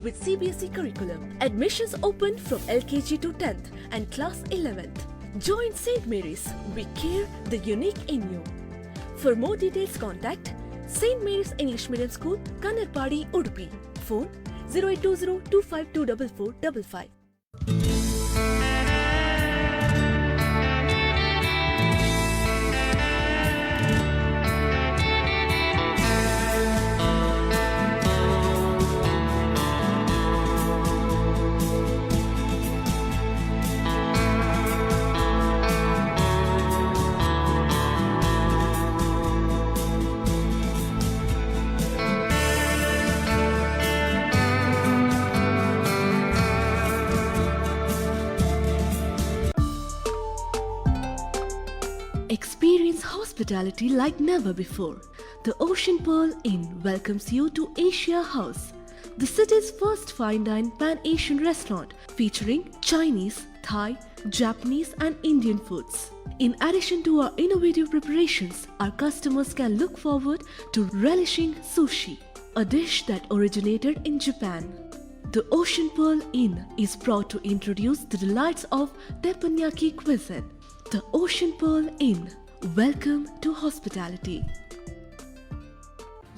with CBSE curriculum. Admissions open from LKG to 10th and class 11th. Join St. Mary's. We care the unique in you. For more details, contact St. Mary's English Medium School, Kannarpadi, Udupi. Phone 0820 25244555. Experience hospitality like never before. The Ocean Pearl Inn welcomes you to Asia House, the city's first fine dine pan-Asian restaurant featuring Chinese, Thai, Japanese and Indian foods. In addition to our innovative preparations, our customers can look forward to relishing sushi, a dish that originated in Japan. The Ocean Pearl Inn is proud to introduce the delights of teppanyaki cuisine. The Ocean Pearl Inn. Welcome to hospitality.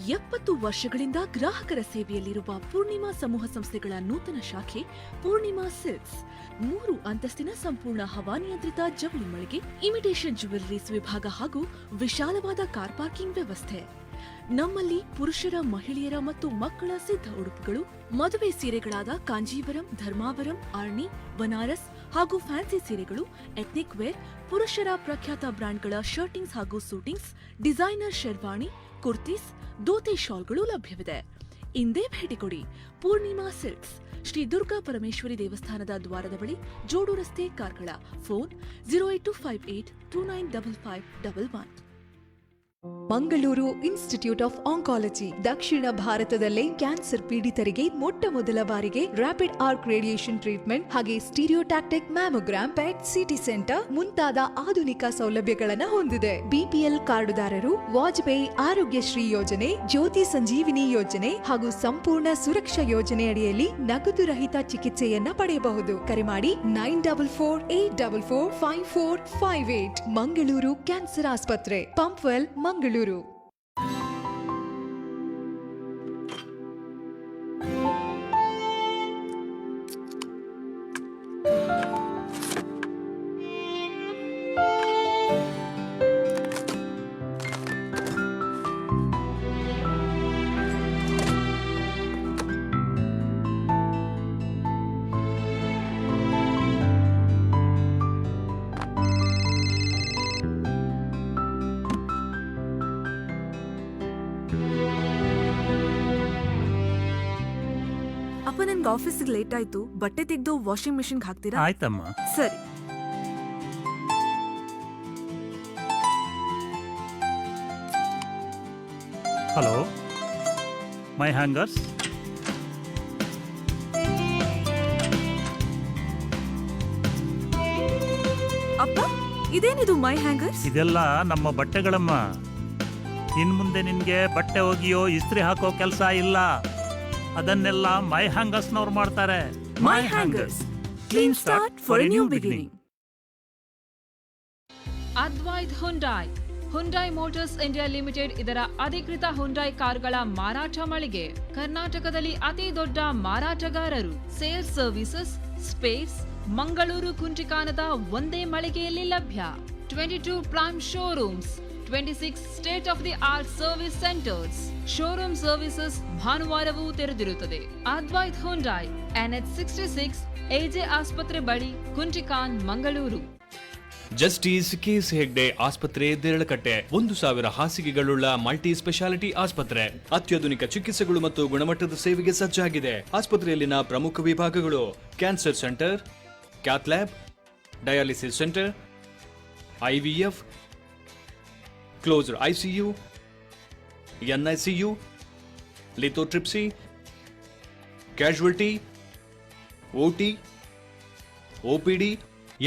70 ವರ್ಷಗಳಿಂದ ಗ್ರಾಹಕರ ಸೇವೆಯಲ್ಲಿರುವ ಪೂರ್ಣಿಮಾ ಸಮೂಹ ಸಂಸ್ಥೆಗಳ ನೂತನ ಶಾಖೆ Purnima silks 3 ಅಂತಸ್ತಿನ ಸಂಪೂರ್ಣ ಹವಾನಿಯಂತ್ರಿತ ಜವಳಿ ಮಳಿಗೆ, ಇಮಿಟೇಷನ್ ಜ್ಯುವೆಲರೀಸ್ ವಿಭಾಗ ಹಾಗೂ ವಿಶಾಲವಾದ ಕಾರ್ ಪಾರ್ಕಿಂಗ್ ವ್ಯವಸ್ಥೆ. ನಮ್ಮಲ್ಲಿ ಪುರುಷರ, ಮಹಿಳೆಯರ ಮತ್ತು ಮಕ್ಕಳ ಸಿದ್ಧ ಉಡುಪುಗಳು, ಮದುವೆ ಸೀರೆಗಳಾದ ಕಾಂಜೀವರಂ, ಧರ್ಮಾವರಂ, ಆರ್ನಿ, ಬನಾರಸ್ ಹಾಗೂ ಫ್ಯಾನ್ಸಿ ಸೀರೆಗಳು, ಎಥ್ನಿಕ್ ವೇರ್, ಪುರುಷರ ಪ್ರಖ್ಯಾತ ಬ್ರಾಂಡ್ಗಳ ಶರ್ಟಿಂಗ್ಸ್ ಹಾಗೂ ಸೂಟಿಂಗ್ಸ್, ಡಿಸೈನರ್ ಶೆರ್ವಾಣಿ, ಕುರ್ತೀಸ್, ಧೋತಿ ಶಾಲ್ಗಳು ಲಭ್ಯವಿದೆ. ಇಂದೇ ಭೇಟಿ ಕೊಡಿ. ಪೂರ್ಣಿಮಾ ಸಿಲ್ಕ್ಸ್, ಶ್ರೀ ದುರ್ಗಾ ಪರಮೇಶ್ವರಿ ದೇವಸ್ಥಾನದ ದ್ವಾರದ ಬಳಿ, ಜೋಡು ರಸ್ತೆ, Karkala. Phone 08258295511. Mangaluru institute of oncology ದಕ್ಷಿಣ ಭಾರತದಲ್ಲೇ ಕ್ಯಾನ್ಸರ್ ಪೀಡಿತರಿಗೆ ಮೊಟ್ಟ ಮೊದಲ ಬಾರಿಗೆ ರ್ಯಾಪಿಡ್ ಆರ್ಕ್ ರೇಡಿಯೇಷನ್ ಟ್ರೀಟ್ಮೆಂಟ್ ಹಾಗೆ ಸ್ಟೀರಿಯೋಟ್ಯಾಕ್ಟಿಕ್ ಮ್ಯಾಮೋಗ್ರಾಮ್, ಪೆಟ್ ಸಿಟಿ ಸೆಂಟರ್ ಮುಂತಾದ ಆಧುನಿಕ ಸೌಲಭ್ಯಗಳನ್ನು ಹೊಂದಿದೆ. ಬಿಪಿಎಲ್ ಕಾರ್ಡುದಾರರು ವಾಜಪೇಯಿ ಆರೋಗ್ಯಶ್ರೀ ಯೋಜನೆ, ಜ್ಯೋತಿ ಸಂಜೀವಿನಿ ಯೋಜನೆ ಹಾಗೂ ಸಂಪೂರ್ಣ ಸುರಕ್ಷಾ ಯೋಜನೆ ಅಡಿಯಲ್ಲಿ ನಗದು ರಹಿತ ಚಿಕಿತ್ಸೆಯನ್ನ ಪಡೆಯಬಹುದು. ಕರೆ ಮಾಡಿ 9448445458. ಮಂಗಳೂರು ಕ್ಯಾನ್ಸರ್ ಆಸ್ಪತ್ರೆ, ಪಂಪ್ವೆಲ್, ಮಂಗಳೂರು. ಅಪ್ಪ, ನನ್ಗೆ ಆಫೀಸಿಗೆ ಲೇಟ್ ಆಯ್ತು. ಬಟ್ಟೆ ತೆಗೆದು ವಾಷಿಂಗ್ ಮಿಷಿನ್ಗೆ ಹಾಕ್ತೀರಾ? ಆಯ್ತಮ್ಮ. ಸರಿ. ಹಲೋ, ಮೈ ಹ್ಯಾಂಗರ್ಸ್. ಅಪ್ಪ, ಇದೇನಿದು ಮೈ ಹ್ಯಾಂಗರ್ಸ್? ಇದೆಲ್ಲ ನಮ್ಮ ಬಟ್ಟೆಗಳಮ್ಮ. ಇನ್ ಮುಂದೆ ನಿನ್ಗೆ ಬಟ್ಟೆ ಒಗಿಯೋ, ಇಸ್ತ್ರಿ ಹಾಕೋ ಕೆಲಸ ಇಲ್ಲ. ಅದನ್ನೆಲ್ಲ ಮೈ ಹ್ಯಾಂಗರ್ಸ್ನವ್ರು ಮಾಡ್ತಾರೆ. My hangers, clean start for a new beginning. Advaith Hyundai Motors India Limited ಇದರ ಅಧಿಕೃತ ಹುಂಡೈ ಕಾರುಗಳ ಮಾರಾಟ ಮಳಿಗೆ. ಕರ್ನಾಟಕದಲ್ಲಿ ಅತಿ ದೊಡ್ಡ ಮಾರಾಟಗಾರರು. ಸೇಲ್ಸ್ ಸರ್ವಿಸಸ್, ಸ್ಪೇಸ್, ಮಂಗಳೂರು ಕುಂಟಿಕಾನದ ಒಂದೇ ಮಳಿಗೆಯಲ್ಲಿ ಲಭ್ಯ. 22 prime showrooms, 26 state of the art service centres. Showroom services ಭಾನುವಾರವೂ ತೆರೆದಿರುತ್ತದೆ. ಅದ್ವೈತ್ ಹುಂಡೈ, NH66, ಎಜೆ ಆಸ್ಪತ್ರೆ ಬಳಿ, ಕುಂಟಿಕಾನ್, ಮಂಗಳೂರು. ಜಸ್ಟಿಸ್ ಕೆಎಸ್ ಹೆಗ್ಡೆ ಆಸ್ಪತ್ರೆ, ದೇರಳಕಟ್ಟೆ. 1000 ಹಾಸಿಗೆಗಳುಳ್ಳ ಮಲ್ಟಿ ಸ್ಪೆಷಾಲಿಟಿ ಆಸ್ಪತ್ರೆ. ಅತ್ಯಾಧುನಿಕ ಚಿಕಿತ್ಸೆಗಳು ಮತ್ತು ಗುಣಮಟ್ಟದ ಸೇವೆಗೆ ಸಜ್ಜಾಗಿದೆ. ಆಸ್ಪತ್ರೆಯಲ್ಲಿನ ಪ್ರಮುಖ ವಿಭಾಗಗಳು: cancer centre, cath lab, dialysis centre, IVF, closed ICU, NICU, lithotripsy, casualty, OT, OPD,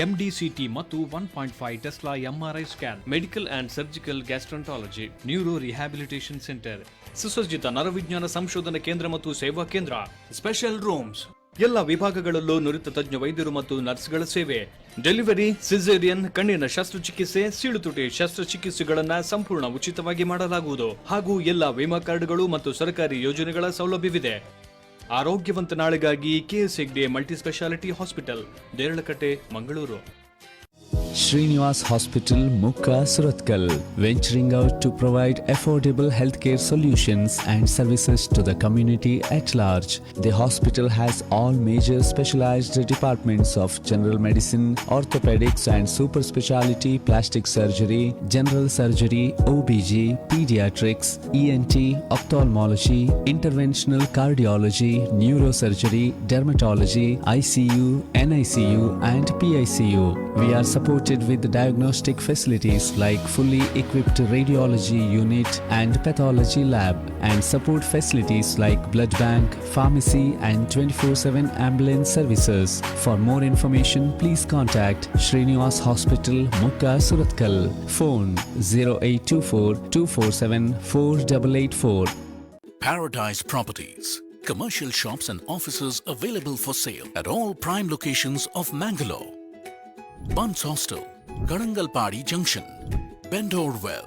MDCT ಮತ್ತು 1.5 tesla MRI scan, medical and surgical gastroenterology, neuro rehabilitation centre, ಸುಸಜ್ಜಿತ ನರವಿಜ್ಞಾನ ಸಂಶೋಧನಾ ಕೇಂದ್ರ ಮತ್ತು ಸೇವಾ ಕೇಂದ್ರ, ಸ್ಪೆಷಲ್ ರೂಮ್ಸ್, ಎಲ್ಲ ವಿಭಾಗಗಳಲ್ಲೂ ನುರಿತ ತಜ್ಞ ವೈದ್ಯರು ಮತ್ತು ನರ್ಸ್ಗಳ ಸೇವೆ, ಡೆಲಿವರಿ, ಸಿಸೇರಿಯನ್, ಕಣ್ಣಿನ ಶಸ್ತ್ರಚಿಕಿತ್ಸೆ, ಸೀಳುತುಟಿ ಶಸ್ತ್ರಚಿಕಿತ್ಸೆಗಳನ್ನ ಸಂಪೂರ್ಣ ಉಚಿತವಾಗಿ ಮಾಡಲಾಗುವುದು ಹಾಗೂ ಎಲ್ಲ ವಿಮಾ ಕಾರ್ಡ್ಗಳು ಮತ್ತು ಸರ್ಕಾರಿ ಯೋಜನೆಗಳ ಸೌಲಭ್ಯವಿದೆ. ಆರೋಗ್ಯವಂತ ನಾಳೆಗಾಗಿ KS Hegde multi speciality hospital, Deralakatte, Mangaluru. Srinivas Hospital, Mukka, Surathkal, venturing out to provide affordable healthcare solutions and services to the community at large. The hospital has all major specialized departments of general medicine, orthopedics and super speciality plastic surgery, general surgery, OBG, pediatrics, ENT, ophthalmology, interventional cardiology, neurosurgery, dermatology, ICU, NICU and PICU. We are supported with diagnostic facilities like fully equipped radiology unit and pathology lab, and support facilities like blood bank, pharmacy and 24/7 ambulance services. For more information, please contact Srinivas Hospital, Mukka, Surathkal. Phone 0824 247 4884. Paradise Properties. Commercial shops and offices available for sale at all prime locations of Mangalore. Bunts Hostel, Karangalpadi Junction, Bendorwell,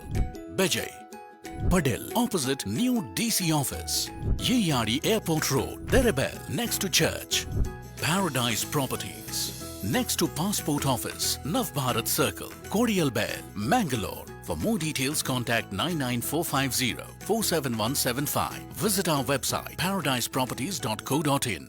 Bejay, Padel, opposite new DC office, Yeyadi Airport Road, Deribel, next to church. Paradise Properties, next to Passport Office, Nav Bharat Circle, Kodialbel, Mangalore. For more details, contact 99450 47175. Visit our website paradiseproperties.co.in.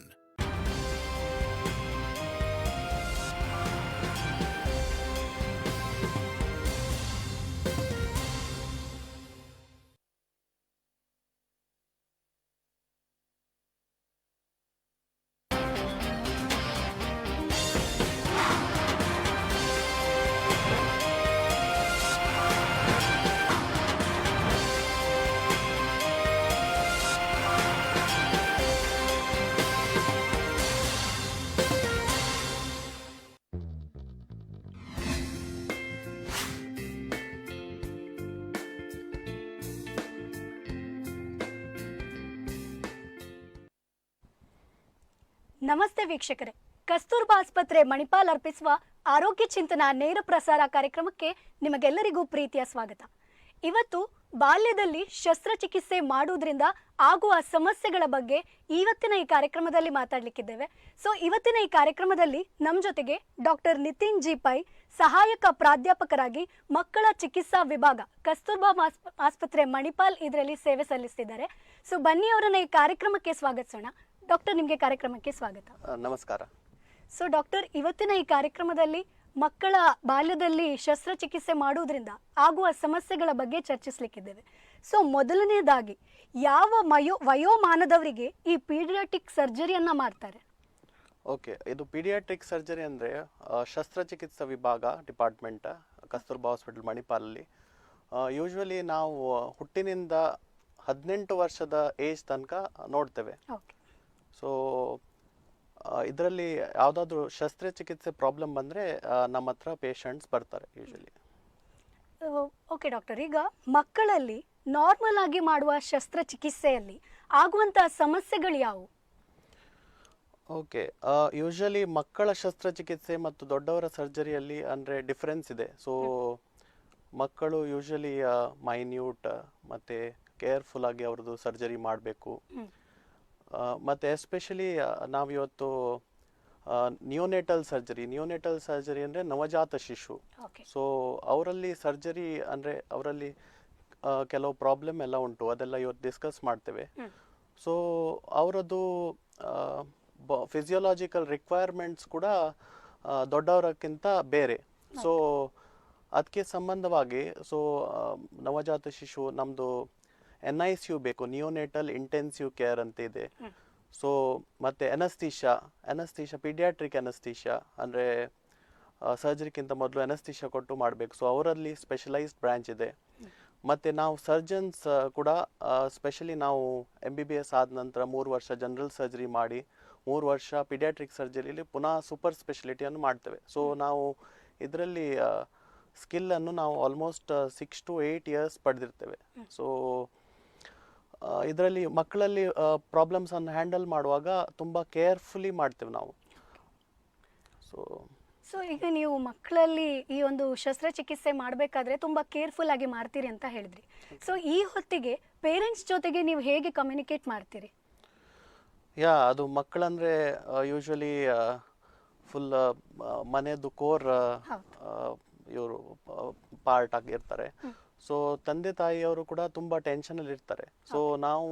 ನಮಸ್ತೆ ವೀಕ್ಷಕರೇ, ಕಸ್ತೂರ್ಬಾ ಆಸ್ಪತ್ರೆ ಮಣಿಪಾಲ್ ಅರ್ಪಿಸುವ ಆರೋಗ್ಯ ಚಿಂತನ ನೇರ ಪ್ರಸಾರ ಕಾರ್ಯಕ್ರಮಕ್ಕೆ ನಿಮಗೆಲ್ಲರಿಗೂ ಪ್ರೀತಿಯ ಸ್ವಾಗತ. ಇವತ್ತು ಬಾಲ್ಯದಲ್ಲಿ ಶಸ್ತ್ರಚಿಕಿತ್ಸೆ ಮಾಡುವುದರಿಂದ ಆಗುವ ಸಮಸ್ಯೆಗಳ ಬಗ್ಗೆ ಇವತ್ತಿನ ಈ ಕಾರ್ಯಕ್ರಮದಲ್ಲಿ ಮಾತಾಡಲಿಕ್ಕಿದ್ದೇವೆ. ಸೊ ಇವತ್ತಿನ ಈ ಕಾರ್ಯಕ್ರಮದಲ್ಲಿ ನಮ್ಮ ಜೊತೆಗೆ ಡಾಕ್ಟರ್ ನಿತಿನ್ ಜಿ ಪೈ, ಸಹಾಯಕ ಪ್ರಾಧ್ಯಾಪಕರಾಗಿ ಮಕ್ಕಳ ಚಿಕಿತ್ಸಾ ವಿಭಾಗ, ಕಸ್ತೂರ್ಬಾ ಆಸ್ಪತ್ರೆ ಮಣಿಪಾಲ್ ಇದರಲ್ಲಿ ಸೇವೆ ಸಲ್ಲಿಸ್ತಿದ್ದಾರೆ. ಸೊ ಬನ್ನಿ ಅವರನ್ನ ಈ ಕಾರ್ಯಕ್ರಮಕ್ಕೆ ಸ್ವಾಗತಿಸೋಣ. ಡಾಕ್ಟರ್, ನಿಮಗೆ ಕಾರ್ಯಕ್ರಮಕ್ಕೆ ಸ್ವಾಗತ. ನಮಸ್ಕಾರ. ಸೊ ಡಾಕ್ಟರ್, ಇವತ್ತಿನ ಈ ಕಾರ್ಯಕ್ರಮದಲ್ಲಿ ಮಕ್ಕಳ ಬಾಲ್ಯದಲ್ಲಿ ಶಸ್ತ್ರಚಿಕಿತ್ಸೆ ಮಾಡುವುದರಿಂದ ಆಗುವ ಸಮಸ್ಯೆಗಳ ಬಗ್ಗೆ ಚರ್ಚಿಸಲಿಕ್ಕಿದ್ದೇವೆ. ಸೊ ಮೊದಲನೇದಾಗಿ, ಯಾವ ವಯೋಮಾನದವರಿಗೆ ಈ ಪೀಡಿಯಾಟ್ರಿಕ್ ಸರ್ಜರಿಯನ್ನ ಮಾಡ್ತಾರೆ? ಓಕೆ, ಇದು ಪೀಡಿಯಾಟ್ರಿಕ್ ಸರ್ಜರಿ ಅಂದರೆ ಶಸ್ತ್ರಚಿಕಿತ್ಸಾ ವಿಭಾಗ ಡಿಪಾರ್ಟ್ಮೆಂಟ್ ಕಸ್ತೂರ್ಬಾ ಹಾಸ್ಪಿಟಲ್ ಮಣಿಪಾಲಲ್ಲಿ. ಯೂಶ್ವಲಿ ನಾವು ಹುಟ್ಟಿನಿಂದ 18 ವರ್ಷದ ಏಜ್ ತನಕ ನೋಡ್ತೇವೆ. ಸೊ ಇದರಲ್ಲಿ ಯಾವುದಾದ್ರೂ ಶಸ್ತ್ರಚಿಕಿತ್ಸೆ ಪ್ರಾಬ್ಲಮ್ ಬಂದರೆ ನಮ್ಮ ಹತ್ರ ಪೇಷಂಟ್ಸ್ ಬರ್ತಾರೆ ಯೂಶ್ವಲಿ. ಓಕೆ ಡಾಕ್ಟರ್, ಈಗ ಮಕ್ಕಳಲ್ಲಿ ನಾರ್ಮಲ್ ಆಗಿ ಮಾಡುವ ಶಸ್ತ್ರಚಿಕಿತ್ಸೆಯಲ್ಲಿ ಆಗುವಂತಹ ಸಮಸ್ಯೆಗಳು ಯಾವುವು? ಓಕೆ, ಯೂಶ್ವಲಿ ಮಕ್ಕಳ ಶಸ್ತ್ರಚಿಕಿತ್ಸೆ ಮತ್ತು ದೊಡ್ಡವರ ಸರ್ಜರಿಯಲ್ಲಿ ಅಂದರೆ ಡಿಫ್ರೆನ್ಸ್ ಇದೆ. ಸೊ ಮಕ್ಕಳು ಯೂಶ್ವಲಿ ಮೈನ್ಯೂಟ್ ಮತ್ತು ಕೇರ್ಫುಲ್ ಆಗಿ ಅವ್ರದ್ದು ಸರ್ಜರಿ ಮಾಡಬೇಕು. ಮತ್ತು ಎಸ್ಪೆಷಲಿ ನಾವಿವತ್ತು ನಿಯೋನೇಟಲ್ ಸರ್ಜರಿ ಅಂದರೆ ನವಜಾತ ಶಿಶು. ಸೊ ಅವರಲ್ಲಿ ಸರ್ಜರಿ ಅಂದರೆ ಅವರಲ್ಲಿ ಕೆಲವು ಪ್ರಾಬ್ಲಮ್ ಎಲ್ಲ ಉಂಟು, ಅದೆಲ್ಲ ಇವತ್ತು ಡಿಸ್ಕಸ್ ಮಾಡ್ತೇವೆ. ಸೊ ಅವರದ್ದು ಫಿಸಿಯೋಲಾಜಿಕಲ್ ರಿಕ್ವೈರ್ಮೆಂಟ್ಸ್ ಕೂಡ ದೊಡ್ಡವರಕ್ಕಿಂತ ಬೇರೆ. ಸೊ ಅದಕ್ಕೆ ಸಂಬಂಧವಾಗಿ ನವಜಾತ ಶಿಶು ನಮ್ಮದು NICU ಬೇಕು, ನಿಯೋನೇಟಲ್ ಇಂಟೆನ್ಸಿವ್ ಕೇರ್ ಅಂತ ಇದೆ. ಸೊ ಮತ್ತು ಎನಸ್ತೀಶಾ ಪೀಡಿಯಾಟ್ರಿಕ್ ಎನಸ್ತೀಶಾ ಅಂದರೆ ಸರ್ಜರಿಗಿಂತ ಮೊದಲು ಎನಸ್ತೀಶಾ ಕೊಟ್ಟು ಮಾಡಬೇಕು. ಸೊ ಅವರಲ್ಲಿ ಸ್ಪೆಷಲೈಸ್ಡ್ ಬ್ರಾಂಚ್ ಇದೆ. ಮತ್ತು ನಾವು ಸರ್ಜನ್ಸ್ ಕೂಡ ಸ್ಪೆಷಲಿ ನಾವು MBBS ಆದ ನಂತರ 3 ವರ್ಷ ಜನರಲ್ ಸರ್ಜರಿ ಮಾಡಿ 3 ವರ್ಷ ಪಿಡಿಯಾಟ್ರಿಕ್ ಸರ್ಜರಿಲಿ ಪುನಃ ಸೂಪರ್ ಸ್ಪೆಷಾಲಿಟಿಯನ್ನು ಮಾಡ್ತೇವೆ. ಸೊ ನಾವು ಇದರಲ್ಲಿ ಸ್ಕಿಲ್ಲನ್ನು ನಾವು ಆಲ್ಮೋಸ್ಟ್ 6 to 8 years ಪಡೆದಿರ್ತೇವೆ. ಸೊ ಇದರಲ್ಲಿ ಮಕ್ಕಳಲ್ಲಿ ಪ್ರಾಬ್ಲಮ್ಸನ್ನು ಹ್ಯಾಂಡಲ್ ಮಾಡುವಾಗ ತುಂಬ ಕೇರ್ಫುಲಿ ಮಾಡ್ತೇವೆ ನಾವು. ಸೊ ಈಗ ನೀವು ಮಕ್ಕಳಲ್ಲಿ ಈ ಒಂದು ಶಸ್ತ್ರಚಿಕಿತ್ಸೆ ಮಾಡಬೇಕಾದ್ರೆ ತುಂಬ ಕೇರ್ಫುಲ್ ಆಗಿ ಮಾಡ್ತೀರಿ ಅಂತ ಹೇಳಿದ್ರಿ. ಸೊ ಈ ಹೊತ್ತಿಗೆ ಪೇರೆಂಟ್ಸ್ ಜೊತೆಗೆ ನೀವು ಹೇಗೆ ಕಮ್ಯುನಿಕೇಟ್ ಮಾಡ್ತೀರಿ? ಅದು ಮಕ್ಕಳಂದರೆ ಯೂಶ್ವಲಿ ಫುಲ್ ಮನೆಯದು ಕೋರ್ ಇವರು ಪಾರ್ಟ್ ಆಗಿರ್ತಾರೆ. ಸೊ ತಂದೆ ತಾಯಿಯವರು ಕೂಡ ತುಂಬ ಟೆನ್ಷನಲ್ಲಿ ಇರ್ತಾರೆ. ಸೊ ನಾವು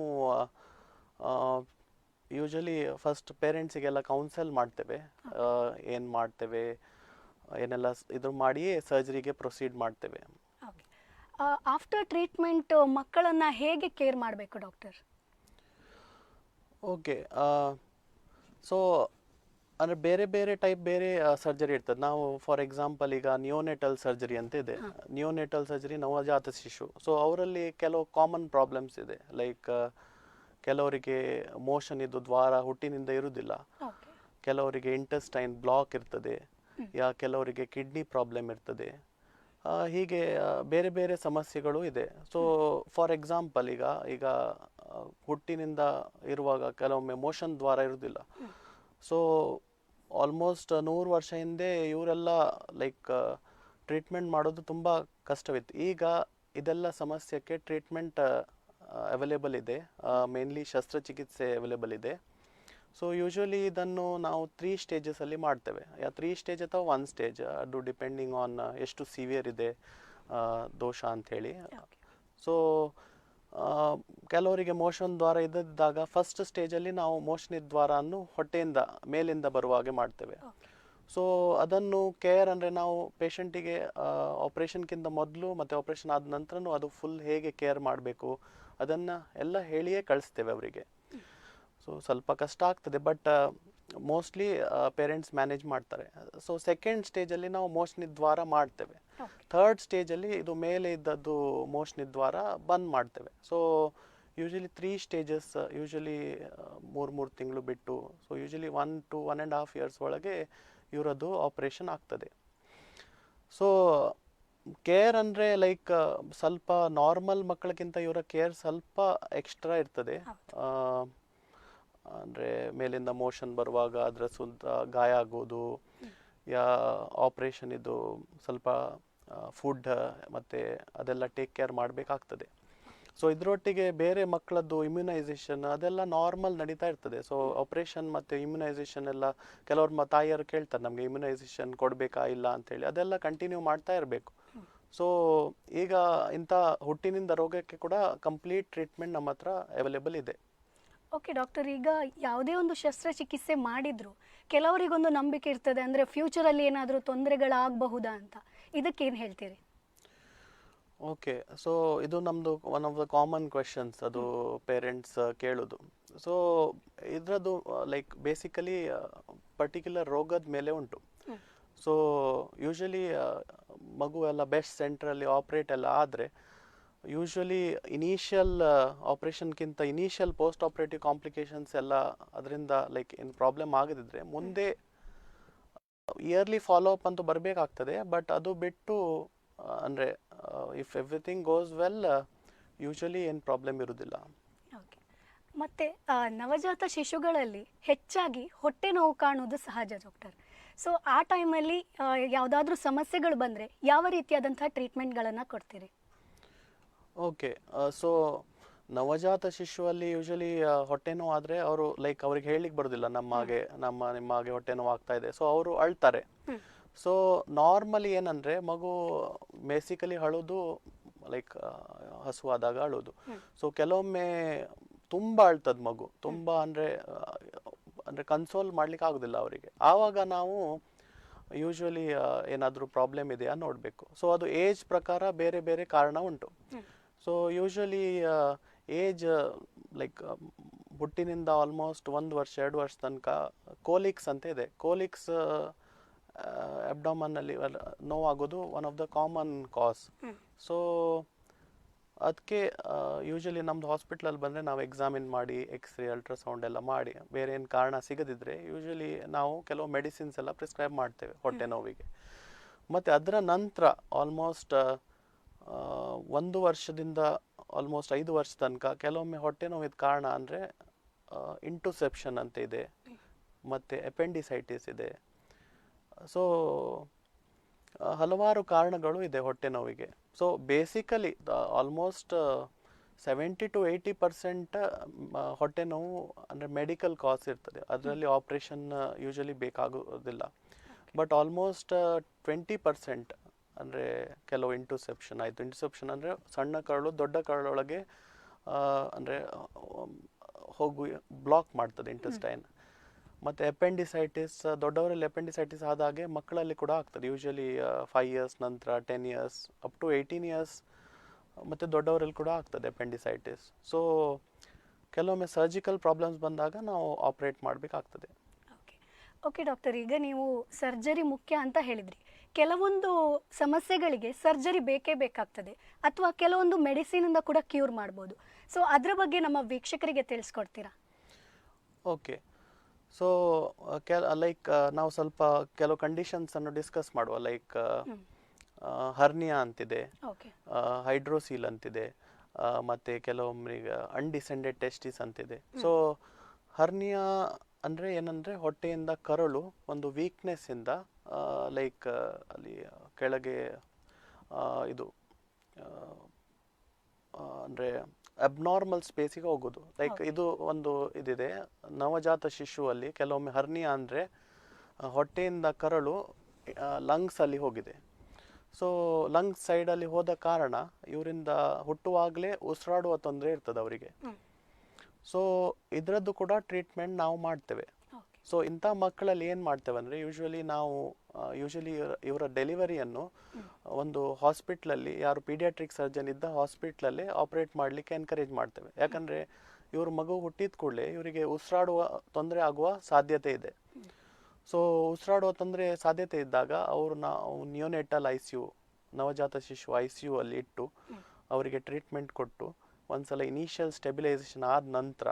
ಯೂಶ್ವಲಿ ಫಸ್ಟ್ ಪೇರೆಂಟ್ಸಿಗೆಲ್ಲ ಕೌನ್ಸಲ್ ಮಾಡ್ತೇವೆ, ಏನು ಮಾಡ್ತೇವೆ ಏನೆಲ್ಲ ಇದು ಮಾಡಿ ಸರ್ಜರಿಗೆ ಪ್ರೊಸೀಡ್ ಮಾಡ್ತೇವೆ. ಆಫ್ಟರ್ ಟ್ರೀಟ್ಮೆಂಟ್ ಮಕ್ಕಳನ್ನು ಹೇಗೆ ಕೇರ್ ಮಾಡಬೇಕು ಡಾಕ್ಟರ್? ಓಕೆ, ಸೊ ಅಂದರೆ ಬೇರೆ ಬೇರೆ ಟೈಪ್ ಬೇರೆ ಸರ್ಜರಿ ಇರ್ತದೆ. ನಾವು ಫಾರ್ ಎಕ್ಸಾಂಪಲ್ ಈಗ ನಿಯೋನೆಟಲ್ ಸರ್ಜರಿ ಅಂತ ಇದೆ. ನಿಯೋನೆಟಲ್ ಸರ್ಜರಿ ನವಜಾತ ಶಿಶು. ಸೊ ಅವರಲ್ಲಿ ಕೆಲವು ಕಾಮನ್ ಪ್ರಾಬ್ಲಮ್ಸ್ ಇದೆ. ಲೈಕ್ ಕೆಲವರಿಗೆ ಮೋಷನ್ ಇದು ದ್ವಾರ ಹುಟ್ಟಿನಿಂದ ಇರುವುದಿಲ್ಲ, ಕೆಲವರಿಗೆ ಇಂಟೆಸ್ಟೈನ್ ಬ್ಲಾಕ್ ಇರ್ತದೆ, ಕೆಲವರಿಗೆ ಕಿಡ್ನಿ ಪ್ರಾಬ್ಲಮ್ ಇರ್ತದೆ. ಹೀಗೆ ಬೇರೆ ಬೇರೆ ಸಮಸ್ಯೆಗಳು ಇದೆ. ಸೊ ಫಾರ್ ಎಕ್ಸಾಂಪಲ್ ಈಗ ಹುಟ್ಟಿನಿಂದ ಇರುವಾಗ ಕೆಲವೊಮ್ಮೆ ಮೋಷನ್ ದ್ವಾರ ಇರುವುದಿಲ್ಲ. ಸೊ ಆಲ್ಮೋಸ್ಟ್ 100 ವರ್ಷ ಹಿಂದೆ ಇವರೆಲ್ಲ ಲೈಕ್ ಟ್ರೀಟ್ಮೆಂಟ್ ಮಾಡೋದು ತುಂಬ ಕಷ್ಟವಿತ್ತು. ಈಗ ಇದೆಲ್ಲ ಸಮಸ್ಯೆಗೆ ಟ್ರೀಟ್ಮೆಂಟ್ ಅವೈಲೇಬಲ್ ಇದೆ, ಮೇನ್ಲಿ ಶಸ್ತ್ರಚಿಕಿತ್ಸೆ ಅವೈಲೇಬಲ್ ಇದೆ. ಸೊ ಯೂಶ್ವಲಿ ಇದನ್ನು ನಾವು 3 ಸ್ಟೇಜಸಲ್ಲಿ ಮಾಡ್ತೇವೆ. 3 ಸ್ಟೇಜ್ ಅಥವಾ 1 ಸ್ಟೇಜ್, ಅದು ಡಿಪೆಂಡಿಂಗ್ ಆನ್ ಎಷ್ಟು ಸಿವಿಯರ್ ಇದೆ ದೋಷ ಅಂಥೇಳಿ. ಸೊ ಕೆಲವರಿಗೆ ಮೋಷನ್ ದ್ವಾರ ಇದ್ದಾಗ ಫಸ್ಟ್ ಸ್ಟೇಜಲ್ಲಿ ನಾವು ಮೋಷನಿ ದ್ವಾರವನ್ನು ಹೊಟ್ಟೆಯಿಂದ ಮೇಲಿಂದ ಬರುವ ಹಾಗೆ ಮಾಡ್ತೇವೆ. ಸೊ ಅದನ್ನು ಕೇರ್ ಅಂದರೆ ನಾವು ಪೇಷಂಟಿಗೆ ಆಪ್ರೇಷನ್ಗಿಂತ ಮೊದಲು ಮತ್ತು ಆಪ್ರೇಷನ್ ಆದ ನಂತರನೂ ಅದು ಫುಲ್ ಹೇಗೆ ಕೇರ್ ಮಾಡಬೇಕು ಅದನ್ನು ಎಲ್ಲ ಹೇಳಿಯೇ ಕಳಿಸ್ತೇವೆ ಅವರಿಗೆ. ಸೊ ಸ್ವಲ್ಪ ಕಷ್ಟ ಆಗ್ತದೆ, ಬಟ್ ಮೋಸ್ಟ್ಲಿ ಪೇರೆಂಟ್ಸ್ ಮ್ಯಾನೇಜ್ ಮಾಡ್ತಾರೆ. ಸೊ ಸೆಕೆಂಡ್ ಸ್ಟೇಜಲ್ಲಿ ನಾವು ಮೋಷನಿ ದ್ವಾರ ಮಾಡ್ತೇವೆ. ಥರ್ಡ್ ಸ್ಟೇಜಲ್ಲಿ ಇದು ಮೇಲೆ ಇದ್ದದ್ದು ಮೋಷನಿ ದ್ವಾರ ಬಂದ್ ಮಾಡ್ತೇವೆ. ಸೊ ಯೂಶ್ವಲಿ 3 ಸ್ಟೇಜಸ್, ಯೂಶ್ವಲಿ 3 ತಿಂಗಳು ಬಿಟ್ಟು. ಸೊ ಯೂಶ್ವಲಿ 1 to 1.5 years ಒಳಗೆ ಇವರದ್ದು ಆಪ್ರೇಷನ್ ಆಗ್ತದೆ. ಸೊ ಕೇರ್ ಅಂದರೆ ಲೈಕ್ ಸ್ವಲ್ಪ ನಾರ್ಮಲ್ ಮಕ್ಕಳಿಗಿಂತ ಇವರ ಕೇರ್ ಸ್ವಲ್ಪ ಎಕ್ಸ್ಟ್ರಾ ಇರ್ತದೆ. ಅಂದರೆ ಮೇಲಿಂದ ಮೋಷನ್ ಬರುವಾಗ ಅದರ ಸುತ್ತ ಗಾಯ ಆಗೋದು, ಆಪ್ರೇಷನ್ ಇದು ಸ್ವಲ್ಪ ಫುಡ್ ಮತ್ತು ಅದೆಲ್ಲ ಟೇಕ್ ಕೇರ್ ಮಾಡಬೇಕಾಗ್ತದೆ. ಸೊ ಇದರೊಟ್ಟಿಗೆ ಬೇರೆ ಮಕ್ಕಳದ್ದು ಇಮ್ಯುನೈಸೇಷನ್ ಅದೆಲ್ಲ ನಾರ್ಮಲ್ ನಡೀತಾ ಇರ್ತದೆ. ಸೊ ಆಪ್ರೇಷನ್ ಮತ್ತು ಇಮ್ಯುನೈಸೇಷನ್ ಎಲ್ಲ ಕೆಲವ್ರ ತಾಯಿಯರು ಕೇಳ್ತಾರೆ ನಮಗೆ ಇಮ್ಯುನೈಸೇಷನ್ ಕೊಡಬೇಕಾ ಇಲ್ಲ ಅಂತೇಳಿ, ಅದೆಲ್ಲ ಕಂಟಿನ್ಯೂ ಮಾಡ್ತಾ ಇರಬೇಕು. ಸೊ ಈಗ ಇಂಥ ಹುಟ್ಟಿನಿಂದ ರೋಗಕ್ಕೆ ಕೂಡ ಕಂಪ್ಲೀಟ್ ಟ್ರೀಟ್ಮೆಂಟ್ ನಮ್ಮ ಹತ್ರ ಅವೈಲೇಬಲ್ ಇದೆ. ಓಕೆ ಡಾಕ್ಟರ್, ಈಗ ಯಾವುದೇ ಒಂದು ಶಸ್ತ್ರಚಿಕಿತ್ಸೆ ಮಾಡಿದ್ರು ಕೆಲವರಿಗೊಂದು ನಂಬಿಕೆ ಇರ್ತದೆ, ಅಂದರೆ ಫ್ಯೂಚರಲ್ಲಿ ಏನಾದರೂ ತೊಂದರೆಗಳಾಗಬಹುದಾ ಅಂತ. ಇದಕ್ಕೇನು ಹೇಳ್ತೀರಿ? ಓಕೆ, ಸೊ ಇದು ನಮ್ಮದು one of the common questions, ಅದು ಪೇರೆಂಟ್ಸ್ ಕೇಳೋದು. ಸೊ ಇದರದ್ದು ಲೈಕ್ ಬೇಸಿಕಲಿ ಪರ್ಟಿಕ್ಯುಲರ್ ರೋಗದ ಮೇಲೆ ಉಂಟು. ಸೊ ಯೂಶ್ವಲಿ ಮಗು ಎಲ್ಲ ಬೆಸ್ಟ್ ಸೆಂಟ್ರಲ್ಲಿ ಆಪ್ರೇಟ್ ಎಲ್ಲ ಆದರೆ ಯೂಶ್ವಲಿ ಇನಿಷಿಯಲ್ ಆಪ್ರೇಷನ್ಗಿಂತ ಇನಿಷಿಯಲ್ ಪೋಸ್ಟ್ ಆಪ್ರೇಟಿವ್ ಕಾಂಪ್ಲಿಕೇಶನ್ಸ್ ಎಲ್ಲ ಅದರಿಂದ ಲೈಕ್ ಏನು ಪ್ರಾಬ್ಲಮ್ ಆಗದಿದ್ರೆ ಮುಂದೆ ಇಯರ್ಲಿ ಫಾಲೋ ಅಪ್ ಅಂತೂ ಬರಬೇಕಾಗ್ತದೆ. ಬಟ್ ಅದು ಬಿಟ್ಟು ಅಂದರೆ if everything goes well usually ಏನು ಪ್ರಾಬ್ಲಮ್ ಇರೋದಿಲ್ಲ. ಓಕೆ, ಮತ್ತು ನವಜಾತ ಶಿಶುಗಳಲ್ಲಿ ಹೆಚ್ಚಾಗಿ ಹೊಟ್ಟೆ ನೋವು ಕಾಣೋದು ಸಹಜ ಡಾಕ್ಟರ್. ಸೊ ಆ ಟೈಮಲ್ಲಿ ಯಾವುದಾದ್ರೂ ಸಮಸ್ಯೆಗಳು ಬಂದರೆ ಯಾವ ರೀತಿಯಾದಂಥ ಟ್ರೀಟ್ಮೆಂಟ್ಗಳನ್ನು ಕೊಡ್ತೀರಿ? ಓಕೆ, ಸೊ ನವಜಾತ ಶಿಶುವಲ್ಲಿ ಯೂಶ್ವಲಿ ಹೊಟ್ಟೆ ನೋವು ಆದರೆ ಅವರು ಲೈಕ್ ಅವ್ರಿಗೆ ಹೇಳಲಿಕ್ಕೆ ಬರೋದಿಲ್ಲ ನಿಮ್ಮ ಹಾಗೆ ಹೊಟ್ಟೆ ನೋವು ಆಗ್ತಾ ಇದೆ. ಸೊ ಅವರು ಅಳ್ತಾರೆ. ಸೊ ನಾರ್ಮಲಿ ಏನಂದರೆ ಮಗು ಬೇಸಿಕಲಿ ಅಳೋದು ಲೈಕ್ ಹಸುವಾದಾಗ ಅಳೋದು. ಸೊ ಕೆಲವೊಮ್ಮೆ ತುಂಬ ಅಳ್ತದೆ ಮಗು, ತುಂಬ ಅಂದರೆ ಕನ್ಸೋಲ್ ಮಾಡ್ಲಿಕ್ಕೆ ಆಗೋದಿಲ್ಲ ಅವರಿಗೆ. ಆವಾಗ ನಾವು ಯೂಶ್ವಲಿ ಏನಾದರೂ ಪ್ರಾಬ್ಲಮ್ ಇದೆಯಾ ನೋಡಬೇಕು. ಸೊ ಅದು ಏಜ್ ಪ್ರಕಾರ ಬೇರೆ ಬೇರೆ ಕಾರಣ ಉಂಟು. ಸೊ ಯೂಶ್ವಲಿ ಏಜ್ ಲೈಕ್ ಹುಟ್ಟಿನಿಂದ ಆಲ್ಮೋಸ್ಟ್ 1 ವರ್ಷ 2 ವರ್ಷ ತನಕ ಕೋಲಿಕ್ಸ್ ಅಂತ ಇದೆ. ಕೋಲಿಕ್ಸ್ ಅಬ್ಡಾಮನ್ನಲ್ಲಿ ನೋವಾಗೋದು one of the common cause. So ಅದಕ್ಕೆ ಯೂಶಲಿ ನಮ್ಮದು ಹಾಸ್ಪಿಟ್ಲಲ್ಲಿ ಬಂದರೆ ನಾವು ಎಕ್ಸಾಮಿನ್ ಮಾಡಿ ಎಕ್ಸ್ರೇ ಅಲ್ಟ್ರಾಸೌಂಡ್ ಎಲ್ಲ ಮಾಡಿ ಬೇರೆ ಏನು ಕಾರಣ ಸಿಗದಿದ್ದರೆ ಯೂಶಲಿ ನಾವು ಕೆಲವು ಮೆಡಿಸಿನ್ಸ್ ಎಲ್ಲ ಪ್ರಿಸ್ಕ್ರೈಬ್ ಮಾಡ್ತೇವೆ ಹೊಟ್ಟೆ ನೋವಿಗೆ. ಮತ್ತು ಅದರ ನಂತರ ಆಲ್ಮೋಸ್ಟ್ 1 ವರ್ಷದಿಂದ ಆಲ್ಮೋಸ್ಟ್ 5 ವರ್ಷ ತನಕ ಕೆಲವೊಮ್ಮೆ ಹೊಟ್ಟೆ ನೋವಿದ ಕಾರಣ ಅಂದರೆ ಇಂಟುಸೆಪ್ಷನ್ ಅಂತ ಇದೆ, ಮತ್ತು ಎಪೆಂಡಿಸೈಟಿಸ್ ಇದೆ. ಸೊ ಹಲವಾರು ಕಾರಣಗಳು ಇದೆ ಹೊಟ್ಟೆ ನೋವಿಗೆ. ಸೊ ಬೇಸಿಕಲಿ ಆಲ್ಮೋಸ್ಟ್ 70 to 80% ಹೊಟ್ಟೆ ನೋವು ಅಂದರೆ ಮೆಡಿಕಲ್ ಕಾಸ್ ಇರ್ತದೆ, ಅದರಲ್ಲಿ ಆಪ್ರೇಷನ್ ಯೂಶಲಿ ಬೇಕಾಗೋದಿಲ್ಲ. ಬಟ್ ಆಲ್ಮೋಸ್ಟ್ 20% ಅಂದರೆ ಕೆಲವು ಇಂಟುಸೆಪ್ಷನ್ ಆಯಿತು. ಇಂಟುಸೆಪ್ಷನ್ ಅಂದರೆ ಸಣ್ಣ ಕರಳು ದೊಡ್ಡ ಕರಳೊಳಗೆ ಅಂದರೆ ಹೋಗಿ ಬ್ಲಾಕ್ ಮಾಡ್ತದೆ ಇಂಟೆಸ್ಟೈನ್. ಮತ್ತು ಎಪೆಂಡಿಸೈಟಿಸ್, ದೊಡ್ಡವರಲ್ಲಿ ಎಪೆಂಡಿಸೈಟಿಸ್ ಆದಾಗೆ ಮಕ್ಕಳಲ್ಲಿ ಕೂಡ ಆಗ್ತದೆ. ಯೂಶಲಿ 5 years ನಂತರ 10 years ಅಪ್ ಟು 18 years ಮತ್ತು ದೊಡ್ಡವರಲ್ಲಿ ಕೂಡ ಆಗ್ತದೆ ಎಪೆಂಡಿಸೈಟಿಸ್. ಸೊ ಕೆಲವೊಮ್ಮೆ ಸರ್ಜಿಕಲ್ ಪ್ರಾಬ್ಲಮ್ಸ್ ಬಂದಾಗ ನಾವು ಆಪ್ರೇಟ್ ಮಾಡಬೇಕಾಗ್ತದೆ. ಓಕೆ ಡಾಕ್ಟರ್, ಈಗ ನೀವು ಸರ್ಜರಿ ಮುಖ್ಯ ಅಂತ ಹೇಳಿದ್ರಿ. ಕೆಲವೊಂದು ಸಮಸ್ಯೆಗಳಿಗೆ ಸರ್ಜರಿ ಬೇಕೇ ಬೇಕಾಗ್ತದೆ, ಅಥವಾ ಕೆಲವೊಂದು ಮೆಡಿಸಿನಿಂದ ಕೂಡ ಕ್ಯೂರ್ ಮಾಡ್ಬೋದು. ಸೊ ಅದರ ಬಗ್ಗೆ ನಮ್ಮ ವೀಕ್ಷಕರಿಗೆ ತಿಳಿಸ್ಕೊಡ್ತೀರಾ? ಓಕೆ, ಸೊ ಲೈಕ್ ನಾವು ಸ್ವಲ್ಪ ಕೆಲವು ಕಂಡೀಷನ್ಸನ್ನು ಡಿಸ್ಕಸ್ ಮಾಡುವ. ಲೈಕ್ ಹರ್ನಿಯಾ ಅಂತಿದೆ, ಹೈಡ್ರೋಸೀಲ್ ಅಂತಿದೆ, ಮತ್ತು ಕೆಲವೊಮ್ಮರಿಗೆ ಅನ್ಡಿಸೆಂಡೆಡ್ ಟೆಸ್ಟಿಸ್ ಅಂತಿದೆ. ಸೊ ಹರ್ನಿಯಾ ಅಂದರೆ ಏನಂದರೆ ಹೊಟ್ಟೆಯಿಂದ ಕರಳು ಒಂದು ವೀಕ್ನೆಸ್ಸಿಂದ ಲೈಕ್ ಅಲ್ಲಿ ಕೆಳಗೆ ಇದು ಅಂದರೆ ಅಬ್ನಾರ್ಮಲ್ ಸ್ಪೇಸಿಗೆ ಹೋಗೋದು. ಲೈಕ್ ಇದು ಒಂದು ಇದಿದೆ ನವಜಾತ ಶಿಶುವಲ್ಲಿ. ಕೆಲವೊಮ್ಮೆ ಹರ್ನಿಯಾ ಅಂದರೆ ಹೊಟ್ಟೆಯಿಂದ ಕರಳು ಲಂಗ್ಸಲ್ಲಿ ಹೋಗಿದೆ. ಸೊ ಲಂಗ್ಸ್ ಸೈಡಲ್ಲಿ ಹೋದ ಕಾರಣ ಇವರಿಂದ ಹುಟ್ಟುವಾಗಲೇ ಉಸಿರಾಡುವ ತೊಂದರೆ ಇರ್ತದೆ ಅವರಿಗೆ. ಸೊ ಇದರದ್ದು ಕೂಡ ಟ್ರೀಟ್ಮೆಂಟ್ ನಾವು ಮಾಡ್ತೇವೆ. ಸೊ ಇಂಥ ಮಕ್ಕಳಲ್ಲಿ ಏನು ಮಾಡ್ತೇವೆ ಅಂದರೆ ಯೂಶಲಿ ಇವರ ಡೆಲಿವರಿಯನ್ನು ಒಂದು ಹಾಸ್ಪಿಟ್ಲಲ್ಲಿ, ಯಾರು ಪೀಡಿಯಾಟ್ರಿಕ್ ಸರ್ಜನ್ ಇದ್ದ ಹಾಸ್ಪಿಟ್ಲಲ್ಲಿ ಆಪ್ರೇಟ್ ಮಾಡಲಿಕ್ಕೆ ಎನ್ಕರೇಜ್ ಮಾಡ್ತೇವೆ. ಯಾಕಂದರೆ ಇವ್ರ ಮಗು ಹುಟ್ಟಿದ ಕೂಡಲೇ ಇವರಿಗೆ ಉಸಿರಾಡುವ ತೊಂದರೆ ಆಗುವ ಸಾಧ್ಯತೆ ಇದೆ. ಸೊ ಉಸಿರಾಡುವ ತೊಂದರೆ ಸಾಧ್ಯತೆ ಇದ್ದಾಗ ನಾವು ನಿಯೋನೆಟಲ್ ICU, ನವಜಾತ ಶಿಶು ICU ಅಲ್ಲಿ ಇಟ್ಟು ಅವರಿಗೆ ಟ್ರೀಟ್ಮೆಂಟ್ ಕೊಟ್ಟು ಒಂದ್ಸಲ ಇನಿಷಿಯಲ್ ಸ್ಟೆಬಿಲೈಸೇಷನ್ ಆದ ನಂತರ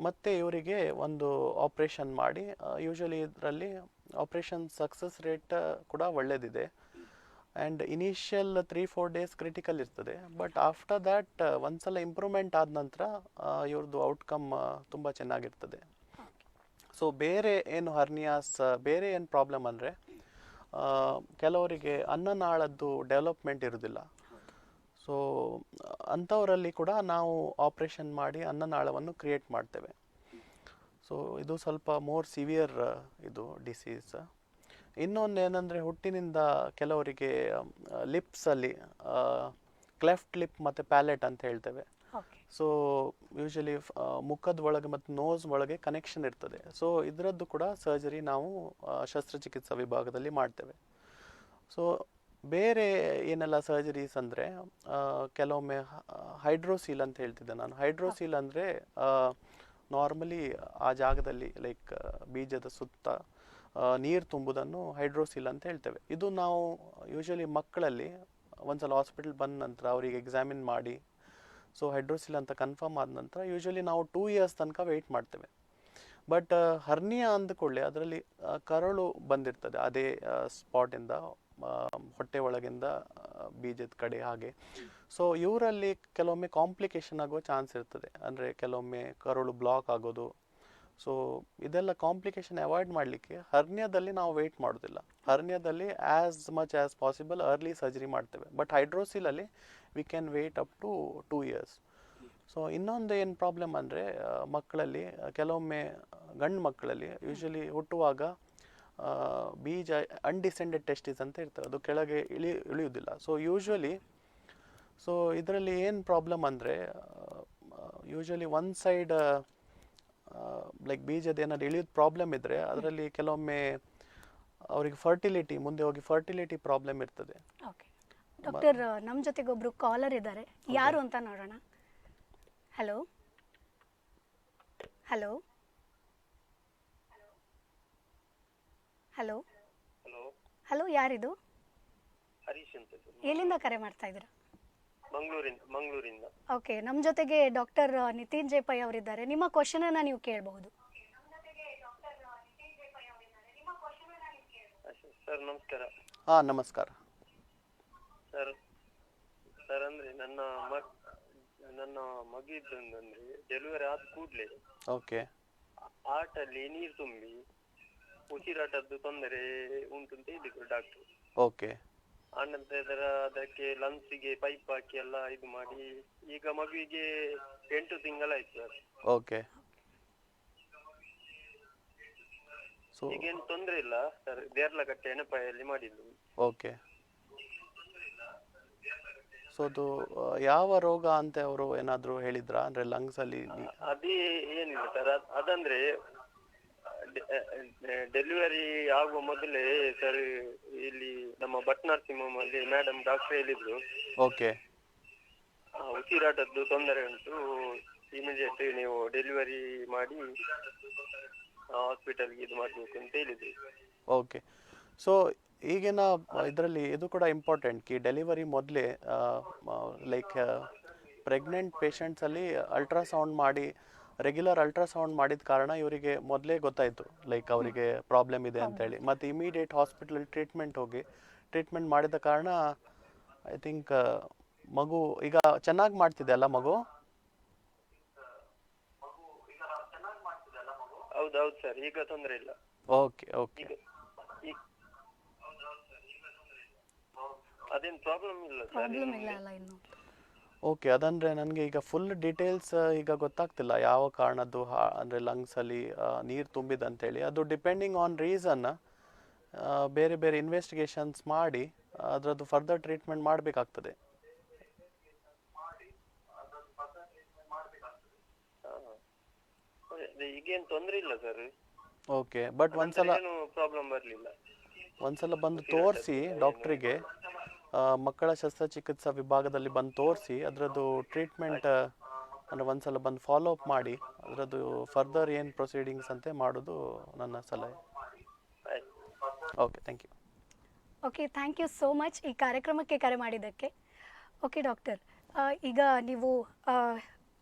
ಮತ್ತೆ ಇವರಿಗೆ ಒಂದು ಆಪ್ರೇಷನ್ ಮಾಡಿ, ಯೂಶಲಿ ಇದರಲ್ಲಿ ಆಪ್ರೇಷನ್ ಸಕ್ಸಸ್ ರೇಟ್ ಕೂಡ ಒಳ್ಳೆಯದಿದೆ. ಆ್ಯಂಡ್ ಇನಿಷಿಯಲ್ 3-4 days ಕ್ರಿಟಿಕಲ್ ಇರ್ತದೆ. ಬಟ್ ಆಫ್ಟರ್ ದ್ಯಾಟ್ ಒಂದ್ಸಲ ಇಂಪ್ರೂವ್ಮೆಂಟ್ ಆದ ನಂತರ ಇವ್ರದ್ದು ಔಟ್ಕಮ್ ತುಂಬ ಚೆನ್ನಾಗಿರ್ತದೆ. ಸೊ ಬೇರೆ ಏನು ಹರ್ನಿಯಾಸ್, ಬೇರೆ ಏನು ಪ್ರಾಬ್ಲಮ್ ಅಂದರೆ ಕೆಲವರಿಗೆ ಅನ್ನನಾಳದ್ದು ಡೆವಲಪ್ಮೆಂಟ್ ಇರೋದಿಲ್ಲ. ಸೊ ಅಂಥವರಲ್ಲಿ ಕೂಡ ನಾವು ಆಪ್ರೇಷನ್ ಮಾಡಿ ಅನ್ನನಾಳವನ್ನು ಕ್ರಿಯೇಟ್ ಮಾಡ್ತೇವೆ. ಸೊ ಇದು ಸ್ವಲ್ಪ ಮೋರ್ ಸಿವಿಯರ್ ಇದು ಡಿಸೀಸ್. ಇನ್ನೊಂದು ಏನಂದರೆ ಹುಟ್ಟಿನಿಂದ ಕೆಲವರಿಗೆ ಲಿಪ್ಸಲ್ಲಿ ಕ್ಲೆಫ್ಟ್ ಲಿಪ್ ಮತ್ತು ಪ್ಯಾಲೆಟ್ ಅಂತ ಹೇಳ್ತೇವೆ. ಸೊ ಯೂಶಲಿ ಮುಖದ ಒಳಗೆ ಮತ್ತು ನೋಸ್ ಒಳಗೆ ಕನೆಕ್ಷನ್ ಇರ್ತದೆ. ಸೊ ಇದರದ್ದು ಕೂಡ ಸರ್ಜರಿ ನಾವು ಶಸ್ತ್ರಚಿಕಿತ್ಸಾ ವಿಭಾಗದಲ್ಲಿ ಮಾಡ್ತೇವೆ. ಸೊ ಬೇರೆ ಏನೆಲ್ಲ ಸರ್ಜರೀಸ್ ಅಂದರೆ ಕೆಲವೊಮ್ಮೆ ಹೈಡ್ರೋಸೀಲ್ ಅಂತ ಹೇಳ್ತಿದ್ದೆ ನಾನು. ಹೈಡ್ರೋಸೀಲ್ ಅಂದರೆ ನಾರ್ಮಲಿ ಆ ಜಾಗದಲ್ಲಿ ಲೈಕ್ ಬೀಜದ ಸುತ್ತ ನೀರು ತುಂಬುವುದನ್ನು ಹೈಡ್ರೋಸೀಲ್ ಅಂತ ಹೇಳ್ತೇವೆ. ಇದು ನಾವು ಯೂಶಲಿ ಮಕ್ಕಳಲ್ಲಿ ಒಂದ್ಸಲ ಹಾಸ್ಪಿಟಲ್ ಬಂದ ನಂತರ ಅವರಿಗೆ ಎಕ್ಸಾಮಿನ್ ಮಾಡಿ ಸೊ ಹೈಡ್ರೋಸೀಲ್ ಅಂತ ಕನ್ಫರ್ಮ್ ಆದ ನಂತರ ಯೂಶಲಿ ನಾವು 2 years ತನಕ ವೆಯ್ಟ್ ಮಾಡ್ತೇವೆ. ಬಟ್ ಹರ್ನಿಯಾ ಅಂದ್ಕೊಳ್ಳಿ ಅದರಲ್ಲಿ ಕರಳು ಬಂದಿರ್ತದೆ ಅದೇ ಸ್ಪಾಟಿಂದ, ಹೊಟ್ಟೆ ಒಳಗಿಂದ ಬೀಜದ ಕಡೆ ಹಾಗೆ. ಸೊ ಇವರಲ್ಲಿ ಕೆಲವೊಮ್ಮೆ ಕಾಂಪ್ಲಿಕೇಶನ್ ಆಗೋ ಚಾನ್ಸ್ ಇರ್ತದೆ. ಅಂದರೆ ಕೆಲವೊಮ್ಮೆ ಕರಳು ಬ್ಲಾಕ್ ಆಗೋದು. ಸೊ ಇದೆಲ್ಲ ಕಾಂಪ್ಲಿಕೇಶನ್ ಅವಾಯ್ಡ್ ಮಾಡಲಿಕ್ಕೆ ಹರ್ನಿಯಾದಲ್ಲಿ ನಾವು ವೆಯ್ಟ್ ಮಾಡೋದಿಲ್ಲ. ಹರ್ನಿಯಾದಲ್ಲಿ as much as possible early surgery ಮಾಡ್ತೇವೆ. ಬಟ್ ಹೈಡ್ರೋಸೀಲಲ್ಲಿ we can wait up to 2 years. So ಇನ್ನೊಂದು ಏನು ಪ್ರಾಬ್ಲಮ್ ಅಂದರೆ ಮಕ್ಕಳಲ್ಲಿ ಕೆಲವೊಮ್ಮೆ ಗಂಡು ಮಕ್ಕಳಲ್ಲಿ ಯೂಶಲಿ ಹುಟ್ಟುವಾಗ ಬೀಜ ಅನ್ಡಿಸೆಂಡೆಡ್ ಟೆಸ್ಟಿಸ್ ಅಂತ ಇರ್ತದೆ, ಅದು ಕೆಳಗೆ ಇಳಿಯುವುದಿಲ್ಲ. ಸೊ ಯೂಶ್ವಲಿ ಇದರಲ್ಲಿ ಏನು ಪ್ರಾಬ್ಲಮ್ ಅಂದರೆ ಯೂಶಲಿ ಒನ್ ಸೈಡ್ ಲೈಕ್ ಬೀಜದ ಏನಾದ್ರು ಇಳಿಯೋದು ಪ್ರಾಬ್ಲಮ್ ಇದ್ದರೆ ಅದರಲ್ಲಿ ಕೆಲವೊಮ್ಮೆ ಅವರಿಗೆ ಮುಂದೆ ಹೋಗಿ ಫರ್ಟಿಲಿಟಿ ಪ್ರಾಬ್ಲಮ್ ಇರ್ತದೆ. ಡಾಕ್ಟರ್, ನಮ್ಮ ಜೊತೆಗೆ ಒಬ್ರು ಕಾಲರ್ ಇದ್ದಾರೆ, ಯಾರು ಅಂತ ನೋಡೋಣ. ಹಲೋ ಹಲೋ ಹಲೋ ಹಲೋ, ಯಾರಿದು? ಹರೀಶ್ ಅಂತ. ಎಲ್ಲಿಂದ ಕರೆ ಮಾಡ್ತಾ ಇದ್ದೀರಾ? ಮಂಗಳೂರಿಂದ. ಓಕೆ, ನಮ್ಮ ಜೊತೆಗೆ ಡಾಕ್ಟರ್ ನಿತಿನ್ ಜೆ ಪೈ ಅವರಿದ್ದಾರೆ. ನಿಮ್ಮ ಕ್ವಶನ್ ಅನ್ನ ನೀವು ಕೇಳಬಹುದು. ಸರ್ ನಮಸ್ಕಾರ. ಹಾ ನಮಸ್ಕಾರ. ಸರ್ ಅಂದ್ರೆ ನನ್ನ ಮಗಿದ್ದೊಂದಂದ್ರೆ ಡೆಲಿವರಿ ಆದ ಕೂಡ್ಲೆ ಓಕೆ ಆಟಲ್ಲಿ ನೀರು ತುಂಬಿ ಉಸಿರಾಟದ್ದು ತೊಂದರೆ ಉಂಟು ಅಂತ ಹೇಳಿದ್ರು ಡಾಕ್ಟರ್. ಓಕೆ. ಆನಂತರ ಅದಕ್ಕೆ ಲಂಗ್ಸಿಗೆ ಪೈಪ್ ಹಾಕಿ ಎಲ್ಲ ಇದು ಮಾಡಿ ಈಗ ಮಗುವಿಗೆ 8 ತಿಂಗಳಾಯ್ತು ಸರ್. ಓಕೆ. ಈಗೇನು ತೊಂದ್ರೆ ಇಲ್ಲ ಸರ್, ದೇರ್ಲಕಟ್ಟೆ ಎಣಪಾಯಲ್ಲಿ ಮಾಡಿದ್ದು. ಓಕೆ. ಸೊ ಅದು ಯಾವ ರೋಗ ಅಂತ ಅವರು ಏನಾದ್ರು ಹೇಳಿದ್ರಾ? ಅಂದ್ರೆ ಲಂಗ್ಸ್ ಅಲ್ಲಿ ಅದೇ ಏನಿಲ್ಲ ಸರ್, ಅದಂದ್ರೆ ಡೆಲಿವರಿ ಆಗುವ ಮೊದಲೇ ಸರ್ ಇಲ್ಲಿ ನಮ್ಮ ಭಟ್ ನರಸಿಂಹಂ ಅಲ್ಲಿ ಮೇಡಮ್ ಡಾಕ್ಟರ್ ಹೇಳಿದ್ರು. ಓಕೆ. ಉಸಿರಾಟದ್ದು ತೊಂದರೆ ಉಂಟು, ಇಮಿಡಿಯೇಟ್ ನೀವು ಡೆಲಿವರಿ ಮಾಡಿ ಹಾಸ್ಪಿಟಲ್ಗೆ ಇದು ಮಾಡ್ಬೇಕು ಅಂತ ಹೇಳಿದ್ರು. ಓಕೆ. ಸೊ ಈಗಿನ ಇದರಲ್ಲಿ ಇದು ಕೂಡ ಇಂಪಾರ್ಟೆಂಟ್ ಕಿ ಡೆಲಿವರಿ ಮೊದಲೇ ಲೈಕ್ ಪ್ರೆಗ್ನೆಂಟ್ ಪೇಷಂಟ್ಸ್ ಅಲ್ಲಿ ಅಲ್ಟ್ರಾಸೌಂಡ್ ಮಾಡಿ ರೆಗ್ಯುಲರ್ ಅಲ್ಟ್ರಾಸೌಂಡ್ ಮಾಡಿದ ಕಾರಣ ಇವರಿಗೆ ಮೊದಲೇ ಗೊತ್ತಾಯಿತು ಲೈಕ್ ಅವರಿಗೆ ಪ್ರಾಬ್ಲಮ್ ಇದೆ ಅಂತೇಳಿ. ಮತ್ತು ಇಮಿಡಿಯೇಟ್ ಹಾಸ್ಪಿಟಲ್ ಟ್ರೀಟ್ಮೆಂಟ್ ಮಾಡಿದ ಕಾರಣ ಐ ಥಿಂಕ್ ಮಗು ಈಗ ಚೆನ್ನಾಗಿ ಮಾಡ್ತಿದೆ ಅಲ್ಲ ಮಗು? ಹೌದೌದು ಸರ್, ಈಗ ತೊಂದರೆ ಇಲ್ಲ. Okay okay. ಅದೇನು ಪ್ರಾಬ್ಲಮ್ ಇಲ್ಲ ಸರ್. ಓಕೆ. ಅದಂದ್ರೆ ನನಗೆ ಈಗ ಫುಲ್ ಡೀಟೇಲ್ಸ್ ಈಗ ಗೊತ್ತಾಗ್ತಿಲ್ಲ ಯಾವ ಕಾರಣದ್ದು ಅಂದರೆ ಲಂಗ್ಸಲ್ಲಿ ನೀರು ತುಂಬಿದಂತೇಳಿ. ಅದು ಡಿಪೆಂಡಿಂಗ್ ಆನ್ ರೀಸನ್ ಬೇರೆ ಬೇರೆ ಇನ್ವೆಸ್ಟಿಗೇಷನ್ಸ್ ಮಾಡಿ ಅದರದ್ದು ಫರ್ದರ್ ಟ್ರೀಟ್ಮೆಂಟ್ ಮಾಡಬೇಕಾಗ್ತದೆ. ಈಗೇನು ತೊಂದರೆ ಇಲ್ಲ ಸರ್. ಓಕೆ. ಬಟ್ ಒಂದ್ಸಲ ಪ್ರಾಬ್ಲಮ್ ಬರಲಿಲ್ಲ. ಒಂದ್ಸಲ ಬಂದು ತೋರಿಸಿ ಡಾಕ್ಟ್ರಿಗೆ, ಮಕ್ಕಳ ಶಸ್ತ್ರಚಿಕಿತ್ಸಾ ವಿಭಾಗದಲ್ಲಿ ಬಂದು ತೋರಿಸಿ ಅದರದ್ದು ಟ್ರೀಟ್ಮೆಂಟ್ ಅಂದರೆ ಒಂದ್ಸಲ ಬಂದು ಫಾಲೋ ಅಪ್ ಮಾಡಿ ಅದರದ್ದು ಫರ್ದರ್ ಏನು ಪ್ರೊಸೀಡಿಂಗ್ಸ್ ಅಂತೆ ಮಾಡೋದು ನನ್ನ ಸಲಹೆ. Okay, thank you. Okay, thank you so much ಈ ಕಾರ್ಯಕ್ರಮಕ್ಕೆ ಕರೆ ಮಾಡಿದ್ದಕ್ಕೆ. ಓಕೆ ಡಾಕ್ಟರ್, ಈಗ ನೀವು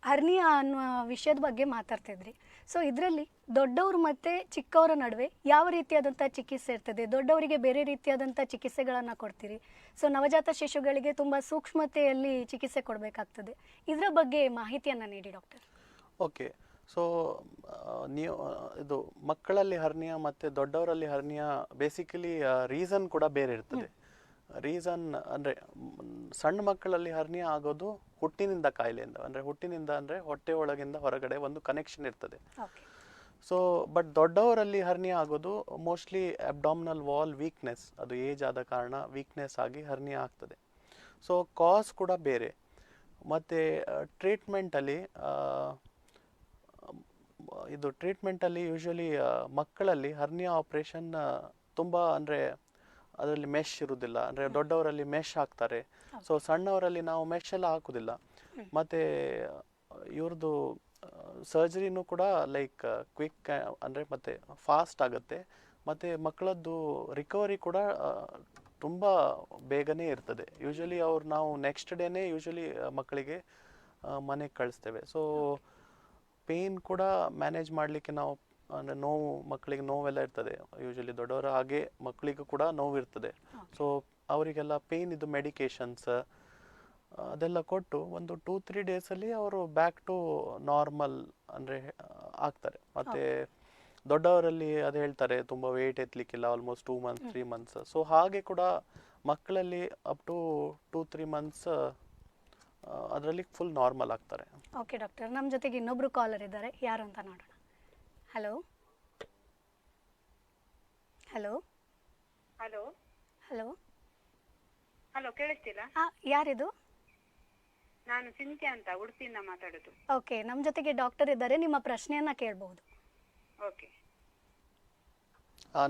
ಹರ್ನಿಯಾ ಅನ್ನುವ ವಿಷಯದ ಬಗ್ಗೆ ಮಾತಾಡ್ತಿದ್ರಿ. ಸೊ ಇದರಲ್ಲಿ ದೊಡ್ಡವರು ಮತ್ತು ಚಿಕ್ಕವರ ನಡುವೆ ಯಾವ ರೀತಿಯಾದಂಥ ಚಿಕಿತ್ಸೆ ಇರ್ತದೆ? ದೊಡ್ಡವರಿಗೆ ಬೇರೆ ರೀತಿಯಾದಂಥ ಚಿಕಿತ್ಸೆಗಳನ್ನು ಕೊಡ್ತೀರಿ, ಸೊ ನವಜಾತ ಶಿಶುಗಳಿಗೆ ತುಂಬ ಸೂಕ್ಷ್ಮತೆಯಲ್ಲಿ ಚಿಕಿತ್ಸೆ ಕೊಡಬೇಕಾಗ್ತದೆ. ಇದರ ಬಗ್ಗೆ ಮಾಹಿತಿಯನ್ನು ನೀಡಿ ಡಾಕ್ಟರ್. ಓಕೆ. ಸೊ ನೀವು ಇದು ಮಕ್ಕಳಲ್ಲಿ ಹರ್ನಿಯಾ ಮತ್ತು ದೊಡ್ಡವರಲ್ಲಿ ಹರ್ನಿಯಾ ಬೇಸಿಕಲಿ ರೀಸನ್ ಕೂಡ ಬೇರೆ ಇರ್ತದೆ. ರೀಸನ್ ಅಂದರೆ ಸಣ್ಣ ಮಕ್ಕಳಲ್ಲಿ ಹರ್ನಿಯಾ ಆಗೋದು ಹುಟ್ಟಿನಿಂದ ಕಾಯಿಲೆಯಿಂದ, ಅಂದರೆ ಹುಟ್ಟಿನಿಂದ ಅಂದರೆ ಹೊಟ್ಟೆ ಒಳಗಿಂದ ಹೊರಗಡೆ ಒಂದು ಕನೆಕ್ಷನ್ ಇರ್ತದೆ. ಸೊ ಬಟ್ ದೊಡ್ಡವರಲ್ಲಿ ಹರ್ನಿಯಾ ಆಗೋದು ಮೋಸ್ಟ್ಲಿ ಅಬ್ಡಾಮಿನಲ್ ವಾಲ್ ವೀಕ್ನೆಸ್, ಅದು ಏಜ್ ಆದ ಕಾರಣ ವೀಕ್ನೆಸ್ ಆಗಿ ಹರ್ನಿಯಾ ಆಗ್ತದೆ. ಸೊ ಕಾಸ್ ಕೂಡ ಬೇರೆ. ಮತ್ತು ಟ್ರೀಟ್ಮೆಂಟಲ್ಲಿ ಯೂಶ್ವಲಿ ಮಕ್ಕಳಲ್ಲಿ ಹರ್ನಿಯಾ ಆಪ್ರೇಷನ್ ತುಂಬ ಅಂದರೆ ಅದರಲ್ಲಿ ಮೆಶ್ ಇರುವುದಿಲ್ಲ, ಅಂದರೆ ದೊಡ್ಡವರಲ್ಲಿ ಮೆಶ್ ಹಾಕ್ತಾರೆ. ಸೊ ಸಣ್ಣವರಲ್ಲಿ ನಾವು ಮೆಶ್ ಎಲ್ಲ ಹಾಕೋದಿಲ್ಲ. ಮತ್ತು ಇವ್ರದ್ದು ಸರ್ಜರಿನೂ ಕೂಡ ಲೈಕ್ ಕ್ವಿಕ್ ಅಂದರೆ ಮತ್ತು ಫಾಸ್ಟ್ ಆಗುತ್ತೆ. ಮತ್ತು ಮಕ್ಕಳದ್ದು ರಿಕವರಿ ಕೂಡ ತುಂಬ ಬೇಗನೆ ಇರ್ತದೆ. ಯೂಶ್ವಲಿ ನಾವು ನೆಕ್ಸ್ಟ್ ಡೇನೇ ಯೂಶ್ವಲಿ ಮಕ್ಕಳಿಗೆ ಮನೆಗೆ ಕಳಿಸ್ತೇವೆ. ಸೊ ಪೇಯ್ನ್ ಕೂಡ ಮ್ಯಾನೇಜ್ ಮಾಡಲಿಕ್ಕೆ ನಾವು, ಅಂದರೆ ನೋವು, ಮಕ್ಕಳಿಗೆ ನೋವೆಲ್ಲ ಇರ್ತದೆ ಯೂಶ್ವಲಿ, ದೊಡ್ಡವರ ಹಾಗೆ ಮಕ್ಕಳಿಗೂ ಕೂಡ ನೋವು ಇರ್ತದೆ. ಸೊ ಅವರಿಗೆಲ್ಲ ಪೇಯ್ನ್ ಇದು ಮೆಡಿಕೇಶನ್ಸ್ ಅದೆಲ್ಲ ಕೊಟ್ಟು ಒಂದು 2-3 ಡೇಸಲ್ಲಿ ಅವರು ಬ್ಯಾಕ್ ಟು ನಾರ್ಮಲ್ ಅಂದರೆ ಆಗ್ತಾರೆ. ಮತ್ತು ದೊಡ್ಡವರಲ್ಲಿ ಅದು ಹೇಳ್ತಾರೆ ತುಂಬ ವೆಯ್ಟ್ ಎತ್ತಲಿಕ್ಕಿಲ್ಲ, ಆಲ್ಮೋಸ್ಟ್ 2 months 3 months. ಸೊ ಹಾಗೆ ಕೂಡ ಮಕ್ಕಳಲ್ಲಿ ಅಪ್ ಟು 2-3 months ಅದರಲ್ಲಿ ಫುಲ್ ನಾರ್ಮಲ್ ಆಗ್ತಾರೆ. ಓಕೆ ಡಾಕ್ಟರ್, ನಮ್ಮ ಜೊತೆಗೆ ಇನ್ನೊಬ್ರು ಕಾಲರ್ ಇದ್ದಾರೆ, ಯಾರು ಅಂತ ನೋಡೋಣ. Hello hello hello hello hello, ಕೇಳಿಸ್ತಿಲ್ಲ? ಯಾರಿದು? ನಾನು ಸಿಂತ್ಯಾ ಅಂತ, ಉಡುಪಿಯಿಂದ ಮಾತಾಡೋದು. ಓಕೆ, ನಮ್ಮ ಜೊತೆಗೆ ಡಾಕ್ಟರ್ ಇದ್ದಾರೆ, ನಿಮ್ಮ ಪ್ರಶ್ನೆಯನ್ನ ಕೇಳಬಹುದು. ಓಕೆ.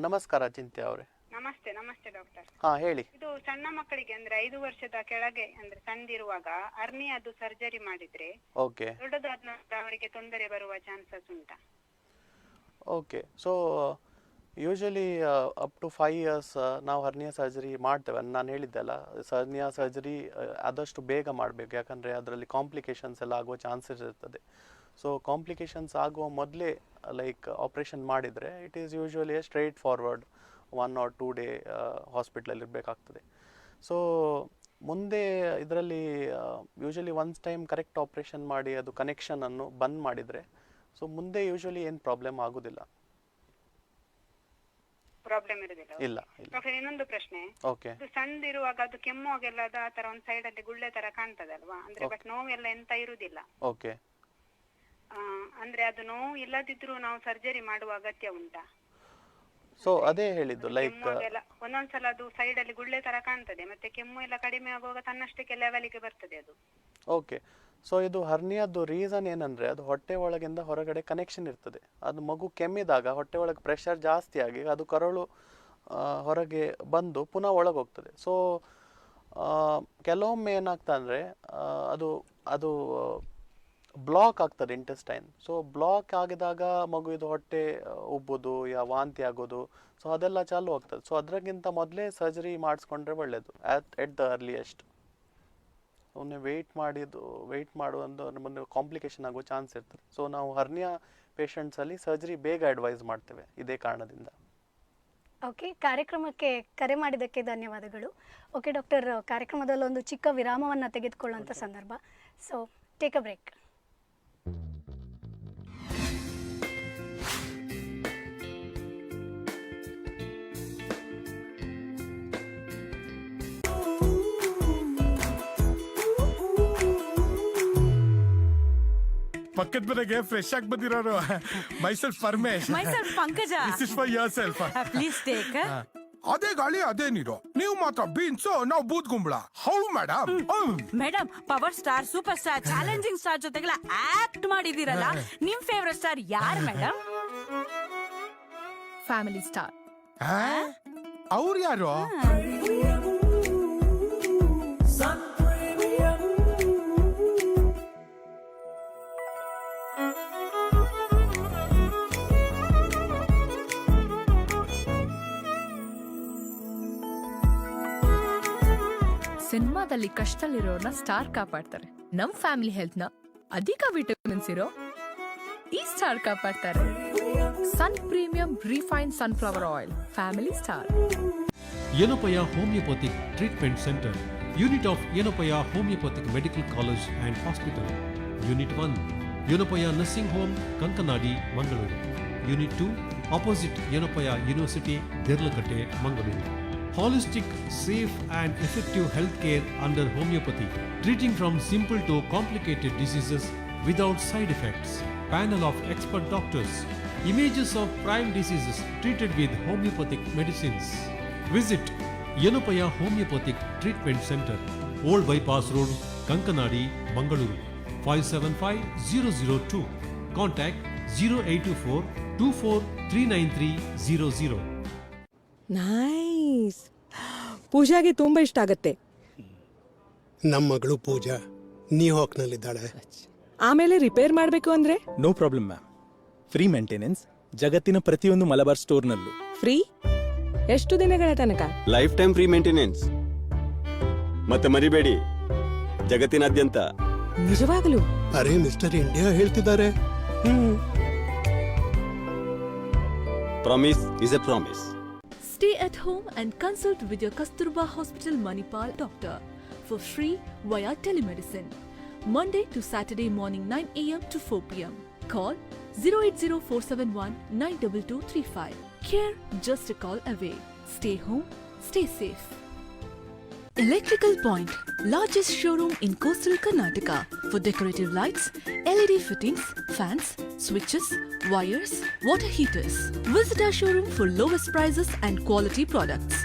ನಮಸ್ಕಾರ ಚಿಂತ್ಯಾ ಅವರೇ. ನಮಸ್ತೆ. ನಮಸ್ತೆ ಡಾಕ್ಟರ್. ಹೇಳಿ. ಇದು ಸಣ್ಣ ಮಕ್ಕಳಿಗೆ ಅಂದ್ರೆ 5 ವರ್ಷದ ಕೆಳಗೆ ಅಂದ್ರೆ ಸಣ್ಣದಿರುವಾಗ ಹರ್ನಿಯಾದು ಸರ್ಜರಿ ಮಾಡಿದ್ರೆ ಓಕೆ, ದೊಡ್ಡದಾದ ನಂತರ ಅವರಿಗೆ ತೊಂದರೆ ಬರುವ ಚಾನ್ಸಸ್ ಉಂಟಾ? Okay. So usually up to 5 years ನಾವು ಹರ್ನಿಯಾ ಸರ್ಜರಿ ಮಾಡ್ತೇವೆ. ನಾನು ಹೇಳಿದ್ದೆಲ್ಲ, ಹರ್ನಿಯಾ ಸರ್ಜರಿ ಆದಷ್ಟು ಬೇಗ ಮಾಡಬೇಕು, ಯಾಕಂದರೆ ಅದರಲ್ಲಿ ಕಾಂಪ್ಲಿಕೇಶನ್ಸ್ ಎಲ್ಲ ಆಗುವ ಚಾನ್ಸಸ್ ಇರ್ತದೆ. ಸೊ ಕಾಂಪ್ಲಿಕೇಶನ್ಸ್ ಆಗುವ ಮೊದಲೇ ಲೈಕ್ ಆಪ್ರೇಷನ್ ಮಾಡಿದರೆ it is usually straight forward 1 or 2 day ಹಾಸ್ಪಿಟ್ಲಲ್ಲಿ ಇರಬೇಕಾಗ್ತದೆ. ಸೊ ಮುಂದೆ ಇದರಲ್ಲಿ usually once time correct operation ಮಾಡಿ ಅದು ಕನೆಕ್ಷನನ್ನು ಬಂದ್ ಮಾಡಿದರೆ ಸೊ ಮುಂದೆ ಯೂಶಲಿ ಏನು ಪ್ರಾಬ್ಲಮ್ ಆಗೋದಿಲ್ಲ. ಪ್ರಾಬ್ಲಮ್ ಇರುದಿಲ್ಲ. ಇಲ್ಲ. ಡಾಕ್ಟರ್, ಇನ್ನೊಂದು ಪ್ರಶ್ನೆ. ಓಕೆ. ಅದು ಸಣ್ಣದಿರುವಾಗ ಅದು ಕೆಮ್ಮುವಾಗೆಲ್ಲ ಅದು ಆ ತರ ಒಂದು ಸೈಡ್ ಅಲ್ಲಿ ಗುಳ್ಳೆ ತರ ಕಾಣ್ತದಲ್ವಾ, ಅಂದ್ರೆ ಬಟ್ ನೋವೆಲ್ಲ ಎಂತ ಇರುದಿಲ್ಲ. ಓಕೆ. ಅಂದ್ರೆ ಅದು ನೋವು ಇಲ್ಲದಿದ್ರು ನಾವು ಸರ್ಜರಿ ಮಾಡುವ ಅಗತ್ಯ ಉಂಟಾ? ಸೊ ಅದೇ ಹೇಳಿದ್ದು, ಲೈಕ್ ಒಂದೊಂದ್ಸಲ ಅದು ಸೈಡ್ ಅಲ್ಲಿ ಗುಳ್ಳೆ ತರ ಕಾಣ್ತದೆ, ಮತ್ತೆ ಕೆಮ್ಮು ಎಲ್ಲ ಕಡಿಮೆ ಆಗುವಾಗ ತನ್ನಷ್ಟಕ್ಕೆ ಲೆವೆಲ್ಗೆ ಬರ್ತದೆ ಅದು. ಓಕೆ. ಸೊ ಇದು ಹರ್ನಿಯಾದ್ದು ರೀಸನ್ ಏನಂದರೆ ಅದು ಹೊಟ್ಟೆ ಒಳಗಿಂದ ಹೊರಗಡೆ ಕನೆಕ್ಷನ್ ಇರ್ತದೆ. ಅದು ಮಗು ಕೆಮ್ಮಿದಾಗ ಹೊಟ್ಟೆ ಒಳಗೆ ಪ್ರೆಷರ್ ಜಾಸ್ತಿ ಆಗಿ ಅದು ಕರಳು ಹೊರಗೆ ಬಂದು ಪುನಃ ಒಳಗೆ ಹೋಗ್ತದೆ. ಸೊ ಕೆಲವೊಮ್ಮೆ ಏನಾಗ್ತದೆ ಅಂದರೆ ಅದು ಅದು ಬ್ಲಾಕ್ ಆಗ್ತದೆ ಇಂಟೆಸ್ಟೈನ್. ಸೊ ಬ್ಲಾಕ್ ಆಗಿದಾಗ ಮಗುವಿದು ಹೊಟ್ಟೆ ಉಬ್ಬೋದು ಯಾ ವಾಂತಿ ಆಗೋದು, ಸೊ ಅದೆಲ್ಲ ಚಾಲು ಆಗ್ತದೆ. ಸೊ ಅದಕ್ಕಿಂತ ಮೊದಲೇ ಸರ್ಜರಿ ಮಾಡಿಸ್ಕೊಂಡ್ರೆ ಒಳ್ಳೆಯದು ಎಟ್ ದ ಅರ್ಲಿಯೆಸ್ಟ್. ಒಮ್ಮೆ ವೆಯ್ಟ್ ಮಾಡುವಂಥ ಮುಂದೆ ಕಾಂಪ್ಲಿಕೇಶನ್ ಆಗೋ ಚಾನ್ಸ್ ಇರ್ತದೆ. ಸೊ ನಾವು ಹರ್ನಿಯಾ ಪೇಷಂಟ್ಸಲ್ಲಿ ಸರ್ಜರಿ ಬೇಗ ಅಡ್ವೈಸ್ ಮಾಡ್ತೇವೆ ಇದೇ ಕಾರಣದಿಂದ. ಓಕೆ, ಕಾರ್ಯಕ್ರಮಕ್ಕೆ ಕರೆ ಮಾಡಿದ್ದಕ್ಕೆ ಧನ್ಯವಾದಗಳು. ಓಕೆ ಡಾಕ್ಟರ್, ಕಾರ್ಯಕ್ರಮದಲ್ಲಿ ಒಂದು ಚಿಕ್ಕ ವಿರಾಮವನ್ನು ತೆಗೆದುಕೊಳ್ಳುವಂಥ ಸಂದರ್ಭ. So take a break. ಪಕ್ಕದ ಮನೆಗೆ ಫ್ರೆಶ್ ಆಗಿ ಬಂದಿರೋರು. Myself Paramesh. Myself Pankaja. This is for yourself. Please take. ಅದೇ ಗಾಳಿ ಅದೇ ನೀರು. ನೀವು ಮಾತ್ರ ಬೀನ್ಸು, ನಾವು ಬೂದ್ ಕುಂಬಳ. How madam? Madam, power star, super star, challenging star ಜೊತೆಗೆಲ್ಲ ಆಕ್ಟ್ ಮಾಡಿದಿರಲ್ಲ, ನಿಮ್ ಫೇವರೇಟ್ ಸ್ಟಾರ್ ಯಾರು ಮೇಡಮ್? Family star. ಅವ್ರು ಯಾರು? ಸಿನಿಮಾದಲ್ಲಿ ಕಷ್ಟದಲ್ಲಿರೋರ್ನ ಸ್ಟಾರ್ ಕಾಪಾಡ್ತಾರೆ. ನಮ್ ಫ್ಯಾಮಿಲಿ ಹೆಲ್ತ್ ನ ಅಧಿಕ ವಿಟಮಿನ್ಸ್ ಇರೋ ಈ ಸ್ಟಾರ್ ಕಾಪಾಡ್ತಾರೆ. Sun Premium refined sunflower oil. Family star. Yenopaya Homeopathic Treatment Center, Unit of Yenopaya Homeopathic Medical College and Hospital. Unit 1, Yenopaya Nursing Home, Kankanadi, Mangaluru. Unit 2, opposite Yenopaya University, Derlakatte, Mangaluru. Holistic, safe and effective healthcare under homeopathy, treating from simple to complicated diseases without side effects. Panel of expert doctors. Images of prime diseases treated with homeopathic medicines. Visit Yenopaya Homeopathic Treatment Center, Old Bypass Road, Kankanadi, Mangaluru. 575-002. Contact 0824 243930. Nice. ಪೂಜಾಗೆ ತುಂಬಾ ಇಷ್ಟ ಆಗತ್ತೆ. ನಮ್ಮ ಮಗಳು ಪೂಜಾ ನ್ಯೂಯಾರ್ಕ್ನಲ್ಲಿದ್ದಾಳೆ. ಆಮೇಲೆ repair ಮಾಡಬೇಕು ಅಂದ್ರೆ no problem ma'am. Free maintenance ಜಗತ್ತಿನ ಪ್ರತಿಯೊಂದು ಮಲಬಾರ್ ಸ್ಟೋರ್ನಲ್ಲೂ. ಫ್ರೀ? ಎಷ್ಟು ದಿನಗಳ ತನಕ? Lifetime free maintenance. ಮತ್ತೆ ಮರಿಬೇಡಿ, ಜಗತ್ತಿನಾದ್ಯಂತ. ನಿಜವಾಗಲೂ? ಅರೆ ಮಿಸ್ಟರ್ ಇಂಡಿಯಾ ಹೇಳ್ತಿದ್ದಾರೆ. Promise is a promise. Stay at home and consult with your Kasturba Hospital Manipal doctor for free via telemedicine. Monday to Saturday morning 9 a.m. to 4 p.m. Call 080-471-92235. Care just a call away. Stay home, stay safe. Electrical Point, largest showroom in coastal Karnataka for decorative lights, LED fittings, fans, switches, wires, water heaters. Visit our showroom for lowest prices and quality products.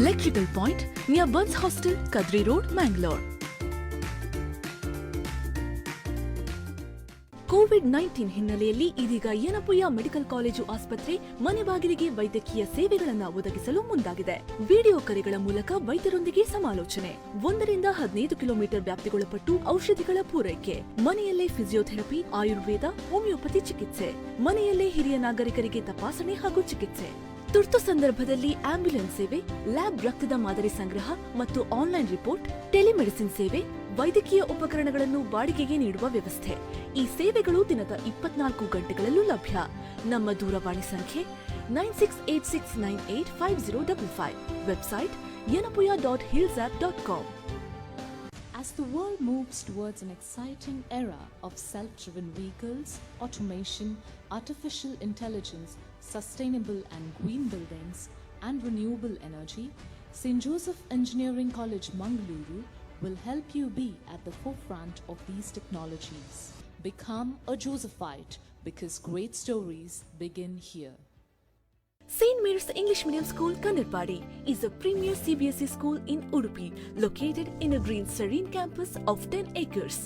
Electrical Point near Buns Hostel, Kadri Road, Mangalore. COVID-19 ಹಿನ್ನೆಲೆಯಲ್ಲಿ ಇದೀಗ ಯನಪುಯ medical college ಆಸ್ಪತ್ರೆ ಮನೆ ಬಾಗಿಲಿಗೆ ವೈದ್ಯಕೀಯ ಸೇವೆಗಳನ್ನು ಒದಗಿಸಲು ಮುಂದಾಗಿದೆ. Video ಕರೆಗಳ ಮೂಲಕ ವೈದ್ಯರೊಂದಿಗೆ ಸಮಾಲೋಚನೆ, 1ರಿಂದ 15 ಕಿಲೋಮೀಟರ್ ವ್ಯಾಪ್ತಿಗೊಳಪಟ್ಟು ಔಷಧಿಗಳ ಪೂರೈಕೆ, ಮನೆಯಲ್ಲೇ ಫಿಸಿಯೋಥೆರಪಿ, ಆಯುರ್ವೇದ, ಹೋಮಿಯೋಪತಿ ಚಿಕಿತ್ಸೆ, ಮನೆಯಲ್ಲೇ ಹಿರಿಯ ನಾಗರಿಕರಿಗೆ ತಪಾಸಣೆ ಹಾಗೂ ಚಿಕಿತ್ಸೆ. ತುರ್ತು ಸಂದರ್ಭದಲ್ಲಿ ಆಂಬ್ಯುಲೆನ್ಸ್ ಸೇವೆ, ಲ್ಯಾಬ್ ರಕ್ತದ ಮಾದರಿ ಸಂಗ್ರಹ ಮತ್ತು ಆನ್ಲೈನ್ ರಿಪೋರ್ಟ್, ಟೆಲಿಮೆಡಿಸಿನ್ ಸೇವೆ, ವೈದ್ಯಕೀಯ ಉಪಕರಣಗಳನ್ನು ಬಾಡಿಗೆಗೆ ನೀಡುವ ವ್ಯವಸ್ಥೆ. ಈ ಸೇವೆಗಳು ದಿನದ 24 ಗಂಟೆಗಳಲ್ಲೂ ಲಭ್ಯ. ನಮ್ಮ ದೂರವಾಣಿ ಸಂಖ್ಯೆ 9686985055. Website yanapuya.hillsapp.com. As the world moves towards an exciting era of self-driven vehicles, automation, artificial intelligence, sustainable and green buildings, and renewable energy, St. Joseph Engineering College, Mangaluru will help you be at the forefront of these technologies. Become a Josephite because great stories begin here. St. Mary's English Medium School, Kandarpadi, is a premier CBSE school in Udupi, located in a green serene campus of 10 acres.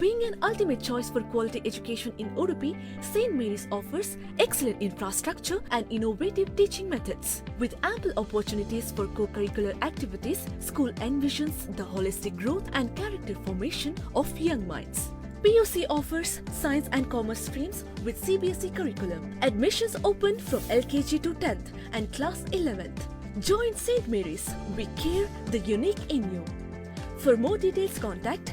Being an ultimate choice for quality education in Udupi, St. Mary's offers excellent infrastructure and innovative teaching methods. With ample opportunities for co-curricular activities, school envisions the holistic growth and character formation of young minds. PUC offers science and commerce streams with CBSE curriculum. Admissions open from LKG to 10th and class 11th. Join St. Mary's. We care the unique in you. For more details, contact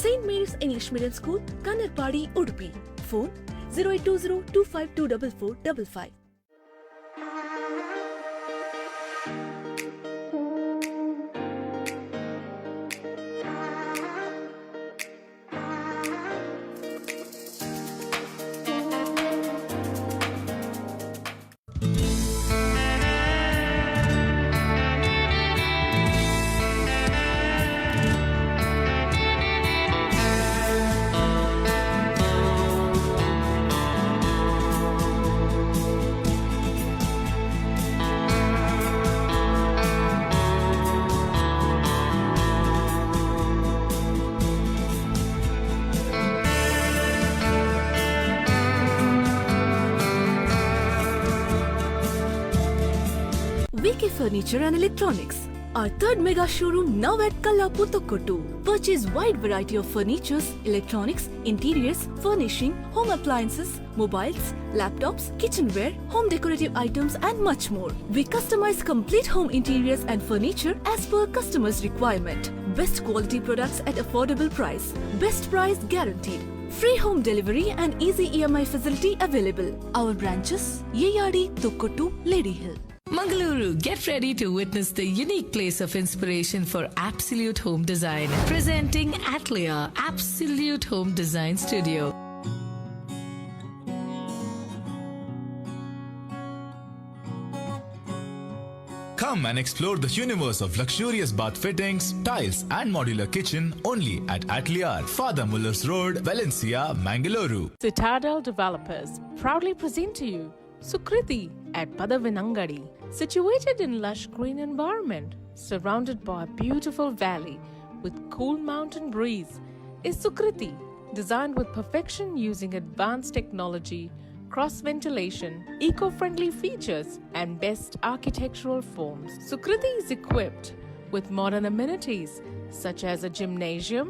St. Mary's English Medium School, Kandarpadi, Udupi. Phone 0820-2524455. VK Furniture and Electronics. Our third mega showroom now at Kallapur, Tokkottu. Purchase wide variety of furnitures, electronics, interiors, furnishing, home appliances, mobiles, laptops, kitchenware, home decorative items and much more. We customize complete home interiors and furniture as per customers' requirement. Best quality products at affordable price. Best price guaranteed. Free home delivery and easy EMI facility available. Our branches: Yeyadi, Tokkottu, Lady Hill. Mangaluru, get ready to witness the unique place of inspiration for absolute home design. Presenting Atlia Absolute Home Design Studio. Come and explore the universe of luxurious bath fittings, tiles and modular kitchen only at Atliar, Father Muller's Road, Valencia, Mangaluru. Citadel Developers proudly present to you Sukriti at Padavinangadi. Situated in lush green environment, surrounded by a beautiful valley with cool mountain breeze, is Sukriti, designed with perfection using advanced technology, cross-ventilation, eco-friendly features and best architectural forms. Sukriti is equipped with modern amenities such as a gymnasium,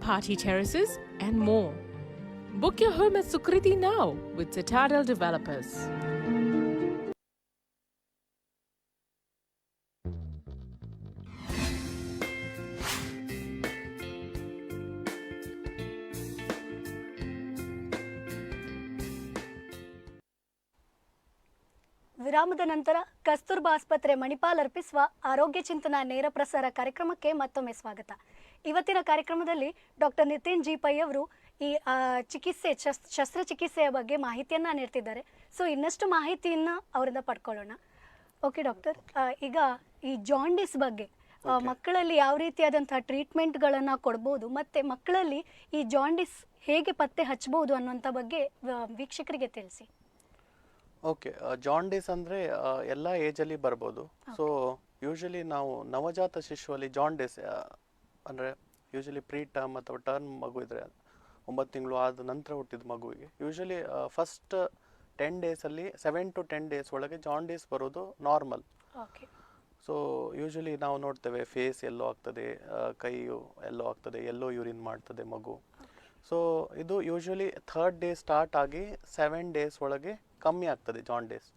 party terraces and more. Book your home at Sukriti now with Citadel Developers. ವಿರಾಮದ ನಂತರ ಕಸ್ತೂರ್ಬಾ ಆಸ್ಪತ್ರೆ ಮಣಿಪಾಲ್ ಅರ್ಪಿಸುವ ಆರೋಗ್ಯ ಚಿಂತನ ನೇರ ಪ್ರಸಾರ ಕಾರ್ಯಕ್ರಮಕ್ಕೆ ಮತ್ತೊಮ್ಮೆ ಸ್ವಾಗತ. ಇವತ್ತಿನ ಕಾರ್ಯಕ್ರಮದಲ್ಲಿ ಡಾಕ್ಟರ್ ನಿತಿನ್ ಜಿ ಪೈ ಅವರು ಈ ಶಸ್ತ್ರಚಿಕಿತ್ಸೆಯ ಬಗ್ಗೆ ಮಾಹಿತಿಯನ್ನ ನೀಡ್ತಿದ್ದಾರೆ. ಸೊ ಇನ್ನಷ್ಟು ಮಾಹಿತಿಯನ್ನ ಅವರಿಂದ ಪಡ್ಕೊಳ್ಳೋಣ. ಓಕೆ ಡಾಕ್ಟರ್, ಈಗ ಈ ಜಾಂಡಿಸ್ ಬಗ್ಗೆ ಮಕ್ಕಳಲ್ಲಿ ಯಾವ ರೀತಿಯಾದಂತಹ ಟ್ರೀಟ್ಮೆಂಟ್ಗಳನ್ನು ಕೊಡ್ಬೋದು, ಮತ್ತೆ ಮಕ್ಕಳಲ್ಲಿ ಈ ಜಾಂಡಿಸ್ ಹೇಗೆ ಪತ್ತೆ ಹಚ್ಚಬಹುದು ಅನ್ನೋಂಥ ಬಗ್ಗೆ ವೀಕ್ಷಕರಿಗೆ ತಿಳಿಸಿ. ಓಕೆ, ಜಾಂಡಿಸ್ ಅಂದರೆ ಎಲ್ಲ ಏಜಲ್ಲಿ ಬರ್ಬೋದು. ಸೊ ಯೂಶಲಿ ನಾವು ನವಜಾತ ಶಿಶುವಲ್ಲಿ ಜಾಂಡಿಸ್ ಅಂದರೆ ಯೂಶಲಿ ಪ್ರೀ ಟರ್ಮ್ ಅಥವಾ ಟರ್ಮ್ ಮಗು ಇದ್ರೆ 9 ತಿಂಗಳು ಆದ ನಂತರ ಹುಟ್ಟಿದ ಮಗುವಿಗೆ ಯೂಶಲಿ ಫಸ್ಟ್ 10 ಡೇಸಲ್ಲಿ 7 to 10 ಡೇಸ್ ಒಳಗೆ ಜಾಂಡೀಸ್ ಬರೋದು ನಾರ್ಮಲ್. ಸೊ ಯೂಶಲಿ ನಾವು ನೋಡ್ತೇವೆ ಫೇಸ್ ಎಲ್ಲೋ ಆಗ್ತದೆ, ಕೈ ಎಲ್ಲೋ ಆಗ್ತದೆ, ಎಲ್ಲೋ ಯೂರಿನ್ ಮಾಡ್ತದೆ ಮಗು. ಸೊ ಇದು ಯೂಶಲಿ 3rd ಡೇ ಸ್ಟಾರ್ಟ್ ಆಗಿ 7 ಡೇಸ್ ಒಳಗೆ ಕಮ್ಮಿ ಆಗ್ತದೆ ಜಾಂಡೀಸ್.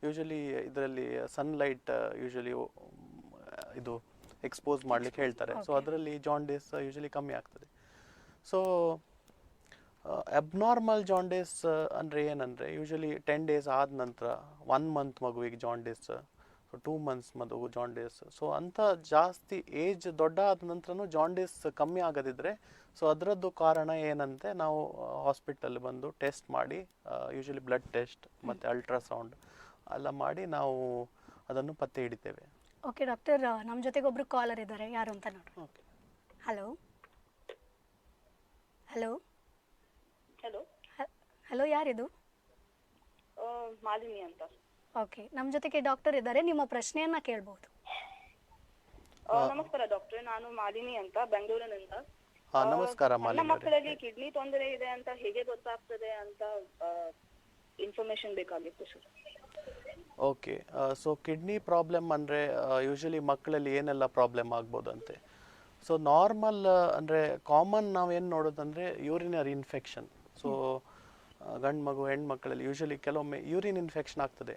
ಯೂಶಲಿ ಇದರಲ್ಲಿ ಸನ್ಲೈಟ್ ಯೂಶಲಿ ಇದು ಎಕ್ಸ್ಪೋಸ್ ಮಾಡ್ಲಿಕ್ಕೆ ಹೇಳ್ತಾರೆ. ಸೊ ಅದರಲ್ಲಿ ಜಾಂಡೀಸ್ ಯೂಶಲಿ ಕಮ್ಮಿ ಆಗ್ತದೆ. ಸೊ ಅಬ್ನಾರ್ಮಲ್ ಜಾಂಡೀಸ್ ಅಂದರೆ ಏನಂದರೆ ಯೂಶಲಿ 10 ಡೇಸ್ ಆದ ನಂತರ 1 ಮಂತ್ ಮಗುವಿಗೆ ಜಾಂಡೀಸ್, 2 ಮಂತ್ಸ್ ಮಗು ಜಾಂಡೀಸ್. ಸೊ ಅಂಥ ಜಾಸ್ತಿ ಏಜ್ ದೊಡ್ಡ ಆದ ನಂತರನೂ ಜಾಂಡೀಸ್ ಕಮ್ಮಿ ಆಗದಿದ್ದರೆ ಸೊ ಅದರದ್ದು ಕಾರಣ ಏನಂತೆ ನಾವು ಹಾಸ್ಪಿಟಲ್ ಬಂದು ಟೆಸ್ಟ್ ಮಾಡಿ, ಯೂಶಲಿ ಬ್ಲಡ್ ಟೆಸ್ಟ್ ಮತ್ತು ಅಲ್ಟ್ರಾಸೌಂಡ್ ಎಲ್ಲ ಮಾಡಿ ನಾವು ಅದನ್ನು ಪತ್ತೆ ಹಿಡಿತೇವೆ. ಓಕೆ ಡಾಕ್ಟರ್, ನಮ್ಮ ಜೊತೆಗೆ ಒಬ್ರು ಕಾಲರ್ ಇದ್ದಾರೆ, ಯಾರು ಅಂತ ನೋಡ್ರಿ. ಹಲೋ ಹಲೋ ಹಲೋ ಹಲೋ, ಯಾರಿದು? ಮಾಲಿನಿ ಅಂತ. ಓಕೆ, ನಮ್ಮ ಜೊತೆಗೆ ಡಾಕ್ಟರ್ ಇದ್ದಾರೆ, ನಿಮ್ಮ ಪ್ರಶ್ನೆಯನ್ನ ಕೇಳಬಹುದು. ನಮಸ್ಕಾರ ಡಾಕ್ಟ್ರೆ, ನಾನು ಮಾಲಿನಿ ಅಂತ, ಬೆಂಗಳೂರಿನಿಂದ. ನಮಸ್ಕಾರ ನನ್ನ ಮಾಲಿನಿ. ಮಕ್ಕಳಿಗೆ ಕಿಡ್ನಿ ತೊಂದರೆ ಇದೆ ಅಂತ ಹೇಗೆ ಗೊತ್ತಾಗ್ತದೆ ಅಂತ ಇನ್ಫಾರ್ಮೇಶನ್ ಬೇಕಾಗಿತ್ತು sir. Okay, so kidney problem ಅಂದರೆ ಯೂಶಲಿ ಮಕ್ಕಳಲ್ಲಿ ಏನೆಲ್ಲ ಪ್ರಾಬ್ಲಮ್ ಆಗ್ಬೋದಂತೆ. ಸೊ ನಾರ್ಮಲ್ ಅಂದರೆ ಕಾಮನ್ ನಾವೇನು ನೋಡೋದಂದರೆ ಯೂರಿನರಿ ಇನ್ಫೆಕ್ಷನ್. ಸೊ ಗಂಡು ಮಗು ಹೆಣ್ಮಕ್ಕಳಲ್ಲಿ ಯೂಶಲಿ ಕೆಲವೊಮ್ಮೆ ಯೂರಿನ್ ಇನ್ಫೆಕ್ಷನ್ ಆಗ್ತದೆ.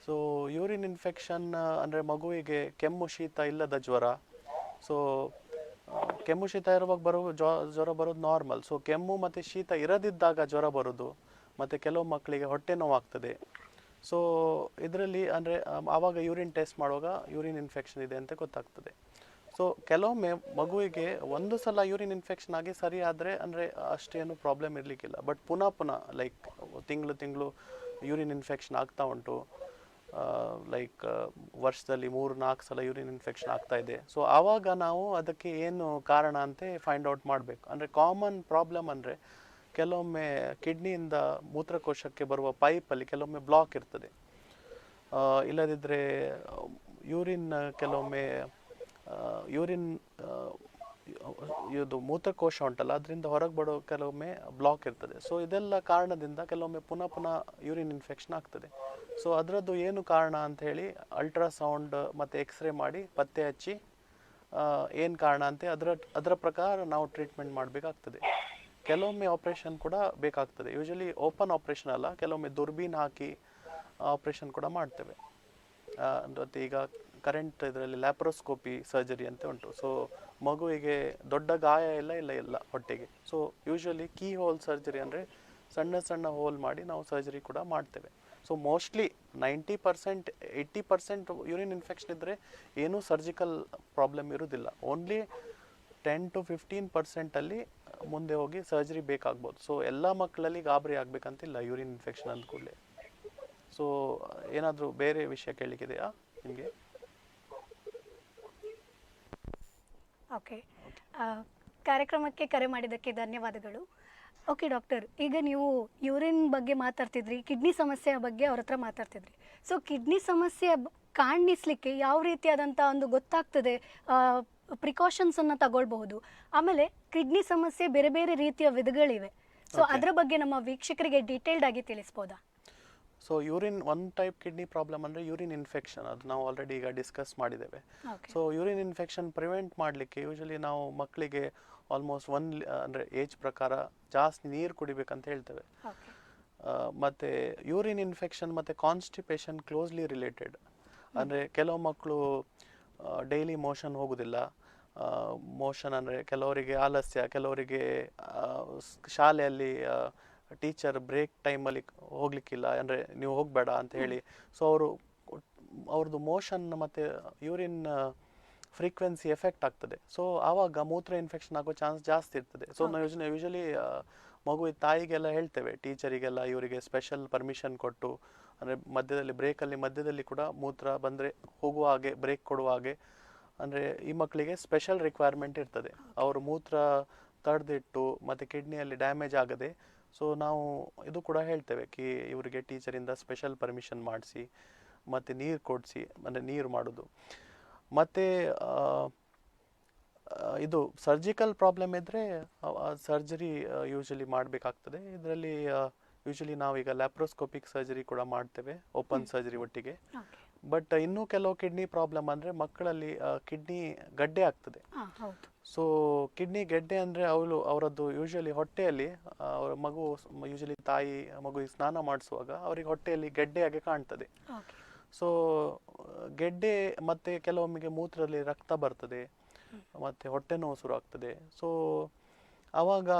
ಸೊ ಯೂರಿನ್ ಇನ್ಫೆಕ್ಷನ್ ಅಂದರೆ ಮಗುವಿಗೆ ಕೆಮ್ಮು ಶೀತ ಇಲ್ಲದ ಜ್ವರ. ಸೊ ಕೆಮ್ಮು ಶೀತ ಇರುವಾಗ ಜ್ವರ ಬರೋದು ನಾರ್ಮಲ್. ಸೊ ಕೆಮ್ಮು ಮತ್ತು ಶೀತ ಇರದಿದ್ದಾಗ ಜ್ವರ ಬರೋದು, ಮತ್ತು ಕೆಲವು ಮಕ್ಕಳಿಗೆ ಹೊಟ್ಟೆ ನೋವಾಗ್ತದೆ. ಸೊ ಇದರಲ್ಲಿ ಅಂದರೆ ಆವಾಗ ಯೂರಿನ್ ಟೆಸ್ಟ್ ಮಾಡುವಾಗ ಯೂರಿನ್ ಇನ್ಫೆಕ್ಷನ್ ಇದೆ ಅಂತ ಗೊತ್ತಾಗ್ತದೆ. ಸೊ ಕೆಲವೊಮ್ಮೆ ಮಗುವಿಗೆ ಒಂದು ಸಲ ಯೂರಿನ್ ಇನ್ಫೆಕ್ಷನ್ ಆಗಿ ಸರಿ ಆದರೆ ಅಂದರೆ ಅಷ್ಟೇನು ಪ್ರಾಬ್ಲಮ್ ಇರಲಿಕ್ಕಿಲ್ಲ. ಬಟ್ ಪುನಃ ಲೈಕ್ ತಿಂಗಳು ಯೂರಿನ್ ಇನ್ಫೆಕ್ಷನ್ ಆಗ್ತಾ ಉಂಟು, ಲೈಕ್ ವರ್ಷದಲ್ಲಿ 3-4 ಸಲ ಯೂರಿನ್ ಇನ್ಫೆಕ್ಷನ್ ಆಗ್ತಾ ಇದೆ. ಸೊ ಆವಾಗ ನಾವು ಅದಕ್ಕೆ ಏನು ಕಾರಣ ಅಂತ ಫೈಂಡ್ ಔಟ್ ಮಾಡಬೇಕು. ಅಂದರೆ ಕಾಮನ್ ಪ್ರಾಬ್ಲಮ್ ಅಂದರೆ ಕೆಲವೊಮ್ಮೆ ಕಿಡ್ನಿಯಿಂದ ಮೂತ್ರಕೋಶಕ್ಕೆ ಬರುವ ಪೈಪಲ್ಲಿ ಕೆಲವೊಮ್ಮೆ ಬ್ಲಾಕ್ ಇರ್ತದೆ. ಇಲ್ಲದಿದ್ದರೆ ಯೂರಿನ್ ಕೆಲವೊಮ್ಮೆ ಯೂರಿನ್ ಇದು ಮೂತ್ರಕೋಶ ಉಂಟಲ್ಲ ಅದರಿಂದ ಹೊರಗೆ ಬರೋ ಕೆಲವೊಮ್ಮೆ ಬ್ಲಾಕ್ ಇರ್ತದೆ. ಸೊ ಇದೆಲ್ಲ ಕಾರಣದಿಂದ ಕೆಲವೊಮ್ಮೆ ಪುನಃ ಯೂರಿನ್ ಇನ್ಫೆಕ್ಷನ್ ಆಗ್ತದೆ. ಸೊ ಅದರದ್ದು ಏನು ಕಾರಣ ಅಂತ ಹೇಳಿ ಅಲ್ಟ್ರಾಸೌಂಡ್ ಮತ್ತು ಎಕ್ಸ್ರೇ ಮಾಡಿ ಪತ್ತೆ ಹಚ್ಚಿ ಏನು ಕಾರಣ ಅಂತ ಅದರ ಪ್ರಕಾರ ನಾವು ಟ್ರೀಟ್ಮೆಂಟ್ ಮಾಡಬೇಕಾಗ್ತದೆ. ಕೆಲವೊಮ್ಮೆ ಆಪ್ರೇಷನ್ ಕೂಡ ಬೇಕಾಗ್ತದೆ. ಯೂಶಲಿ ಓಪನ್ ಆಪ್ರೇಷನ್ ಅಲ್ಲ, ಕೆಲವೊಮ್ಮೆ ದುರ್ಬೀನ್ ಹಾಕಿ ಆಪ್ರೇಷನ್ ಕೂಡ ಮಾಡ್ತೇವೆ. ಮತ್ತು ಈಗ ಕರೆಂಟ್ ಇದರಲ್ಲಿ ಲ್ಯಾಪ್ರೋಸ್ಕೋಪಿ ಸರ್ಜರಿ ಅಂತ ಉಂಟು. ಸೊ ಮಗುವಿಗೆ ದೊಡ್ಡ ಗಾಯ ಇಲ್ಲ ಹೊಟ್ಟೆಗೆ. So usually keyhole surgery ಅಂದರೆ ಸಣ್ಣ ಹೋಲ್ ಮಾಡಿ ನಾವು ಸರ್ಜರಿ ಕೂಡ ಮಾಡ್ತೇವೆ. ಸೊ ಮೋಸ್ಟ್ಲಿ 90% 80% ಯೂರಿನ್ ಇನ್ಫೆಕ್ಷನ್ ಇದ್ದರೆ ಏನೂ ಸರ್ಜಿಕಲ್ ಪ್ರಾಬ್ಲಮ್ ಇರೋದಿಲ್ಲ. ಓನ್ಲಿ 10 to 15% ಮುಂದೆ ಹೋಗಿ ಸರ್ಜರಿ ಬೇಕಾಗ್ಬೋದು. ಸೊ ಎಲ್ಲ ಮಕ್ಕಳಲ್ಲಿ ಗಾಬರಿ ಆಗಬೇಕಂತಿಲ್ಲ ಯೂರಿನ್ ಇನ್ಫೆಕ್ಷನ್ ಅಂದ ಕೂಡಲೇ. ಸೊ ಏನಾದರೂ ಬೇರೆ ವಿಷಯ ಕೇಳಲಿಕ್ಕಿದೆಯಾ ನಿಮಗೆ? ಓಕೆ, ಕಾರ್ಯಕ್ರಮಕ್ಕೆ ಕರೆ ಮಾಡಿದ್ದಕ್ಕೆ ಧನ್ಯವಾದಗಳು. ಓಕೆ ಡಾಕ್ಟರ್, ಈಗ ನೀವು ಯೂರಿನ್ ಬಗ್ಗೆ ಮಾತಾಡ್ತಿದ್ರಿ, ಕಿಡ್ನಿ ಸಮಸ್ಯೆಯ ಬಗ್ಗೆ ಅವ್ರ ಹತ್ರ ಮಾತಾಡ್ತಿದ್ರಿ. ಸೊ ಕಿಡ್ನಿ ಸಮಸ್ಯೆ ಕಾಣಿಸ್ಲಿಕ್ಕೆ ಯಾವ ರೀತಿಯಾದಂಥ ಒಂದು ಗೊತ್ತಾಗ್ತದೆ, ಪ್ರಿಕಾಷನ್ಸನ್ನು ತಗೊಳ್ಬಹುದು. ಆಮೇಲೆ ಕಿಡ್ನಿ ಸಮಸ್ಯೆ ಬೇರೆ ಬೇರೆ ರೀತಿಯ ವಿಧಗಳಿವೆ. ಸೊ ಅದರ ಬಗ್ಗೆ ನಮ್ಮ ವೀಕ್ಷಕರಿಗೆ ಡೀಟೇಲ್ಡ್ ಆಗಿ ತಿಳಿಸ್ಬೋದಾ? So urine one type kidney problem ಅಂದರೆ ಯೂರಿನ್ ಇನ್ಫೆಕ್ಷನ್, ಅದು ನಾವು ಆಲ್ರೆಡಿ ಈಗ ಡಿಸ್ಕಸ್ ಮಾಡಿದ್ದೇವೆ. ಸೊ ಯೂರಿನ್ ಇನ್ಫೆಕ್ಷನ್ ಪ್ರಿವೆಂಟ್ ಮಾಡಲಿಕ್ಕೆ ಯೂಶಲಿ ನಾವು ಮಕ್ಕಳಿಗೆ ಆಲ್ಮೋಸ್ಟ್ ಅಂದರೆ ಏಜ್ ಪ್ರಕಾರ ಜಾಸ್ತಿ ನೀರು ಕುಡಿಬೇಕಂತ ಹೇಳ್ತೇವೆ. ಮತ್ತು ಯೂರಿನ್ ಇನ್ಫೆಕ್ಷನ್ ಮತ್ತು ಕಾನ್ಸ್ಟಿಪೇಷನ್ ಕ್ಲೋಸ್ಲಿ ರಿಲೇಟೆಡ್. ಅಂದರೆ ಕೆಲವು ಮಕ್ಕಳು ಡೈಲಿ ಮೋಷನ್ ಹೋಗೋದಿಲ್ಲ. ಮೋಷನ್ ಅಂದರೆ ಕೆಲವರಿಗೆ ಆಲಸ್ಯ, ಕೆಲವರಿಗೆ ಶಾಲೆಯಲ್ಲಿ ಟೀಚರ್ ಬ್ರೇಕ್ ಟೈಮಲ್ಲಿ ಹೋಗ್ಲಿಕ್ಕಿಲ್ಲ, ಅಂದರೆ ನೀವು ಹೋಗಬೇಡ ಅಂತ ಹೇಳಿ. ಸೊ ಅವ್ರದ್ದು ಮೋಷನ್ ಮತ್ತು ಯೂರಿನ್ ಫ್ರೀಕ್ವೆನ್ಸಿ ಎಫೆಕ್ಟ್ ಆಗ್ತದೆ. ಸೊ ಆವಾಗ ಮೂತ್ರ ಇನ್ಫೆಕ್ಷನ್ ಆಗೋ ಚಾನ್ಸ್ ಜಾಸ್ತಿ ಇರ್ತದೆ. ಸೊ ನಾವು ಯೂಶಲಿ ಮಗುವಿನ ತಾಯಿಗೆಲ್ಲ ಹೇಳ್ತೇವೆ, ಟೀಚರಿಗೆಲ್ಲ ಇವರಿಗೆ ಸ್ಪೆಷಲ್ ಪರ್ಮಿಷನ್ ಕೊಟ್ಟು, ಅಂದರೆ ಮಧ್ಯದಲ್ಲಿ ಕೂಡ ಮೂತ್ರ ಬಂದರೆ ಹೋಗುವ ಹಾಗೆ ಬ್ರೇಕ್ ಕೊಡುವ ಹಾಗೆ. ಅಂದರೆ ಈ ಮಕ್ಕಳಿಗೆ ಸ್ಪೆಷಲ್ ರಿಕ್ವೈರ್ಮೆಂಟ್ ಇರ್ತದೆ, ಅವರು ಮೂತ್ರ ತಡೆದಿಟ್ಟು ಮತ್ತು ಕಿಡ್ನಿಯಲ್ಲಿ ಡ್ಯಾಮೇಜ್ ಆಗದೆ. ಸೊ ನಾವು ಇದು ಕೂಡ ಹೇಳ್ತೇವೆ ಇವರಿಗೆ ಟೀಚರಿಂದ ಸ್ಪೆಷಲ್ ಪರ್ಮಿಷನ್ ಮಾಡಿಸಿ ಮತ್ತು ನೀರು ಕೊಡಿಸಿ, ಅಂದರೆ ನೀರು ಮಾಡೋದು. ಮತ್ತು ಇದು ಸರ್ಜಿಕಲ್ ಪ್ರಾಬ್ಲಮ್ ಇದ್ದರೆ ಸರ್ಜರಿ ಯೂಶಲಿ ಮಾಡಬೇಕಾಗ್ತದೆ. ಇದರಲ್ಲಿ ಯೂಶಲಿ ನಾವೀಗ ಲ್ಯಾಪ್ರೋಸ್ಕೋಪಿಕ್ ಸರ್ಜರಿ ಕೂಡ ಮಾಡ್ತೇವೆ, ಓಪನ್ ಸರ್ಜರಿ ಒಟ್ಟಿಗೆ. ಬಟ್ ಇನ್ನೂ ಕೆಲವು ಕಿಡ್ನಿ ಪ್ರಾಬ್ಲಮ್ ಅಂದರೆ ಮಕ್ಕಳಲ್ಲಿ ಕಿಡ್ನಿ ಗಡ್ಡೆ ಆಗ್ತದೆ. ಸೊ ಕಿಡ್ನಿ ಗೆಡ್ಡೆ ಅಂದರೆ ಅವರದ್ದು ಯೂಶಲಿ ಹೊಟ್ಟೆಯಲ್ಲಿ ಅವರ ಮಗು ಯೂಶಲಿ ತಾಯಿ ಮಗುವಿಗೆ ಸ್ನಾನ ಮಾಡಿಸುವಾಗ ಅವರಿಗೆ ಹೊಟ್ಟೆಯಲ್ಲಿ ಗೆಡ್ಡೆಯಾಗಿ ಕಾಣ್ತದೆ. ಸೊ ಗೆಡ್ಡೆ ಮತ್ತು ಕೆಲವೊಮ್ಮೆಗೆ ಮೂತ್ರದಲ್ಲಿ ರಕ್ತ ಬರ್ತದೆ ಮತ್ತು ಹೊಟ್ಟೆ ನೋವು ಶುರು ಆಗ್ತದೆ. ಸೊ ಆವಾಗ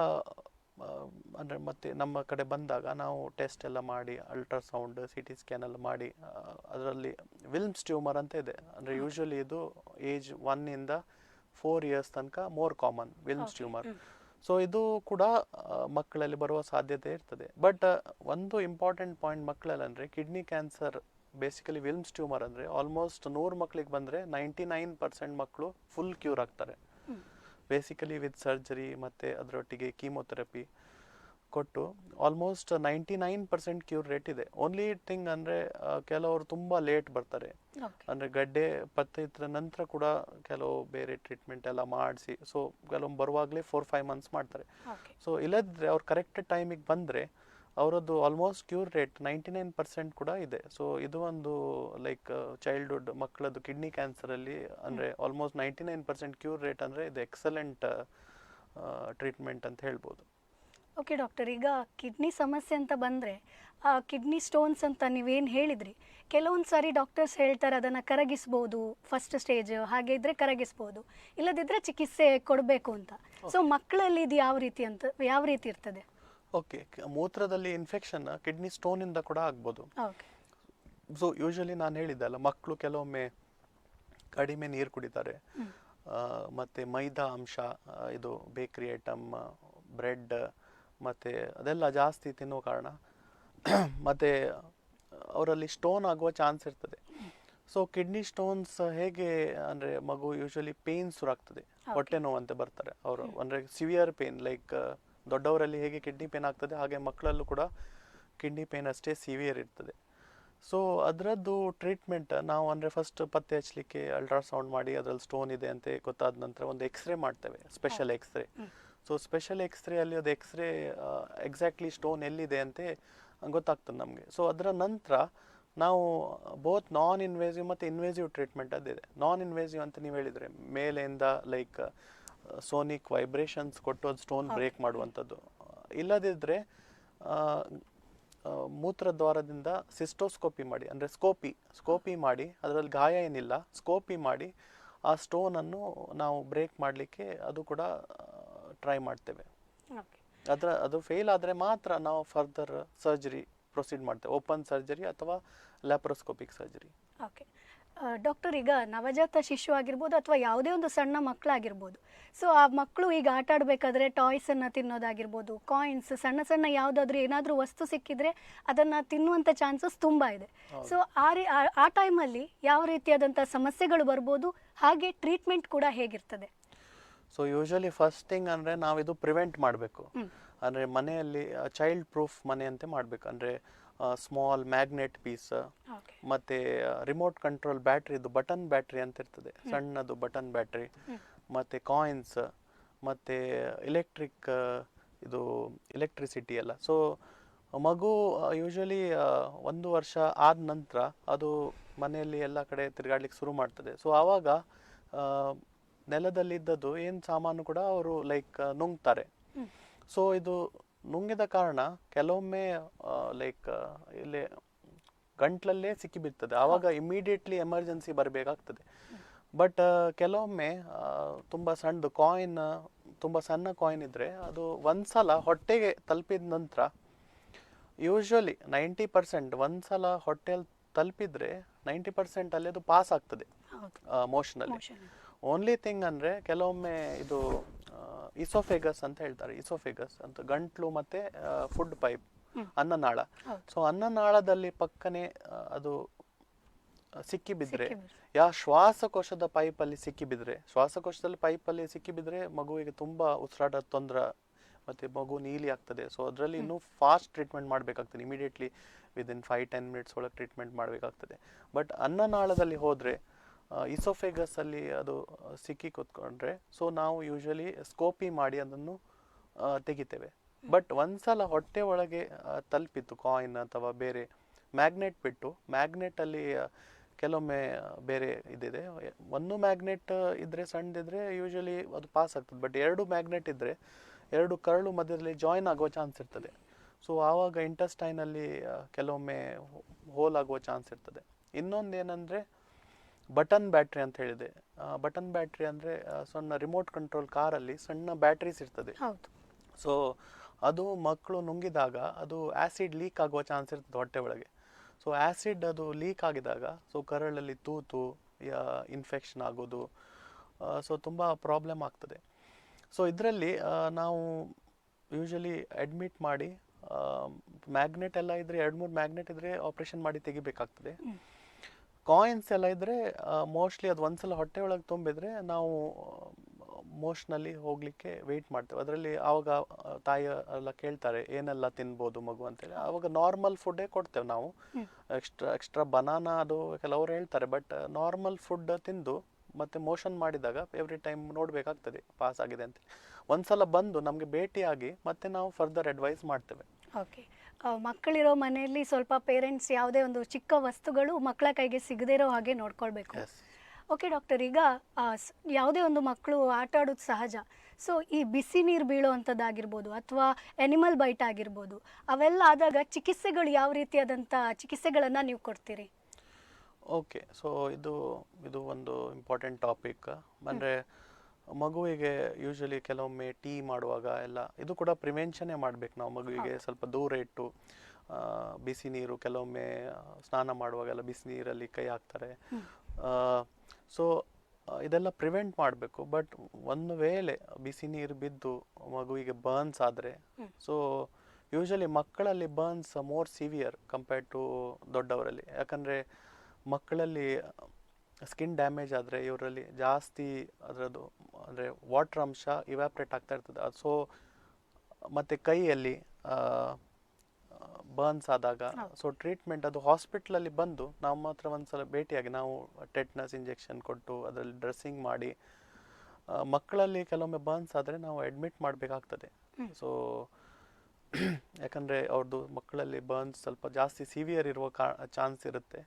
ಅಂದರೆ ಮತ್ತೆ ನಮ್ಮ ಕಡೆ ಬಂದಾಗ ನಾವು ಟೆಸ್ಟ್ ಎಲ್ಲ ಮಾಡಿ ಅಲ್ಟ್ರಾಸೌಂಡ್ CT ಸ್ಕ್ಯಾನ್ ಎಲ್ಲ ಮಾಡಿ ಅದರಲ್ಲಿ ವಿಲ್ಮ್ಸ್ ಟ್ಯೂಮರ್ ಅಂತ ಇದೆ. ಅಂದರೆ ಯೂಶಲಿ ಇದು ಏಜ್ 1 ಇಂದ 4 ಇಯರ್ಸ್ ತನಕ more common Wilms tumour. So ಇದು ಕೂಡ ಮಕ್ಕಳಲ್ಲಿ ಬರುವ ಸಾಧ್ಯತೆ ಇರ್ತದೆ. ಬಟ್ ಒಂದು ಇಂಪಾರ್ಟೆಂಟ್ ಪಾಯಿಂಟ್ ಮಕ್ಕಳಲ್ಲಿ ಅಂದರೆ kidney cancer basically Wilms tumour ಅಂದರೆ ಆಲ್ಮೋಸ್ಟ್ 100 ಮಕ್ಕಳಿಗೆ ಬಂದರೆ 99% ಮಕ್ಕಳು ಫುಲ್ ಕ್ಯೂರ್ ಆಗ್ತಾರೆ. ಬೇಸಿಕಲಿ ವಿತ್ ಸರ್ಜರಿ ಮತ್ತು ಅದರೊಟ್ಟಿಗೆ ಕೀಮೊಥೆರಪಿ ಕೊಟ್ಟು ಆಲ್ಮೋಸ್ಟ್ 99% ಕ್ಯೂರ್ ರೇಟ್ ಇದೆ. ಓನ್ಲಿ ಥಿಂಗ್ ಅಂದರೆ ಕೆಲವರು ತುಂಬ ಲೇಟ್ ಬರ್ತಾರೆ. ಅಂದರೆ ಗಡ್ಡೆ ಪತ್ತೆ ಇದ್ದ ನಂತರ ಕೂಡ ಕೆಲವು ಬೇರೆ ಟ್ರೀಟ್ಮೆಂಟ್ ಎಲ್ಲ ಮಾಡಿಸಿ, ಸೊ ಕೆಲವೊಮ್ಮೆ ಬರುವಾಗಲೇ 4-5 ಮಂತ್ಸ್ ಮಾಡ್ತಾರೆ. ಸೊ ಇಲ್ಲದಿದ್ದರೆ ಅವ್ರು ಕರೆಕ್ಟ್ ಟೈಮಿಗೆ ಬಂದರೆ ಅವರದ್ದು ಆಲ್ಮೋಸ್ಟ್ ಕ್ಯೂರ್ ರೇಟ್ 99% ಕೂಡ ಇದೆ. ಸೊ ಇದು ಒಂದು ಲೈಕ್ ಚೈಲ್ಡ್ಹುಡ್ ಮಕ್ಕಳದ್ದು ಕಿಡ್ನಿ ಕ್ಯಾನ್ಸರಲ್ಲಿ ಅಂದರೆ ಆಲ್ಮೋಸ್ಟ್ 99% ಕ್ಯೂರ್ ರೇಟ್ ಅಂದರೆ ಇದು ಎಕ್ಸಲೆಂಟ್ ಟ್ರೀಟ್ಮೆಂಟ್ ಅಂತ ಹೇಳ್ಬೋದು. ಓಕೆ ಡಾಕ್ಟರ್, ಈಗ ಕಿಡ್ನಿ ಸಮಸ್ಯೆ ಅಂತ ಬಂದರೆ ಕಿಡ್ನಿ ಸ್ಟೋನ್ಸ್ ಅಂತ ನೀವೇನು ಹೇಳಿದ್ರಿ, ಕೆಲವೊಂದು ಸಾರಿ ಡಾಕ್ಟರ್ಸ್ ಹೇಳ್ತಾರೆ ಅದನ್ನು ಕರಗಿಸ್ಬೋದು, ಫಸ್ಟ್ ಸ್ಟೇಜ್ ಹಾಗೆ ಇದ್ದರೆ ಕರಗಿಸ್ಬೋದು, ಇಲ್ಲದಿದ್ದರೆ ಚಿಕಿತ್ಸೆ ಕೊಡಬೇಕು ಅಂತ. ಸೊ ಮಕ್ಕಳಲ್ಲಿ ಇದು ಯಾವ ರೀತಿ ಇರ್ತದೆ? ಓಕೆ, ಮೂತ್ರದಲ್ಲಿ ಇನ್ಫೆಕ್ಷನ್ ಕಿಡ್ನಿ ಸ್ಟೋನಿಂದ ಕೂಡ ಆಗ್ಬೋದು. ಸೊ ಯೂಶಲಿ ನಾನು ಹೇಳಿದ್ದೆ ಅಲ್ಲ, ಮಕ್ಕಳು ಕೆಲವೊಮ್ಮೆ ಕಡಿಮೆ ನೀರು ಕುಡಿತಾರೆ, ಮತ್ತು ಮೈದಾ ಅಂಶ, ಇದು ಬೇಕರಿ ಐಟಮ್, ಬ್ರೆಡ್ ಮತ್ತು ಅದೆಲ್ಲ ಜಾಸ್ತಿ ತಿನ್ನೋ ಕಾರಣ ಮತ್ತು ಅವರಲ್ಲಿ ಸ್ಟೋನ್ ಆಗುವ ಚಾನ್ಸ್ ಇರ್ತದೆ. ಸೊ ಕಿಡ್ನಿ ಸ್ಟೋನ್ಸ್ ಹೇಗೆ ಅಂದರೆ ಮಗು ಯೂಶಲಿ ಪೇನ್ ಶುರು ಆಗ್ತದೆ, ಹೊಟ್ಟೆ ನೋವು ಅಂತ ಬರ್ತಾರೆ ಅವರು, ಅಂದರೆ ಸಿವಿಯರ್ ಪೇನ್. ಲೈಕ್ ದೊಡ್ಡವರಲ್ಲಿ ಹೇಗೆ ಕಿಡ್ನಿ ಪೇನ್ ಆಗ್ತದೆ ಹಾಗೆ ಮಕ್ಕಳಲ್ಲೂ ಕೂಡ ಕಿಡ್ನಿ ಪೇನ್ ಅಷ್ಟೇ ಸಿವಿಯರ್ ಇರ್ತದೆ. ಸೊ ಅದರದ್ದು ಟ್ರೀಟ್ಮೆಂಟ್ ನಾವು ಅಂದರೆ ಫಸ್ಟ್ ಪತ್ತೆ ಹಚ್ಚಲಿಕ್ಕೆ ಅಲ್ಟ್ರಾಸೌಂಡ್ ಮಾಡಿ ಅದರಲ್ಲಿ ಸ್ಟೋನ್ ಇದೆ ಅಂತ ಗೊತ್ತಾದ ನಂತರ ಒಂದು ಎಕ್ಸ್ರೇ ಮಾಡ್ತೇವೆ, ಸ್ಪೆಷಲ್ ಎಕ್ಸ್ರೇ. ಸೊ ಸ್ಪೆಷಲ್ ಎಕ್ಸ್ರೇಯಲ್ಲಿ ಅದು ಎಕ್ಸ್ರೇ ಎಕ್ಸಾಕ್ಟ್ಲಿ ಸ್ಟೋನ್ ಎಲ್ಲಿದೆ ಅಂತ ಗೊತ್ತಾಗ್ತದೆ ನಮಗೆ. ಸೊ ಅದರ ನಂತರ ನಾವು ಬೋತ್ ನಾನ್ ಇನ್ವೇಸಿವ್ ಮತ್ತು ಇನ್ವೇಸಿವ್ ಟ್ರೀಟ್ಮೆಂಟ್ ಅದಿದೆ. ನಾನ್ ಇನ್ವೇಸಿವ್ ಅಂತ ನೀವು ಹೇಳಿದರೆ ಮೇಲೆಯಿಂದ ಲೈಕ್ ಸೋನಿಕ್ ವೈಬ್ರೇಷನ್ಸ್ ಕೊಟ್ಟು ಅದು ಸ್ಟೋನ್ ಬ್ರೇಕ್ ಮಾಡುವಂಥದ್ದು. ಇಲ್ಲದಿದ್ದರೆ ಮೂತ್ರದ್ವಾರದಿಂದ ಸಿಸ್ಟೋಸ್ಕೋಪಿ ಮಾಡಿ, ಅಂದರೆ ಸ್ಕೋಪಿ ಮಾಡಿ, ಅದರಲ್ಲಿ ಗಾಯ ಏನಿಲ್ಲ, ಸ್ಕೋಪಿ ಮಾಡಿ ಆ ಸ್ಟೋನನ್ನು ನಾವು ಬ್ರೇಕ್ ಮಾಡಲಿಕ್ಕೆ ಅದು ಕೂಡ ಟ್ರೈ ಮಾಡ್ತೇವೆ. ಅದು ಫೇಲ್ ಆದರೆ ಮಾತ್ರ ನಾವು ಫರ್ದರ್ ಸರ್ಜರಿ ಪ್ರೊಸೀಡ್ ಮಾಡ್ತೇವೆ, ಓಪನ್ ಸರ್ಜರಿ ಅಥವಾ ಲ್ಯಾಪ್ರೋಸ್ಕೋಪಿಕ್ ಸರ್ಜರಿ. ಓಕೆ ಡಾಕ್ಟರ್, ಈಗ ನವಜಾತ ಶಿಶು ಆಗಿರ್ಬೋದು ಅಥವಾ ಯಾವುದೇ ಒಂದು ಸಣ್ಣ ಮಕ್ಕಳಾಗಿರ್ಬೋದು, ಸೊ ಆ ಮಕ್ಕಳು ಈಗ ಆಟ ಆಡಬೇಕಾದ್ರೆ ಟಾಯ್ಸನ್ನು ತಿನ್ನೋದಾಗಿರ್ಬೋದು, ಕಾಯಿನ್ಸ್, ಸಣ್ಣ ಸಣ್ಣ ಯಾವುದಾದ್ರೂ ಏನಾದರೂ ವಸ್ತು ಸಿಕ್ಕಿದ್ರೆ ಅದನ್ನು ತಿನ್ನುವಂಥ ಚಾನ್ಸಸ್ ತುಂಬ ಇದೆ. ಸೊ ಆ ಟೈಮಲ್ಲಿ ಯಾವ ರೀತಿಯಾದಂಥ ಸಮಸ್ಯೆಗಳು ಬರ್ಬೋದು, ಹಾಗೆ ಟ್ರೀಟ್ಮೆಂಟ್ ಕೂಡ ಹೇಗಿರ್ತದೆ? ಸೊ ಯೂಶಲಿ ಫಸ್ಟ್ ಥಿಂಗ್ ಅಂದರೆ ನಾವಿದು ಪ್ರಿವೆಂಟ್ ಮಾಡಬೇಕು. ಅಂದರೆ ಮನೆಯಲ್ಲಿ ಚೈಲ್ಡ್ ಪ್ರೂಫ್ ಮನೆ ಅಂತ ಮಾಡಬೇಕು. ಅಂದರೆ ಸ್ಮಾಲ್ ಮ್ಯಾಗ್ನೆಟ್ ಪೀಸ್ ಮತ್ತು ರಿಮೋಟ್ ಕಂಟ್ರೋಲ್ ಬ್ಯಾಟ್ರಿದು ಬಟನ್ ಬ್ಯಾಟ್ರಿ ಅಂತ ಇರ್ತದೆ, ಸಣ್ಣದು ಬಟನ್ ಬ್ಯಾಟ್ರಿ, ಮತ್ತು ಕಾಯಿನ್ಸ್ ಮತ್ತು ಎಲೆಕ್ಟ್ರಿಸಿಟಿ ಎಲ್ಲ. ಸೊ ಮಗು ಯೂಶಲಿ 1 ವರ್ಷ ಆದ ನಂತರ ಅದು ಮನೆಯಲ್ಲಿ ಎಲ್ಲ ಕಡೆ ತಿರುಗಾಡ್ಲಿಕ್ಕೆ ಶುರು ಮಾಡ್ತದೆ. ಸೊ ಆವಾಗ ನೆಲದಲ್ಲಿದ್ದದ್ದು ಏನು ಸಾಮಾನು ಕೂಡ ಅವರು ಲೈಕ್ ನುಂಗ್ತಾರೆ. ಸೊ ಇದು ನುಂಗಿದ ಕಾರಣ ಕೆಲವೊಮ್ಮೆ ಲೈಕ್ ಇಲ್ಲಿ ಗಂಟ್ಲಲ್ಲೇ ಸಿಕ್ಕಿಬಿಡ್ತದೆ, ಆವಾಗ ಇಮಿಡಿಯೇಟ್ಲಿ ಎಮರ್ಜೆನ್ಸಿ ಬರಬೇಕಾಗ್ತದೆ. ಬಟ್ ಕೆಲವೊಮ್ಮೆ ತುಂಬ ಸಣ್ಣದು ಕಾಯಿನ್, ತುಂಬ ಸಣ್ಣ ಕಾಯಿನ್ ಇದ್ದರೆ ಅದು ಒಂದ್ಸಲ ಹೊಟ್ಟೆಗೆ ತಲುಪಿದ ನಂತರ ಯೂಶ್ವಲಿ 90% ಒಂದ್ಸಲ ಹೊಟ್ಟೆಯಲ್ಲಿ ತಲುಪಿದ್ರೆ 90% ಅಲ್ಲಿ ಅದು ಪಾಸ್ ಆಗ್ತದೆ ಮೋಷನಲ್ಲಿ. ಓನ್ಲಿ ಥಿಂಗ್ ಅಂದರೆ ಕೆಲವೊಮ್ಮೆ ಇದು ಇಸೋಫೆಗಸ್ ಅಂತ ಹೇಳ್ತಾರೆ, ಇಸೋಫೆಗಸ್ ಅಂತ ಗಂಟ್ಲು ಮತ್ತು ಫುಡ್ ಪೈಪ್, ಅನ್ನನಾಳ. ಸೊ ಅನ್ನನಾಳದಲ್ಲಿ ಪಕ್ಕನೆ ಅದು ಸಿಕ್ಕಿಬಿದ್ರೆ, ಶ್ವಾಸಕೋಶದ ಪೈಪಲ್ಲಿ ಸಿಕ್ಕಿಬಿದ್ರೆ, ಶ್ವಾಸಕೋಶದಲ್ಲಿ ಪೈಪಲ್ಲಿ ಸಿಕ್ಕಿಬಿದ್ರೆ ಮಗುವಿಗೆ ತುಂಬ ಉಸಿರಾಟ ತೊಂದರೆ ಮತ್ತು ಮಗು ನೀಲಿ ಆಗ್ತದೆ. ಸೊ ಅದರಲ್ಲಿ ಇನ್ನೂ ಫಾಸ್ಟ್ ಟ್ರೀಟ್ಮೆಂಟ್ ಮಾಡಬೇಕಾಗ್ತದೆ, ಇಮಿಡಿಯೇಟ್ಲಿ ವಿದಿನ್ 5-10 ಮಿನಿಟ್ಸ್ ಒಳಗೆ ಟ್ರೀಟ್ಮೆಂಟ್ ಮಾಡಬೇಕಾಗ್ತದೆ. ಬಟ್ ಅನ್ನನಾಳದಲ್ಲಿ ಹೋದರೆ ಇಸೋಫೆಗಸ್ ಅಲ್ಲಿ ಅದು ಸಿಕ್ಕಿ ಕೂತ್ಕೊಂಡ್ರೆ ಸೊ ನಾವು ಯೂಶಲಿ ಸ್ಕೋಪಿ ಮಾಡಿ ಅದನ್ನು ತೆಗಿತೇವೆ. ಬಟ್ ಒಂದ್ಸಲ ಹೊಟ್ಟೆ ಒಳಗೆ ತಲುಪಿತ್ತು ಕಾಯಿನ್ ಅಥವಾ ಬೇರೆ ಮ್ಯಾಗ್ನೆಟ್ ಬಿಟ್ಟು, ಮ್ಯಾಗ್ನೆಟ್ ಅಲ್ಲಿ ಕೆಲವೊಮ್ಮೆ ಬೇರೆ ಇದಿದೆ. ಒಂದು ಮ್ಯಾಗ್ನೆಟ್ ಇದ್ರೆ ಸಣ್ಣದಿದ್ರೆ ಯೂಶಲಿ ಅದು ಪಾಸ್ ಆಗ್ತದೆ. ಬಟ್ 2 ಮ್ಯಾಗ್ನೆಟ್ ಇದ್ರೆ 2 ಕರಳು ಮಧ್ಯದಲ್ಲಿ ಜಾಯಿನ್ ಆಗುವ ಚಾನ್ಸ್ ಇರ್ತದೆ. ಸೊ ಆವಾಗ ಇಂಟೆಸ್ಟೈನಲ್ಲಿ ಕೆಲವೊಮ್ಮೆ ಹೋಲ್ ಆಗುವ ಚಾನ್ಸ್ ಇರ್ತದೆ. ಇನ್ನೊಂದು ಏನಂದರೆ ಬಟನ್ ಬ್ಯಾಟ್ರಿ ಅಂತ ಹೇಳಿದೆ. ಬಟನ್ ಬ್ಯಾಟ್ರಿ ಅಂದರೆ ಸಣ್ಣ ರಿಮೋಟ್ ಕಂಟ್ರೋಲ್ ಕಾರಲ್ಲಿ ಸಣ್ಣ ಬ್ಯಾಟ್ರೀಸ್ ಇರ್ತದೆ. ಸೊ ಅದು ಮಕ್ಕಳು ನುಂಗಿದಾಗ ಅದು ಆ್ಯಸಿಡ್ ಲೀಕ್ ಆಗುವ ಚಾನ್ಸ್ ಇರ್ತದೆ ಹೊಟ್ಟೆ ಒಳಗೆ. ಸೊ ಆ್ಯಸಿಡ್ ಅದು ಲೀಕ್ ಆಗಿದಾಗ ಸೊ ಕರಳಲ್ಲಿ ತೂತು ಇನ್ಫೆಕ್ಷನ್ ಆಗೋದು, ಸೊ ತುಂಬ ಪ್ರಾಬ್ಲಮ್ ಆಗ್ತದೆ. ಸೊ ಇದರಲ್ಲಿ ನಾವು ಯೂಶಲಿ ಅಡ್ಮಿಟ್ ಮಾಡಿ ಮ್ಯಾಗ್ನೆಟ್ ಎಲ್ಲ ಇದ್ದರೆ 2-3 ಮ್ಯಾಗ್ನೆಟ್ ಇದ್ದರೆ ಆಪ್ರೇಷನ್ ಮಾಡಿ ತೆಗಿಬೇಕಾಗ್ತದೆ. ಕಾಯಿನ್ಸ್ ಎಲ್ಲ ಇದ್ದರೆ ಮೋಸ್ಟ್ಲಿ ಅದು ಒಂದ್ಸಲ ಹೊಟ್ಟೆ ಒಳಗೆ ತುಂಬಿದರೆ ನಾವು ಮೋಷನಲ್ಲಿ ಹೋಗಲಿಕ್ಕೆ ವೆಯ್ಟ್ ಮಾಡ್ತೇವೆ. ಅದರಲ್ಲಿ ಆವಾಗ ತಾಯಿ ಎಲ್ಲ ಕೇಳ್ತಾರೆ ಏನೆಲ್ಲ ತಿನ್ಬೋದು ಮಗು ಅಂತೇಳಿ. ಆವಾಗ ನಾರ್ಮಲ್ ಫುಡ್ಡೇ ಕೊಡ್ತೇವೆ ನಾವು. ಎಕ್ಸ್ಟ್ರಾ ಬನಾನಾ ಅದು ಕೆಲವರು ಹೇಳ್ತಾರೆ. ಬಟ್ ನಾರ್ಮಲ್ ಫುಡ್ ತಿಂದು ಮತ್ತೆ ಮೋಷನ್ ಮಾಡಿದಾಗ ಎವ್ರಿ ಟೈಮ್ ನೋಡಬೇಕಾಗ್ತದೆ ಪಾಸ್ ಆಗಿದೆ ಅಂತ. ಒಂದ್ಸಲ ಬಂದು ನಮಗೆ ಭೇಟಿಯಾಗಿ ಮತ್ತೆ ನಾವು ಫರ್ದರ್ ಅಡ್ವೈಸ್ ಮಾಡ್ತೇವೆ. ಓಕೆ, ಮಕ್ಕಳಿರೋ ಮನೆಯಲ್ಲಿ ಸ್ವಲ್ಪ ಪೇರೆಂಟ್ಸ್ ಯಾವುದೇ ಒಂದು ಚಿಕ್ಕ ವಸ್ತುಗಳು ಮಕ್ಕಳ ಕೈಗೆ ಸಿಗದೇ ಇರೋ ಹಾಗೆ ನೋಡ್ಕೊಳ್ಬೇಕು. ಓಕೆ ಡಾಕ್ಟರ್, ಈಗ ಯಾವುದೇ ಒಂದು ಮಕ್ಕಳು ಆಟ ಆಡೋದು ಸಹಜ. ಸೊ ಈ ಬಿಸಿ ನೀರು ಬೀಳೋ ಅಂಥದ್ದಾಗಿರ್ಬೋದು ಅಥವಾ ಎನಿಮಲ್ ಬೈಟ್ ಆಗಿರ್ಬೋದು, ಅವೆಲ್ಲ ಆದಾಗ ಚಿಕಿತ್ಸೆಗಳು ಯಾವ ರೀತಿಯಾದಂಥ ಚಿಕಿತ್ಸೆಗಳನ್ನು ನೀವು ಕೊಡ್ತೀರಿ? ಓಕೆ, ಸೊ ಇದು ಒಂದು ಇಂಪಾರ್ಟೆಂಟ್ ಟಾಪಿಕ್. ಅಂದರೆ ಮಗುವಿಗೆ ಯೂಶಲಿ ಕೆಲವೊಮ್ಮೆ ಟೀ ಮಾಡುವಾಗ ಎಲ್ಲ ಇದು ಕೂಡ ಪ್ರಿವೆನ್ಷನ್ನೇ ಮಾಡಬೇಕು ನಾವು. ಮಗುವಿಗೆ ಸ್ವಲ್ಪ ದೂರ ಇಟ್ಟು ಬಿಸಿ ನೀರು, ಕೆಲವೊಮ್ಮೆ ಸ್ನಾನ ಮಾಡುವಾಗೆಲ್ಲ ಬಿಸಿ ನೀರಲ್ಲಿ ಕೈ ಹಾಕ್ತಾರೆ. ಸೊ ಇದೆಲ್ಲ ಪ್ರಿವೆಂಟ್ ಮಾಡಬೇಕು. ಬಟ್ ಒಂದು ವೇಳೆ ಬಿಸಿ ನೀರು ಬಿದ್ದು ಮಗುವಿಗೆ ಬರ್ನ್ಸ್ ಆದರೆ, ಸೊ ಯೂಶಲಿ ಮಕ್ಕಳಲ್ಲಿ burns more severe compared to ದೊಡ್ಡವರಲ್ಲಿ. ಯಾಕಂದರೆ ಮಕ್ಕಳಲ್ಲಿ ಸ್ಕಿನ್ ಡ್ಯಾಮೇಜ್ ಆದರೆ ಇವರಲ್ಲಿ ಜಾಸ್ತಿ ಅದರದ್ದು ಅಂದರೆ ವಾಟರ್ ಅಂಶ ಇವ್ಯಾಪ್ರೇಟ್ ಆಗ್ತಾ ಇರ್ತದೆ. ಸೊ ಮತ್ತು ಕೈಯಲ್ಲಿ ಬರ್ನ್ಸ್ ಆದಾಗ ಸೊ ಟ್ರೀಟ್ಮೆಂಟ್ ಅದು ಹಾಸ್ಪಿಟ್ಲಲ್ಲಿ ಬಂದು ನಮ್ಮ ಹತ್ರ ಒಂದ್ಸಲ ಭೇಟಿಯಾಗಿ ನಾವು ಟೆಟ್ನಸ್ ಇಂಜೆಕ್ಷನ್ ಕೊಟ್ಟು ಅದರಲ್ಲಿ ಡ್ರೆಸ್ಸಿಂಗ್ ಮಾಡಿ, ಮಕ್ಕಳಲ್ಲಿ ಕೆಲವೊಮ್ಮೆ ಬರ್ನ್ಸ್ ಆದರೆ ನಾವು ಅಡ್ಮಿಟ್ ಮಾಡಬೇಕಾಗ್ತದೆ. ಸೊ ಯಾಕಂದರೆ ಅವ್ರದ್ದು ಮಕ್ಕಳಲ್ಲಿ ಬರ್ನ್ಸ್ ಸ್ವಲ್ಪ ಜಾಸ್ತಿ ಸಿವಿಯರ್ ಇರುವ ಚಾನ್ಸ್ ಇರುತ್ತೆ.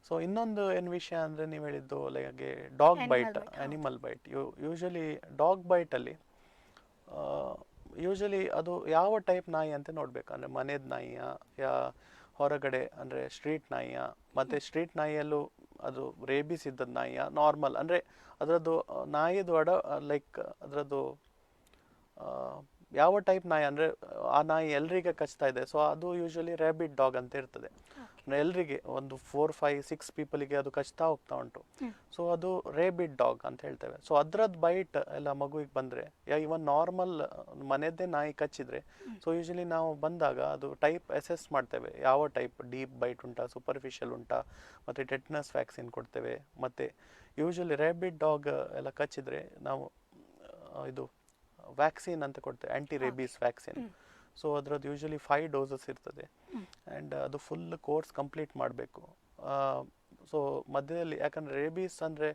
ಸೊ ಇನ್ನೊಂದು ಏನು ವಿಷಯ ಅಂದರೆ ನೀವು ಹೇಳಿದ್ದು like dog bite, animal bite. Usually dog ಬೈಟಲ್ಲಿ ಯೂಶಲಿ ಅದು ಯಾವ ಟೈಪ್ ನಾಯಿ ಅಂತ ನೋಡಬೇಕು. ಅಂದರೆ ಮನೆದ ನಾಯಿಯ ಯಾ ಹೊರಗಡೆ ಅಂದರೆ ಸ್ಟ್ರೀಟ್ ನಾಯಿಯ, ಮತ್ತು ಸ್ಟ್ರೀಟ್ ನಾಯಿಯಲ್ಲೂ ಅದು ರೇಬಿಸ್ ಇದ್ದದ್ದು ನಾಯಿಯ, ನಾರ್ಮಲ್ ಅಂದರೆ ಅದರದ್ದು ನಾಯಿದು ಲೈಕ್ ಅದರದ್ದು ಯಾವ ಟೈಪ್ ನಾಯಿ ಅಂದರೆ ಆ ನಾಯಿ ಎಲ್ರಿಗೆ ಕಚ್ತಾ ಇದೆ. ಸೊ ಅದು ಯೂಶಲಿ ರ್ಯಾಬಿಟ್ ಡಾಗ್ ಅಂತ ಇರ್ತದೆ. ಎಲ್ರಿಗೆ ಒಂದು 4-5-6 ಪೀಪಲಿಗೆ ಅದು ಕಚ್ತಾ ಹೋಗ್ತಾ ಉಂಟು. ಸೊ ಅದು ರೇಬಿಟ್ ಡಾಗ್ ಅಂತ ಹೇಳ್ತೇವೆ. ಸೊ ಅದ್ರದ್ದು ಬೈಟ್ ಎಲ್ಲ ಮಗುವಿಗೆ ಬಂದರೆ, ಇವನ್ ನಾರ್ಮಲ್ ಮನೆಯದ್ದೇ ನಾಯಿ ಕಚ್ಚಿದ್ರೆ ಸೊ ಯೂಶಲಿ ನಾವು ಬಂದಾಗ ಅದು ಟೈಪ್ ಅಸೆಸ್ ಮಾಡ್ತೇವೆ. ಯಾವ ಟೈಪ್, ಡೀಪ್ ಬೈಟ್ ಉಂಟಾ, ಸೂಪರ್ಫಿಷಿಯಲ್ ಉಂಟಾ, ಮತ್ತು ಟೆಟ್ನಸ್ ವ್ಯಾಕ್ಸಿನ್ ಕೊಡ್ತೇವೆ. ಮತ್ತು ಯೂಶಲಿ ರೇಬಿಟ್ ಡಾಗ್ ಎಲ್ಲ ಕಚ್ಚಿದ್ರೆ ನಾವು ಇದು ವ್ಯಾಕ್ಸಿನ್ ಅಂತ ಕೊಡ್ತೇವೆ, ಆ್ಯಂಟಿ ರೇಬೀಸ್ ವ್ಯಾಕ್ಸಿನ್. ಸೊ ಅದರದ್ದು ಯೂಶಲಿ 5 ಡೋಸಸ್ ಇರ್ತದೆ. ಆ್ಯಂಡ್ ಅದು ಫುಲ್ ಕೋರ್ಸ್ ಕಂಪ್ಲೀಟ್ ಮಾಡಬೇಕು. ಸೊ ಮಧ್ಯದಲ್ಲಿ ಯಾಕಂದರೆ ರೇಬೀಸ್ ಅಂದರೆ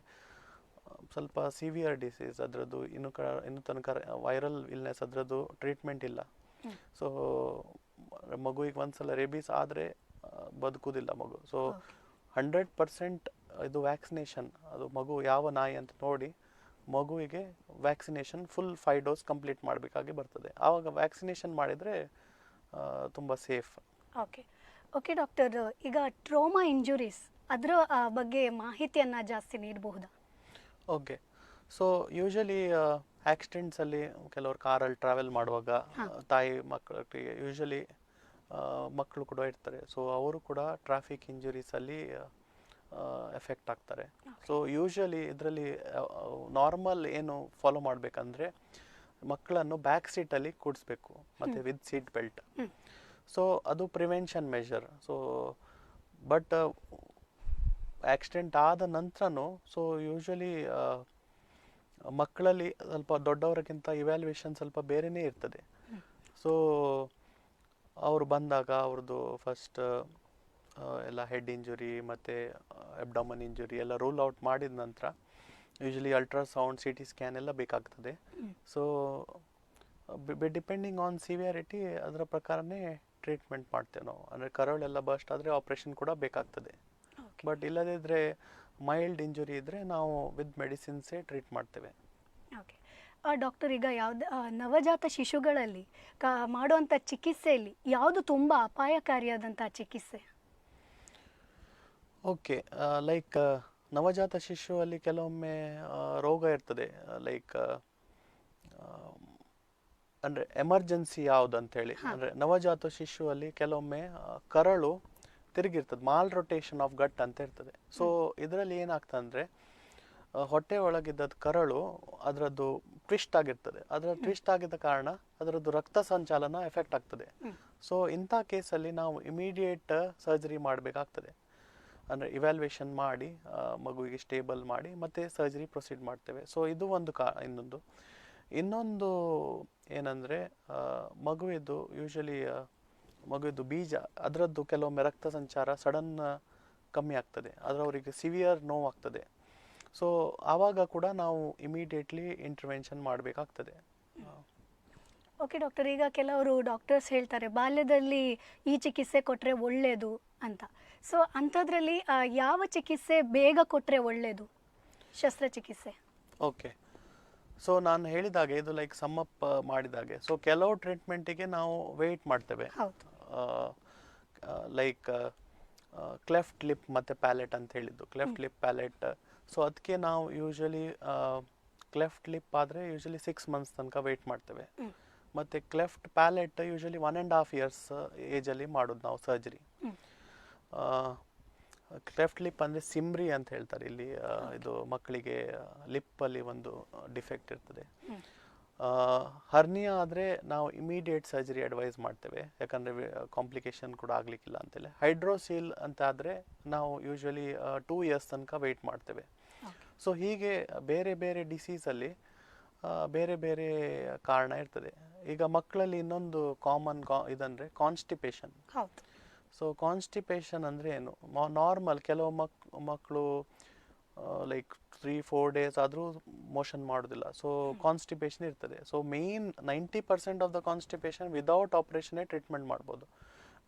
ಸ್ವಲ್ಪ ಸಿವಿಯರ್ ಡಿಸೀಸ್, ಅದರದ್ದು ಇನ್ನು ತನಕ ವೈರಲ್ ಇಲ್ನೆಸ್, ಅದರದ್ದು ಟ್ರೀಟ್ಮೆಂಟ್ ಇಲ್ಲ. ಸೊ ಮಗುವಿಗೆ ಒಂದ್ಸಲ ರೇಬೀಸ್ ಆದರೆ ಬದುಕುವುದಿಲ್ಲ ಮಗು. ಸೊ 100% ಇದು ವ್ಯಾಕ್ಸಿನೇಷನ್, ಅದು ಮಗು ಯಾವ ನಾಯಿ ಅಂತ ನೋಡಿ ಮಗುವಿಗೆ ವ್ಯಾಕ್ಸಿನೇಷನ್ ಫುಲ್ 5 ಡೋಸ್ ಕಂಪ್ಲೀಟ್ ಮಾಡಬೇಕಾಗಿ ಬರ್ತದೆ. ಆವಾಗ ವ್ಯಾಕ್ಸಿನೇಷನ್ ಮಾಡಿದರೆ ತುಂಬ ಸೇಫ್. ಓಕೆ ಡಾಕ್ಟರ್, ಈಗ ಟ್ರೋಮಾ ಇಂಜುರೀಸ್ ಅದರ ಬಗ್ಗೆ ಮಾಹಿತಿಯನ್ನು ಜಾಸ್ತಿ ನೀಡಬಹುದಾ? ಓಕೆ, ಸೊ ಯೂಶಲಿ ಆಕ್ಸಿಡೆಂಟ್ಸಲ್ಲಿ ಕೆಲವರು ಕಾರಲ್ಲಿ ಟ್ರಾವೆಲ್ ಮಾಡುವಾಗ ತಾಯಿ ಮಕ್ಕಳಿಗೆ ಯೂಶಲಿ ಮಕ್ಕಳು ಕೂಡ ಇರ್ತಾರೆ. ಸೊ ಅವರು ಕೂಡ ಟ್ರಾಫಿಕ್ ಇಂಜುರೀಸಲ್ಲಿ ಎಫೆಕ್ಟ್ ಆಗ್ತಾರೆ. ಸೊ ಯೂಶಲಿ ಇದರಲ್ಲಿ ನಾರ್ಮಲ್ ಏನು ಫಾಲೋ ಮಾಡಬೇಕಂದ್ರೆ ಮಕ್ಕಳನ್ನು ಬ್ಯಾಕ್ ಸೀಟಲ್ಲಿ ಕೂಡಿಸ್ಬೇಕು ಮತ್ತು ವಿತ್ ಸೀಟ್ ಬೆಲ್ಟ್. ಸೊ ಅದು prevention measure. So but accident ಆದ ನಂತರನೂ ಸೊ ಯೂಶಲಿ ಮಕ್ಕಳಲ್ಲಿ ಸ್ವಲ್ಪ ದೊಡ್ಡವರಿಗಿಂತ ಇವ್ಯಾಲ್ಯೂಯೇಷನ್ ಸ್ವಲ್ಪ ಬೇರೆಯೇ ಇರ್ತದೆ. ಸೊ ಅವರು ಬಂದಾಗ ಅವ್ರದ್ದು ಫಸ್ಟ್ ಎಲ್ಲ ಹೆಡ್ ಇಂಜುರಿ ಮತ್ತು ಅಬ್ಡಾಮನ್ ಇಂಜುರಿ ಎಲ್ಲ ರೂಲ್ ಔಟ್ ಮಾಡಿದ ನಂತರ usually ultrasound C T scan ಎಲ್ಲ ಬೇಕಾಗ್ತದೆ. ಸೊ ಡಿಪೆಂಡಿಂಗ್ ಆನ್ ಸಿವಿಯಾರಿಟಿ ಅದರ ಪ್ರಕಾರನೇ ಟ್ರೀಟ್ಮೆಂಟ್ ಮಾಡ್ತೇವೆ ನಾವು. ಅಂದರೆ ಕರಳೆಲ್ಲ ಬಸ್ಟ್ ಆದರೆ ಆಪ್ರೇಷನ್ ಕೂಡ ಬೇಕಾಗ್ತದೆ. ಬಟ್ ಇಲ್ಲದಿದ್ದರೆ ಮೈಲ್ಡ್ ಇಂಜುರಿ ಇದ್ದರೆ ನಾವು ವಿತ್ ಮೆಡಿಸಿನ್ಸೇ ಟ್ರೀಟ್ ಮಾಡ್ತೇವೆ. ಓಕೆ ಡಾಕ್ಟರ್, ಈಗ ಯಾವ್ದು ನವಜಾತ ಶಿಶುಗಳಲ್ಲಿ ಮಾಡುವಂಥ ಚಿಕಿತ್ಸೆಯಲ್ಲಿ ಯಾವುದು ತುಂಬ ಅಪಾಯಕಾರಿಯಾದಂಥ ಚಿಕಿತ್ಸೆ? ಓಕೆ, ಲೈಕ್ ನವಜಾತ ಶಿಶುವಲ್ಲಿ ಕೆಲವೊಮ್ಮೆ ರೋಗ ಇರ್ತದೆ. ಲೈಕ್ ಅಂದರೆ ಎಮರ್ಜೆನ್ಸಿ ಯಾವುದು ಅಂತೇಳಿ, ಅಂದರೆ ನವಜಾತ ಶಿಶುವಲ್ಲಿ ಕೆಲವೊಮ್ಮೆ ಕರಳು ತಿರುಗಿರ್ತದೆ, ಮಾಲ್ ರೊಟೇಷನ್ ಆಫ್ ಗಟ್ ಅಂತ ಇರ್ತದೆ. ಸೊ ಇದರಲ್ಲಿ ಏನಾಗ್ತದೆ ಅಂದರೆ ಹೊಟ್ಟೆ ಒಳಗಿದ್ದದ್ದು ಕರಳು ಅದರದ್ದು ಟ್ವಿಸ್ಟ್ ಆಗಿರ್ತದೆ. ಅದರ ಟ್ವಿಸ್ಟ್ ಆಗಿದ್ದ ಕಾರಣ ಅದರದ್ದು ರಕ್ತ ಸಂಚಾಲನ ಎಫೆಕ್ಟ್ ಆಗ್ತದೆ. ಸೊ ಇಂಥ ಕೇಸಲ್ಲಿ ನಾವು ಇಮಿಡಿಯೇಟ್ ಸರ್ಜರಿ ಮಾಡಬೇಕಾಗ್ತದೆ. ಅಂದರೆ ಇವ್ಯಾಲ್ಯೂಯೇಷನ್ ಮಾಡಿ ಮಗುವಿಗೆ ಸ್ಟೇಬಲ್ ಮಾಡಿ ಮತ್ತೆ ಸರ್ಜರಿ ಪ್ರೊಸೀಡ್ ಮಾಡ್ತೇವೆ. ಸೊ ಇದು ಒಂದು ಇನ್ನೊಂದು ಏನಂದರೆ ಮಗುವಿದ್ದು ಯೂಶಲಿ ಮಗುವಿದ್ದು ಬೀಜ ಅದರದ್ದು ಕೆಲವೊಮ್ಮೆ ರಕ್ತ ಸಂಚಾರ ಸಡನ್ ಕಮ್ಮಿ ಆಗ್ತದೆ, ಅವರಿಗೆ ಸಿವಿಯರ್ ನೋವಾಗ್ತದೆ. ಸೊ ಆವಾಗ ಕೂಡ ನಾವು ಇಮಿಡಿಯೇಟ್ಲಿ ಇಂಟರ್ವೆನ್ಷನ್ ಮಾಡಬೇಕಾಗ್ತದೆ. ಓಕೆ ಡಾಕ್ಟರ್, ಈಗ ಕೆಲವರು ಡಾಕ್ಟರ್ಸ್ ಹೇಳ್ತಾರೆ ಬಾಲ್ಯದಲ್ಲಿ ಈ ಚಿಕಿತ್ಸೆ ಕೊಟ್ಟರೆ ಒಳ್ಳೆಯದು ಅಂತ. ಸೊ ಅಂಥದ್ರಲ್ಲಿ ಯಾವ ಚಿಕಿತ್ಸೆ ಬೇಗ ಕೊಟ್ಟರೆ ಒಳ್ಳೆಯದು, ಶಸ್ತ್ರಚಿಕಿತ್ಸೆ? ಓಕೆ, ಸೊ ನಾನು ಹೇಳಿದಾಗೆ ಇದು ಲೈಕ್ ಸಮ್ಮಪ್ ಮಾಡಿದಾಗೆ, ಸೊ ಕೆಲವು ಟ್ರೀಟ್ಮೆಂಟಿಗೆ ನಾವು ವೆಯ್ಟ್ ಮಾಡ್ತೇವೆ. ಲೈಕ್ ಕ್ಲೆಫ್ಟ್ ಲಿಪ್ ಮತ್ತು ಪ್ಯಾಲೆಟ್ ಅಂತ ಹೇಳಿದ್ದು, ಕ್ಲೆಫ್ಟ್ ಲಿಪ್ ಪ್ಯಾಲೆಟ್. ಸೊ ಅದಕ್ಕೆ ನಾವು ಯೂಶಲಿ ಕ್ಲೆಫ್ಟ್ ಲಿಪ್ ಆದರೆ ಯೂಶಲಿ 6 months ತನಕ ವೆಯ್ಟ್ ಮಾಡ್ತೇವೆ. ಮತ್ತು ಕ್ಲೆಫ್ಟ್ ಪ್ಯಾಲೆಟ್ ಯೂಶಲಿ 1.5 years ಏಜಲ್ಲಿ ಮಾಡೋದು ನಾವು ಸರ್ಜರಿ. ಕ್ಲೆಫ್ಟ್ ಲಿಪ್ ಅಂದರೆ ಸಿಮ್ರಿ ಅಂತ ಹೇಳ್ತಾರೆ ಇಲ್ಲಿ. ಇದು ಮಕ್ಕಳಿಗೆ ಲಿಪ್ಪಲ್ಲಿ ಒಂದು ಡಿಫೆಕ್ಟ್ ಇರ್ತದೆ. ಹರ್ನಿಯಾ ಆದರೆ ನಾವು ಇಮಿಡಿಯೇಟ್ ಸರ್ಜರಿ ಅಡ್ವೈಸ್ ಮಾಡ್ತೇವೆ, ಯಾಕಂದರೆ ಕಾಂಪ್ಲಿಕೇಶನ್ ಕೂಡ ಆಗಲಿಕ್ಕಿಲ್ಲ ಅಂತೇಳಿ. ಹೈಡ್ರೋಸೀಲ್ ಅಂತ ಆದರೆ ನಾವು ಯೂಶ್ವಲಿ 2 years ತನಕ ವೆಯ್ಟ್ ಮಾಡ್ತೇವೆ. ಸೊ ಹೀಗೆ ಬೇರೆ ಬೇರೆ ಡಿಸೀಸಲ್ಲಿ ಬೇರೆ ಬೇರೆ ಕಾರಣ ಇರ್ತದೆ. ಈಗ ಮಕ್ಕಳಲ್ಲಿ ಇನ್ನೊಂದು ಕಾಮನ್ ಇದಂದರೆ ಕಾನ್ಸ್ಟಿಪೇಷನ್. ಸೊ ಕಾನ್ಸ್ಟಿಪೇಷನ್ ಅಂದರೆ ಏನು, ನಾರ್ಮಲ್ ಕೆಲವು ಮಕ್ಕಳು ಲೈಕ್ 3-4 days ಆದರೂ ಮೋಷನ್ ಮಾಡೋದಿಲ್ಲ. ಸೊ ಕಾನ್ಸ್ಟಿಪೇಷನ್ ಇರ್ತದೆ. So main 90% of the constipation without ಆಪ್ರೇಷನ್ನೇ ಟ್ರೀಟ್ಮೆಂಟ್ ಮಾಡ್ಬೋದು.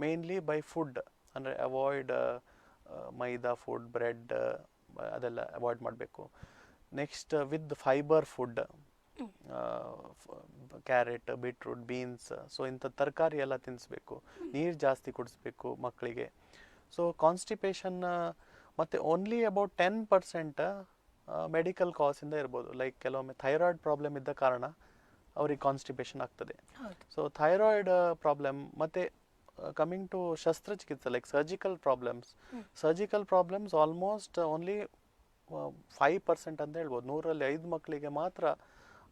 ಮೇನ್ಲಿ ಬೈ ಫುಡ್, ಅಂದರೆ ಅವಾಯ್ಡ್ ಮೈದಾ ಫುಡ್, ಬ್ರೆಡ್ ಅದೆಲ್ಲ ಅವಾಯ್ಡ್ ಮಾಡಬೇಕು. Next with fibre food, carrot, beetroot, beans, so ಇಂಥ ತರಕಾರಿ ಎಲ್ಲ ತಿನ್ನಿಸ್ಬೇಕು. ನೀರು ಜಾಸ್ತಿ ಕುಡಿಸ್ಬೇಕು ಮಕ್ಕಳಿಗೆ. ಸೊ ಕಾನ್ಸ್ಟಿಪೇಷನ್ ಮತ್ತು ಓನ್ಲಿ ಅಬೌಟ್ 10% ಮೆಡಿಕಲ್ ಕಾಸಿಂದ ಇರ್ಬೋದು. ಲೈಕ್ ಕೆಲವೊಮ್ಮೆ ಥೈರಾಯ್ಡ್ ಪ್ರಾಬ್ಲಮ್ ಇದ್ದ ಕಾರಣ ಅವ್ರಿಗೆ ಕಾನ್ಸ್ಟಿಪೇಷನ್ ಆಗ್ತದೆ. ಸೊ ಥೈರಾಯ್ಡ್ ಪ್ರಾಬ್ಲಮ್ ಮತ್ತು ಕಮಿಂಗ್ ಟು ಶಸ್ತ್ರಚಿಕಿತ್ಸೆ like surgical problems almost only 5% ಅಂತ ಹೇಳ್ಬೋದು. 100ರಲ್ಲಿ 5 ಮಕ್ಕಳಿಗೆ ಮಾತ್ರ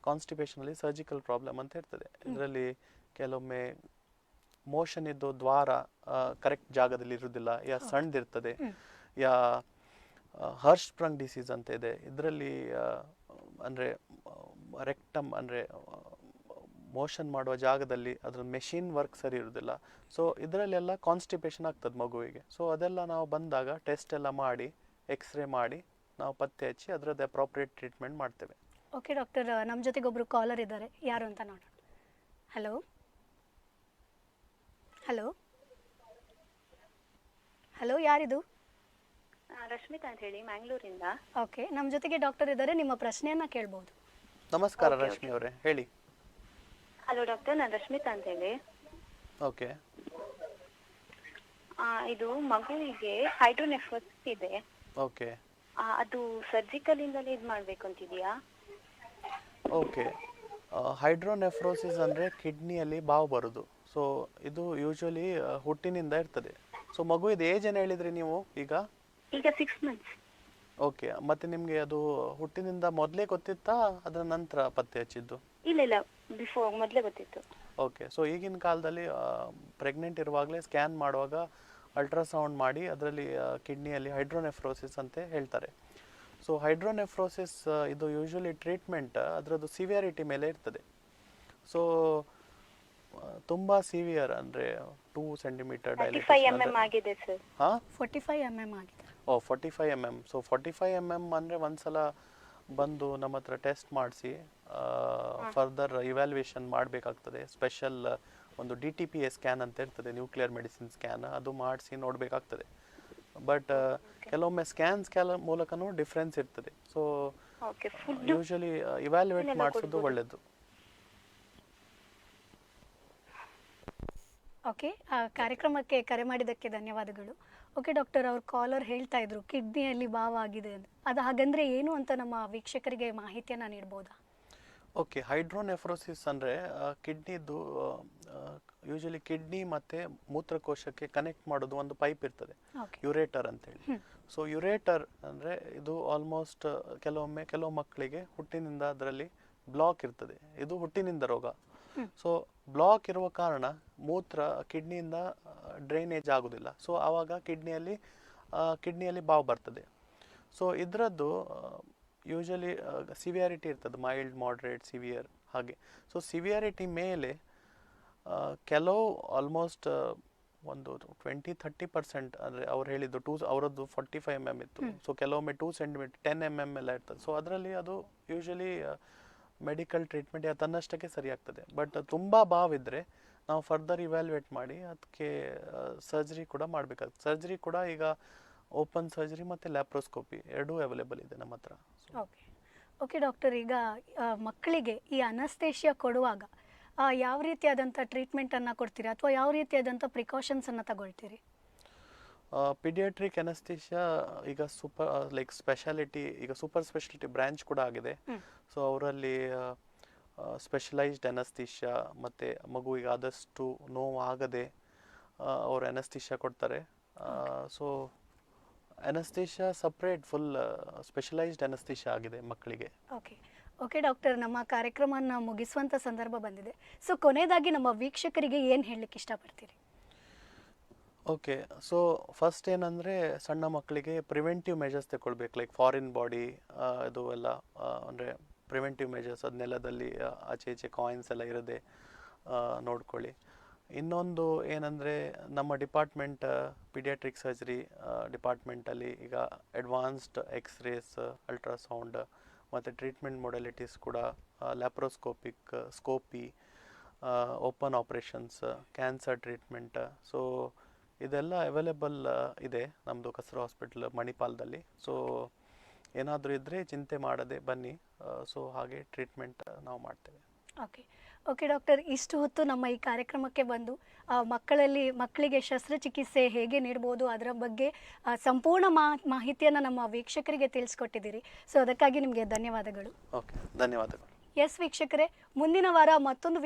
ಕಾನ್ಸ್ಟಿಪೇಷನಲ್ಲಿ ಸರ್ಜಿಕಲ್ ಪ್ರಾಬ್ಲಮ್ ಅಂತ ಇರ್ತದೆ. ಇದರಲ್ಲಿ ಕೆಲವೊಮ್ಮೆ ಮೋಷನ್ ಇದ್ದು ದ್ವಾರ ಕರೆಕ್ಟ್ ಜಾಗದಲ್ಲಿ ಇರುವುದಿಲ್ಲ, ಯಾ ಸಣ್ಣದಿರ್ತದೆ, ಯಾ ಹರ್ಷ್ಪ್ರಂಗ್ ಡಿಸೀಸ್ ಅಂತ ಇದೆ. ಇದರಲ್ಲಿ ಅಂದರೆ ರೆಕ್ಟಮ್ ಅಂದರೆ ಮೋಷನ್ ಮಾಡುವ ಜಾಗದಲ್ಲಿ ಅದರ ಮೆಷಿನ್ ವರ್ಕ್ ಸರಿ ಇರೋದಿಲ್ಲ. ಸೊ ಇದರಲ್ಲೆಲ್ಲ ಕಾನ್ಸ್ಟಿಪೇಷನ್ ಆಗ್ತದೆ ಮಗುವಿಗೆ. ಸೊ ಅದೆಲ್ಲ ನಾವು ಬಂದಾಗ ಟೆಸ್ಟ್ ಎಲ್ಲ ಮಾಡಿ ಎಕ್ಸ್ರೇ ಮಾಡಿ ನಾವು ಪತ್ತೆ ಹಚ್ಚಿ ಅದರದ್ದು ಅಪ್ರೋಪ್ರಿಯೇಟ್ ಟ್ರೀಟ್ಮೆಂಟ್ ಮಾಡ್ತೇವೆ. ಓಕೆ ಡಾಕ್ಟರ್, ನಮ್ಮ ಜೊತೆಗೆ ಒಬ್ಬರು ಕಾಲರ್ ಇದ್ದಾರೆ, ಯಾರು ಅಂತ ನೋಡೋಣ. ಹಲೋ ಹಲೋ ಹಲೋ, ಯಾರಿದು? ರಶ್ಮಿತಾ ಅಂತ ಹೇಳಿ, ಮ್ಯಾಂಗ್ಳೂರಿಂದ. ಓಕೆ, ನಮ್ಮ ಜೊತೆಗೆ ಡಾಕ್ಟರ್ ಇದ್ದಾರೆ, ನಿಮ್ಮ ಪ್ರಶ್ನೆಯನ್ನ ಕೇಳ್ಬೋದು. ನಮಸ್ಕಾರ ರಶ್ಮಿ ಅವರೇ, ಹೇಳಿ. ಹಲೋ ಡಾಕ್ಟರ್, ನಾನು ರಶ್ಮಿತಾ ಅಂತ ಹೇಳಿ. ಓಕೆ, ಇದು ಮಗುವಿಗೆ ಹೈಡ್ರೋನೆಫ್ರೋಸಿಸ್ ಇದೆ. ಓಕೆ, ಅದು ಸರ್ಜಿಕಲ್ ಇಂದಲೇ ಇದು ಮಾಡಬೇಕು ಅಂತಿದೆಯಾ? ಓಕೆ, ಹೈಡ್ರೋನೆಫ್ರೋಸಿಸ್ ಅಂದರೆ ಕಿಡ್ನಿಯಲ್ಲಿ ಬಾವು ಬರೋದು. ಸೊ ಇದು ಯೂಶುವಲಿ ಹುಟ್ಟಿನಿಂದ ಇರ್ತದೆ. ಸೊ ಮಗುವಿದ ಏಜ್ ಏನು ಹೇಳಿದ್ರಿ ನೀವು ಈಗ? 6 months. ಓಕೆ, ಮತ್ತೆ ನಿಮಗೆ ಅದು ಹುಟ್ಟಿನಿಂದ ಮೊದಲೇ ಗೊತ್ತಿತ್ತಾ ಅದರ ನಂತರ ಪತ್ತೆ ಹಚ್ಚಿದ್ದು? ಇಲ್ಲ, ಬಿಫೋರ್, ಮೊದಲೇ ಗೊತ್ತಿತ್ತು. ಓಕೆ, ಸೊ ಈಗಿನ ಕಾಲದಲ್ಲಿ ಪ್ರೆಗ್ನೆಂಟ್ ಇರುವಾಗಲೇ ಸ್ಕ್ಯಾನ್ ಮಾಡುವಾಗ ಅಲ್ಟ್ರಾಸೌಂಡ್ ಮಾಡಿ ಅದರಲ್ಲಿ ಕಿಡ್ನಿಯಲ್ಲಿ ಹೈಡ್ರೋನೆಫ್ರೋಸಿಸ್ ಅಂತ ಹೇಳ್ತಾರೆ. ಸೊ ಹೈಡ್ರೋನೆಫ್ರೋಸಿಸ್ ಇದು ಯೂಶುವಲಿ ಟ್ರೀಟ್ಮೆಂಟ್ ಅದರದ್ದು ಸಿವಿಯಾರಿಟಿ ಮೇಲೆ ಇರ್ತದೆ. ಸೊ ತುಂಬಾ ಸಿವಿಯರ್ ಅಂದ್ರೆ 2 ಸೆಂಟಿಮೀಟರ್ 35 mm ಆಗಿದೆ ಸರ್. 45 mm ಆಗಿದೆ. 45 mm. ಸೊ 45 mm ಅಂದ್ರೆ ಒಂದ್ಸಲ ಬಂದು ನಮ್ಮ ಹತ್ರ ಟೆಸ್ಟ್ ಮಾಡಿಸಿ ಫರ್ದರ್ ಇವ್ಯಾಲ್ಯೂಯೇಷನ್ ಮಾಡಬೇಕಾಗ್ತದೆ. ಸ್ಪೆಷಲ್ ಒಂದು DTPA ಸ್ಕ್ಯಾನ್ ಅಂತ ಇರ್ತದೆ, ನ್ಯೂಕ್ಲಿಯರ್ ಮೆಡಿಸಿನ್ ಸ್ಕ್ಯಾನ್, ಅದು ಮಾಡಿಸಿ ನೋಡಬೇಕಾಗ್ತದೆ. ಬಟ್ ಕೆಲವೊಮ್ಮೆ ಸ್ಕ್ಯಾನ್ ಮೂಲಕನೂ ಡಿಫ್ರೆನ್ಸ್ ಇರ್ತದೆ. ಸೊ ಯೂಶಲಿ ಇವ್ಯಾಲ್ಯೂಯೇಟ್ ಮಾಡಿಸೋದು ಒಳ್ಳೆಯದು. ಓಕೆ, ಕಾರ್ಯಕ್ರಮಕ್ಕೆ ಕರೆ ಮಾಡಿದ್ದಕ್ಕೆ ಧನ್ಯವಾದಗಳು. ಓಕೆ ಡಾಕ್ಟರ್, ಅವ್ರ ಕಾಲರ್ ಹೇಳ್ತಾ ಇದ್ರು ಕಿಡ್ನಿಯಲ್ಲಿ ಬಾವ್ ಆಗಿದೆ ಅಂತ. ಅದು ಹಾಗಂದ್ರೆ ಏನು ಅಂತ ನಮ್ಮ ವೀಕ್ಷಕರಿಗೆ ಮಾಹಿತಿಯನ್ನ ನೀಡಬಹುದಾ? ಓಕೆ, ಹೈಡ್ರೋನೆಫ್ರೋಸಿಸ್ ಅಂದರೆ ಕಿಡ್ನಿದು ಯೂಶಲಿ ಕಿಡ್ನಿ ಮತ್ತು ಮೂತ್ರಕೋಶಕ್ಕೆ ಕನೆಕ್ಟ್ ಮಾಡೋದು ಒಂದು ಪೈಪ್ ಇರ್ತದೆ, ಯುರೇಟರ್ ಅಂತೇಳಿ. ಸೊ ಯುರೇಟರ್ ಅಂದರೆ ಇದು ಆಲ್ಮೋಸ್ಟ್ ಕೆಲವು ಮಕ್ಕಳಿಗೆ ಹುಟ್ಟಿನಿಂದ ಅದರಲ್ಲಿ ಬ್ಲಾಕ್ ಇರ್ತದೆ. ಇದು ಹುಟ್ಟಿನಿಂದ ರೋಗ. ಸೊ ಬ್ಲಾಕ್ ಇರುವ ಕಾರಣ ಮೂತ್ರ ಕಿಡ್ನಿಯಿಂದ ಡ್ರೈನೇಜ್ ಆಗೋದಿಲ್ಲ. ಸೊ ಆವಾಗ ಕಿಡ್ನಿಯಲ್ಲಿ ಬಾವು ಬರ್ತದೆ. ಸೊ ಇದರದ್ದು ಯೂಶಲಿ ಸಿವಿಯಾರಿಟಿ ಇರ್ತದೆ, ಮೈಲ್ಡ್, ಮಾಡ್ರೇಟ್, ಸಿವಿಯರ್ ಹಾಗೆ. ಸೊ ಸಿವಿಯಾರಿಟಿ ಮೇಲೆ ಕೆಲವು ಆಲ್ಮೋಸ್ಟ್ ಒಂದು 20-30% ಅಂದರೆ ಅವ್ರು ಹೇಳಿದ್ದು ಅವರದ್ದು 45 mm ಇತ್ತು. ಸೊ ಕೆಲವೊಮ್ಮೆ 2 ಸೆಂಟಿಮೀಟರ್ 10 mm ಎಲ್ಲ ಇರ್ತದೆ. ಸೊ ಅದರಲ್ಲಿ ಅದು ಯೂಶಲಿ ಮೆಡಿಕಲ್ ಟ್ರೀಟ್ಮೆಂಟ್ ತನ್ನಷ್ಟಕ್ಕೆ ಸರಿ ಆಗ್ತದೆ. ಬಟ್ ತುಂಬ ಬಾವಿದ್ರೆ ನಾವು ಫರ್ದರ್ ಇವ್ಯಾಲ್ಯೂಯೇಟ್ ಮಾಡಿ ಅದಕ್ಕೆ ಸರ್ಜರಿ ಕೂಡ ಮಾಡಬೇಕಾಗ್ತದೆ. ಸರ್ಜರಿ ಕೂಡ ಈಗ ಓಪನ್ ಸರ್ಜರಿ ಮತ್ತು ಲ್ಯಾಪ್ರೋಸ್ಕೋಪಿ ಎರಡೂ ಅವೈಲೇಬಲ್ ಇದೆ ನಮ್ಮ ಹತ್ರ. ಓಕೆ ಡಾಕ್ಟರ್, ಈಗ ಮಕ್ಕಳಿಗೆ ಈ ಅನಸ್ತೇಷಿಯಾ ಕೊಡುವಾಗ ಯಾವ ರೀತಿಯಾದಂಥ ಟ್ರೀಟ್ಮೆಂಟನ್ನು ಕೊಡ್ತೀರಿ ಅಥವಾ ಯಾವ ರೀತಿಯಾದಂಥ ಪ್ರಿಕಾಷನ್ಸನ್ನು ತಗೊಳ್ತೀರಿ? ಪಿಡಿಯಾಟ್ರಿಕ್ ಅನಸ್ತೇಷಿಯಾ ಈಗ ಸ್ಪೆಷಾಲಿಟಿ, ಈಗ ಸೂಪರ್ ಸ್ಪೆಷಾಲಿಟಿ ಬ್ರಾಂಚ್ ಕೂಡ ಆಗಿದೆ. ಸೊ ಅವರಲ್ಲಿ ಸ್ಪೆಷಲೈಸ್ಡ್ ಅನಸ್ತೇಷಿಯಾ ಮತ್ತು ಮಗುವಿಗೆ ಆದಷ್ಟು ನೋವು ಆಗದೆ ಅವರು ಅನಸ್ತೇಷಿಯಾ ಕೊಡ್ತಾರೆ. So anaesthesia separate full specialised anaesthesia ಆಗಿದೆ ಮಕ್ಕಳಿಗೆ. ಓಕೆ ಡಾಕ್ಟರ್, ನಮ್ಮ ಕಾರ್ಯಕ್ರಮವನ್ನು ಮುಗಿಸುವಂಥ ಸಂದರ್ಭ ಬಂದಿದೆ. ಸೊ ಕೊನೆಯದಾಗಿ ನಮ್ಮ ವೀಕ್ಷಕರಿಗೆ ಏನು ಹೇಳಲಿಕ್ಕೆ ಇಷ್ಟಪಡ್ತೀರಿ? ಓಕೆ, ಸೊ ಫಸ್ಟ್ ಏನಂದರೆ ಸಣ್ಣ ಮಕ್ಕಳಿಗೆ ಪ್ರಿವೆಂಟಿವ್ ಮೆಜರ್ಸ್ ತಗೊಳ್ಬೇಕು. ಲೈಕ್ ಫಾರಿನ್ ಬಾಡಿ ಇದು ಎಲ್ಲ ಅಂದರೆ ಪ್ರಿವೆಂಟಿವ್ ಮೆಜರ್ಸ್, ಅದು ನೆಲದಲ್ಲಿ ಆಚೆ ಈಚೆ ಕಾಯಿನ್ಸ್ ಎಲ್ಲ ಇರದೆ ನೋಡ್ಕೊಳ್ಳಿ. ಇನ್ನೊಂದು ಏನಂದರೆ ನಮ್ಮ ಡಿಪಾರ್ಟ್ಮೆಂಟ್ ಪಿಡಿಯಾಟ್ರಿಕ್ ಸರ್ಜರಿ ಡಿಪಾರ್ಟ್ಮೆಂಟಲ್ಲಿ ಈಗ ಅಡ್ವಾನ್ಸ್ಡ್ ಎಕ್ಸ್ರೇಸ್, ಅಲ್ಟ್ರಾಸೌಂಡ್ ಮತ್ತು ಟ್ರೀಟ್ಮೆಂಟ್ ಮೊಡಲಿಟೀಸ್ ಕೂಡ, laparoscopic, scopy, open operations, cancer treatment. So ಇದೆಲ್ಲ ಅವೈಲೇಬಲ್ ಇದೆ ನಮ್ಮದು ಕಸರ ಹಾಸ್ಪಿಟಲ್ ಮಣಿಪಾಲದಲ್ಲಿ. ಸೊ ಏನಾದರೂ ಇದ್ದರೆ ಚಿಂತೆ ಮಾಡದೆ ಬನ್ನಿ. ಸೊ ಹಾಗೆ ಟ್ರೀಟ್ಮೆಂಟ್ ನಾವು ಮಾಡ್ತೇವೆ. ಓಕೆ ಡಾಕ್ಟರ್, ಇಷ್ಟು ಹೊತ್ತು ನಮ್ಮ ಈ ಕಾರ್ಯಕ್ರಮಕ್ಕೆ ಬಂದು ಮಕ್ಕಳಿಗೆ ಶಸ್ತ್ರಚಿಕಿತ್ಸೆ ಹೇಗೆ ನೀಡ್ಬೋದು ಅದರ ಬಗ್ಗೆ ಸಂಪೂರ್ಣ ಮಾಹಿತಿಯನ್ನು ನಮ್ಮ ವೀಕ್ಷಕರಿಗೆ ತಿಳಿಸ್ಕೊಟ್ಟಿದ್ದೀರಿ. ಸೊ ಅದಕ್ಕಾಗಿ ನಿಮಗೆ ಧನ್ಯವಾದಗಳು. ಓಕೆ, ಧನ್ಯವಾದಗಳು. ಎಸ್ ವೀಕ್ಷಕರೇ, ಮುಂದಿನ ವಾರ ಮತ್ತೊಂದು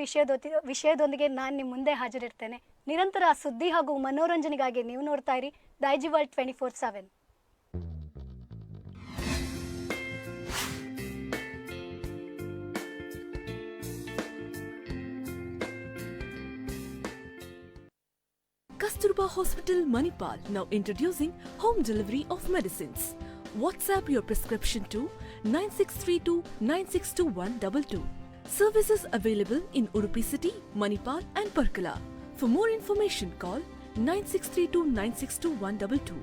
ವಿಷಯದೊಂದಿಗೆ ನಾನು ನಿಮ್ಮ ಮುಂದೆ ಹಾಜರಿರ್ತೇನೆ. ನಿರಂತರ ಸುದ್ದಿ ಹಾಗೂ ಮನೋರಂಜನೆಗಾಗಿ ನೀವು ನೋಡ್ತಾ ಇರಿ Daiji world 24/7. Kasturba Hospital, Manipal, now introducing home delivery of medicines. WhatsApp your prescription to 9632962122. Services available in Udupi City, Manipal and Parkala. For more information, call 9632962122.